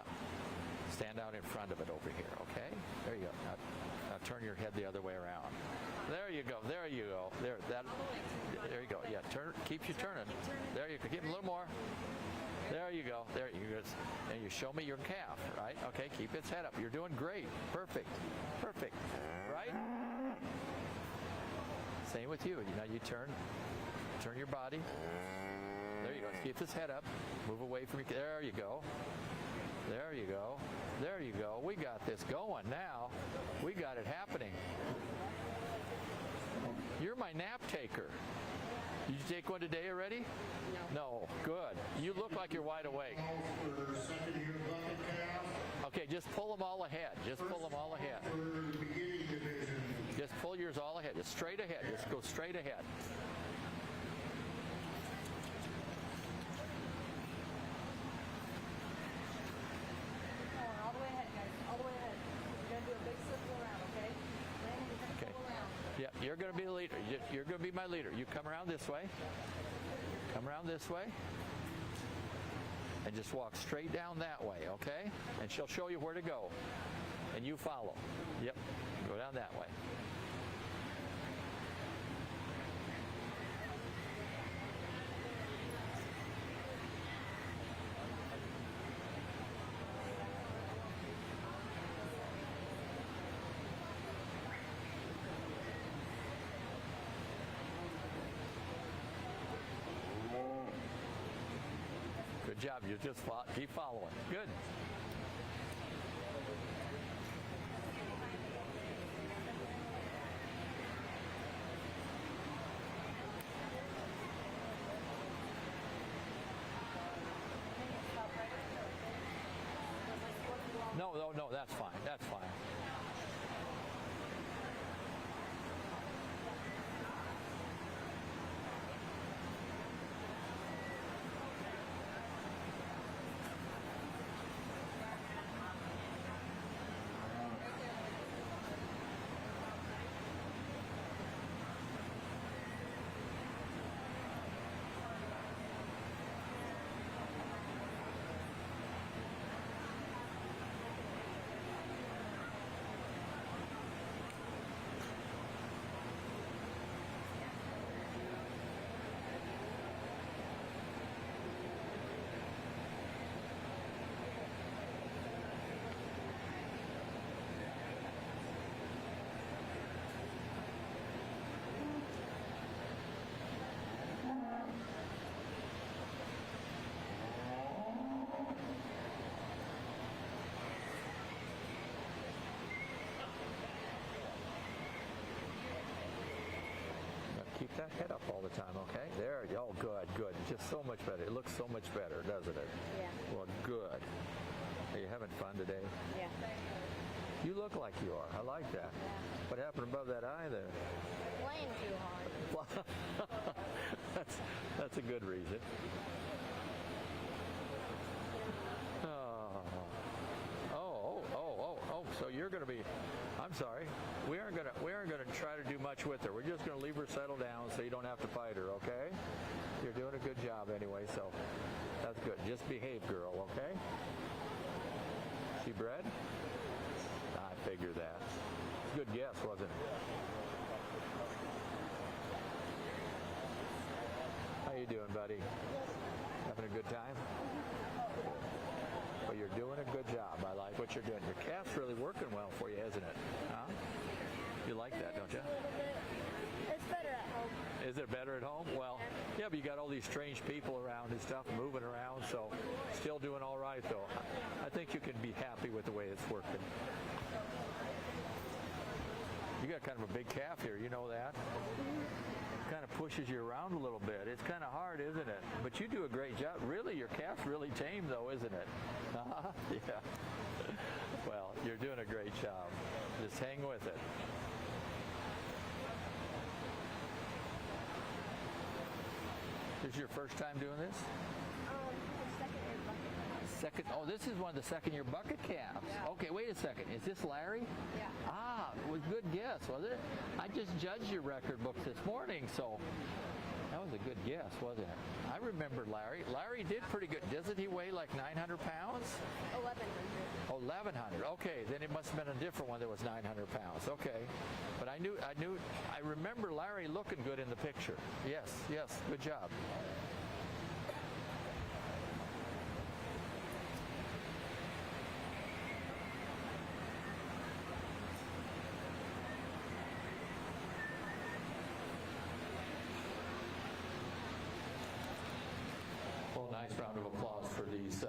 Stand out in front of it over here, okay? There you go. Now turn your head the other way around. There you go. There you go. There you go. Yeah, turn. Keep you turning. There you go. Keep a little more. There you go. There you go. And you show me your calf, right? Okay, keep its head up. You're doing great. Perfect. Perfect. Right? Same with you. Now you turn your body. There you go. Keep its head up. Move away from you. There you go. There you go. There you go. We got this going now. We got it happening. You're my nap taker. Did you take one today already? No. Good. You look like you're wide awake. Okay, just pull them all ahead. Just pull them all ahead. Just pull yours all ahead. Just straight ahead. Just go straight ahead. All the way ahead, guys. All the way ahead. You're going to do a big circle around, okay? Landon, you're going to pull around. Yeah, you're going to be the leader. You're going to be my leader. You come around this way. Come around this way. And just walk straight down that way, okay? And she'll show you where to go. And you follow. Yep. Go down that way. Good job. You just keep following. Good. No, that's fine. That's fine. Keep that head up all the time, okay? There, oh, good, good. Just so much better. It looks so much better, doesn't it? Yeah. Well, good. Are you having fun today? Yeah. You look like you are. I like that. Yeah. What happened above that eye there? Playing too hard. That's a good reason. So you're going to be, I'm sorry, we aren't going to try to do much with her. We're just going to leave her settle down so you don't have to fight her, okay? You're doing a good job anyway, so that's good. Just behave, girl, okay? She bred? I figured that. Good guess, wasn't it? How you doing, buddy? Having a good time? Well, you're doing a good job. I like what you're doing. Your calf's really working well for you, isn't it? Huh? You like that, don't you? It's better at home. Is it better at home? Well, yeah, but you got all these strange people around and stuff moving around, so still doing all right, though. I think you can be happy with the way it's working. You got kind of a big calf here, you know that? Kind of pushes you around a little bit. It's kind of hard, isn't it? But you do a great job. Really, your calf's really tame though, isn't it? Yeah. Well, you're doing a great job. Just hang with it. This is your first time doing this? Second, oh, this is one of the second-year bucket calves. Yeah. Okay, wait a second. Is this Larry? Yeah. Ah, it was a good guess, was it? I just judged your record book this morning, so that was a good guess, wasn't it? I remember Larry. Larry did pretty good. Doesn't he weigh like 900 pounds? 1,100. Oh, 1,100. Okay, then it must have been a different one that was 900 pounds. Okay, but I remember Larry looking good in the picture. Yes, good job. Nice round of applause for these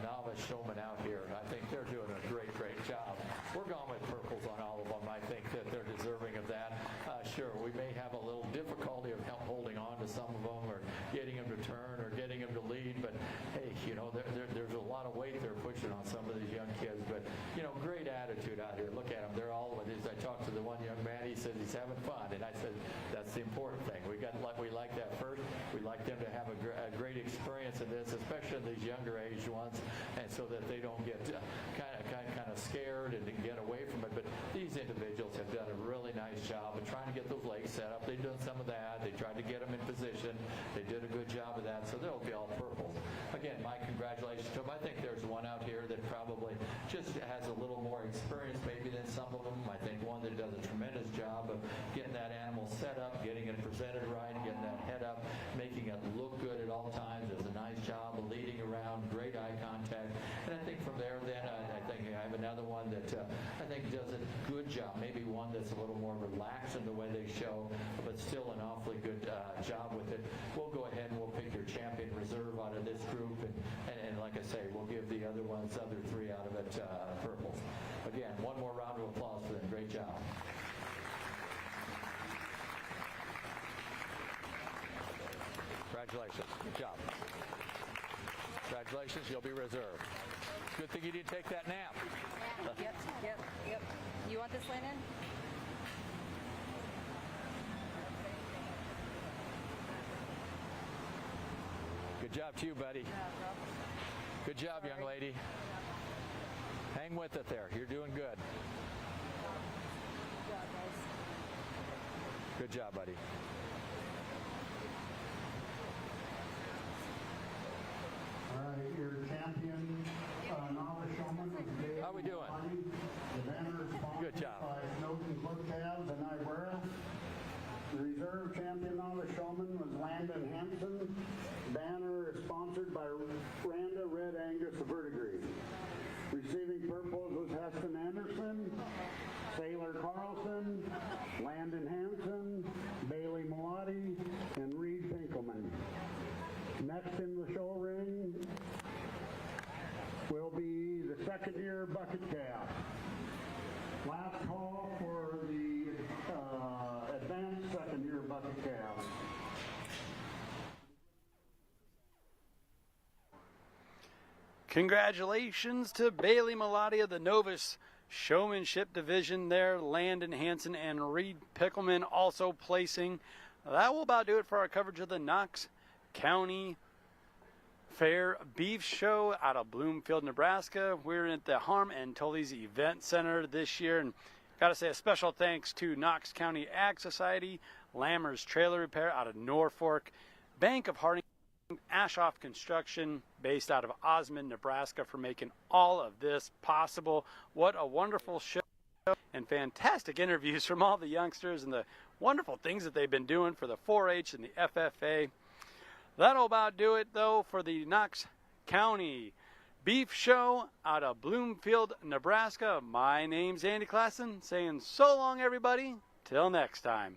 novice showmen out here. I think they're doing a great job. We're going with purples on all of them. I think that they're deserving of that. Sure, we may have a little difficulty of holding on to some of them or getting them to turn or getting them to lead, but hey, you know, there's a lot of weight they're pushing on some of these young kids, but you know, great attitude out here. Look at them. They're all, as I talked to the one young man, he said he's having fun, and I said that's the important thing. We like that first. We like them to have a great experience in this, especially in these younger age ones, and so that they don't get kind of scared and get away from it. But these individuals have done a really nice job of trying to get those legs set up. They've done some of that. They tried to get them in position. They did a good job of that, so they'll be all purple. Again, my congratulations to them. I think there's one out here that probably just has a little more experience maybe than some of them. I think one that does a tremendous job of getting that animal set up, getting it presented right, getting that head up, making it look good at all times. Does a nice job of leading around, great eye contact. And I think from there then I think I have another one that I think does a good job. Maybe one that's a little more relaxed in the way they show, but still an awfully good job with it. We'll go ahead and we'll pick your champion reserve out of this group, and like I say, we'll give the other three out of it purples. Again, one more round of applause for them. Great job. Congratulations. Good job. Congratulations. You'll be reserved. Good thing you didn't take that nap. Yep. You want this, Landon? Good job to you, buddy. Good job, young lady. Hang with it there. You're doing good. Good job, buddy. All right, your champion, novice showman was Dave. How we doing? The banner is sponsored Good job. by Snowden Foot Tabs and Ibera. The reserve champion novice showman was Landon Hansen. Banner is sponsored by Randa Red Angus of Verdigris. Receiving purples was Heston Anderson, Sailor Carlson, Landon Hansen, Bailey Malati, and Reed Pinkelman. Next in the show ring will be the second-year bucket calf. Last call for the advanced second-year bucket calf. Congratulations to Bailey Malati of the Novice Showmanship Division there. Landon Hansen and Reed Pickelman also placing. That will about do it for our coverage of the Knox County Fair Beef Show out of Bloomfield, Nebraska. We're at the Harm and Tully's Event Center this year, and got to say a special thanks to Knox County Ag Society, Lammer's Trailer Repair out of Norfolk, Bank of Harding, Ashoff Construction based out of Osmond, Nebraska, for making all of this possible. What a wonderful show and fantastic interviews from all the youngsters and the wonderful things that they've been doing for the 4-H and the FFA. That'll about do it, though, for the Knox County Beef Show out of Bloomfield, Nebraska. My name's Andy Klassen, saying so long, everybody. Till next time.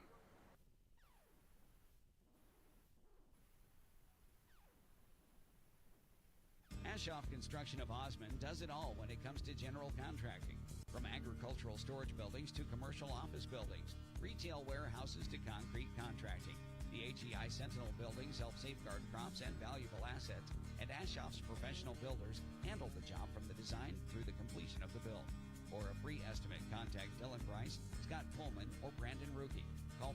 Ashoff Construction of Osmond does it all when it comes to general contracting. From agricultural storage buildings to commercial office buildings, retail warehouses to concrete contracting. The HEI Sentinel buildings help safeguard crops and valuable assets, and Ashoff's professional builders handle the job from the design through the completion of the build. For a free estimate, contact Dylan Price, Scott Pullman, or Brandon Ruki. Call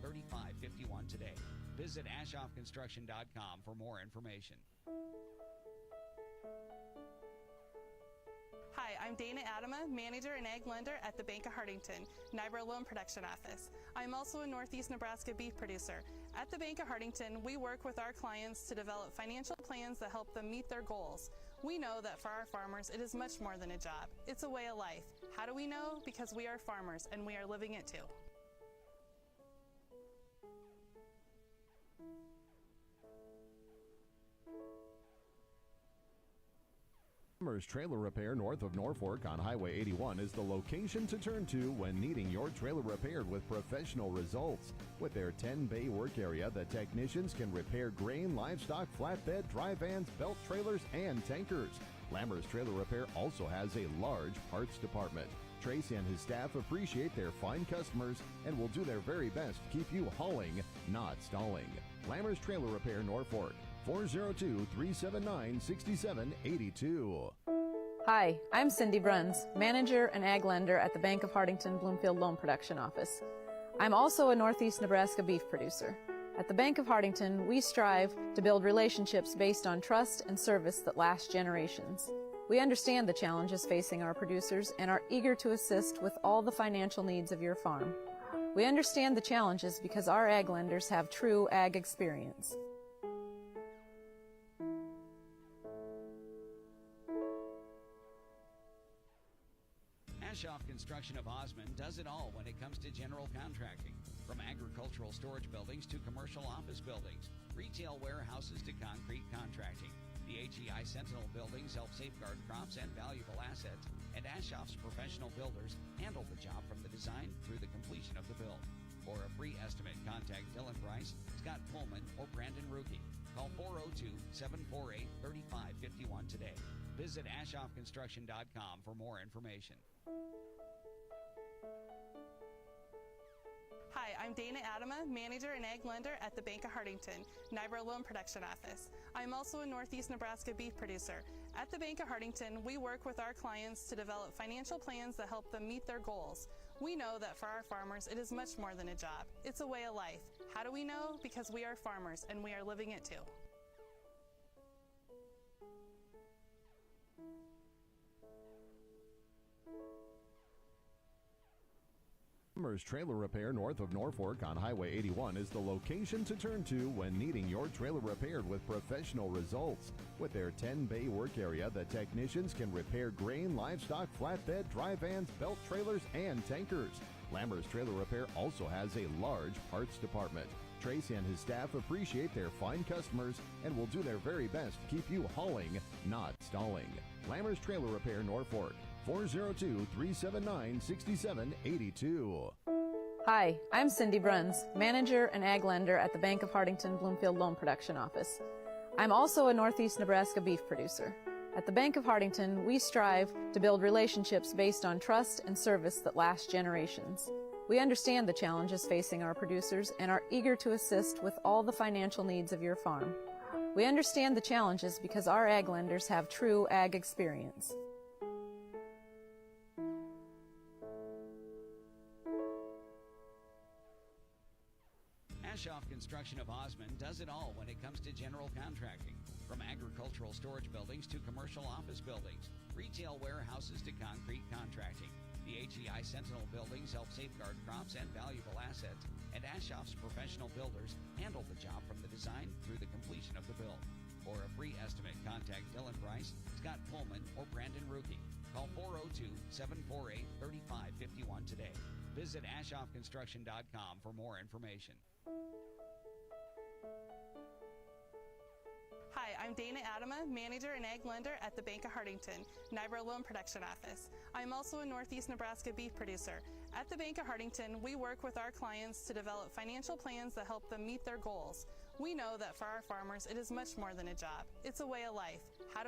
402-748-3551 today. Visit AshoffConstruction.com for more information. Hi, I'm Dana Adama, Manager and Ag Lender at the Bank of Hardington, NYBRA Loan Production Office. I'm also a Northeast Nebraska beef producer. At the Bank of Hardington, we work with our clients to develop financial plans that help them meet their goals. We know that for our farmers, it is much more than a job. It's a way of life. How do we know? Because we are farmers and we are living it too. Farmer's Trailer Repair north of Norfolk on Highway 81 is the location to turn to when needing your trailer repaired with professional results. With their 10-bay work area, the technicians can repair grain, livestock, flatbed, dry vans, belt trailers, and tankers. Lammer's Trailer Repair also has a large parts department. Tracy and his staff appreciate their fine customers and will do their very best to keep you hauling, not stalling. Lammer's Trailer Repair, Norfolk. 402-379-6782. Hi, I'm Cindy Bruns, Manager and Ag Lender at the Bank of Hardington Bloomfield Loan Production Office. I'm also a Northeast Nebraska beef producer. At the Bank of Hardington, we strive to build relationships based on trust and service that last generations. We understand the challenges facing our producers and are eager to assist with all the financial needs of your farm. We understand the challenges because our ag lenders have true ag experience. Ashoff Construction of Osmond does it all when it comes to general contracting. From agricultural storage buildings to commercial office buildings, retail warehouses to concrete contracting. The HEI Sentinel buildings help safeguard crops and valuable assets, and Ashoff's professional builders handle the job from the design through the completion of the build. For a free estimate, contact Dylan Price, Scott Pullman, or Brandon Ruki. Call 402-748-3551 today. Visit AshoffConstruction.com for more information. Hi, I'm Dana Adama, Manager and Ag Lender at the Bank of Hardington, NYBRA Loan Production Office. I'm also a Northeast Nebraska beef producer. At the Bank of Hardington, we work with our clients to develop financial plans that help them meet their goals. We know that for our farmers, it is much more than a job. It's a way of life. How do we know? Because we are farmers and we are living it too. Farmer's Trailer Repair north of Norfolk on Highway 81 is the location to turn to when needing your trailer repaired with professional results. With their 10-bay work area, the technicians can repair grain, livestock, flatbed, dry vans, belt trailers, and tankers. Lammer's Trailer Repair also has a large parts department. Tracy and his staff appreciate their fine customers and will do their very best to keep you hauling, not stalling. Lammer's Trailer Repair, Norfolk. 402-379-6782. Hi, I'm Cindy Bruns, Manager and Ag Lender at the Bank of Hardington Bloomfield Loan Production Office. I'm also a Northeast Nebraska beef producer. At the Bank of Hardington, we strive to build relationships based on trust and service that last generations. We understand the challenges facing our producers and are eager to assist with all the financial needs of your farm. We understand the challenges because our ag lenders have true ag experience. Ashoff Construction of Osmond does it all when it comes to general contracting. From agricultural storage buildings to commercial office buildings, retail warehouses to concrete contracting. The HEI Sentinel buildings help safeguard crops and valuable assets, and Ashoff's professional builders handle the job from the design through the completion of the build. For a free estimate, contact Dylan Price, Scott Pullman, or Brandon Ruki. Call 402-748-3551 today. Visit AshoffConstruction.com for more information. Hi, I'm Dana Adama, Manager and Ag Lender at the Bank of Hardington, NYBRA Loan Production Office. I'm also a Northeast Nebraska beef producer. At the Bank of Hardington, we work with our clients to develop financial plans that help them meet their goals. We know that for our farmers, it is much more than a job. It's a way of life. How do we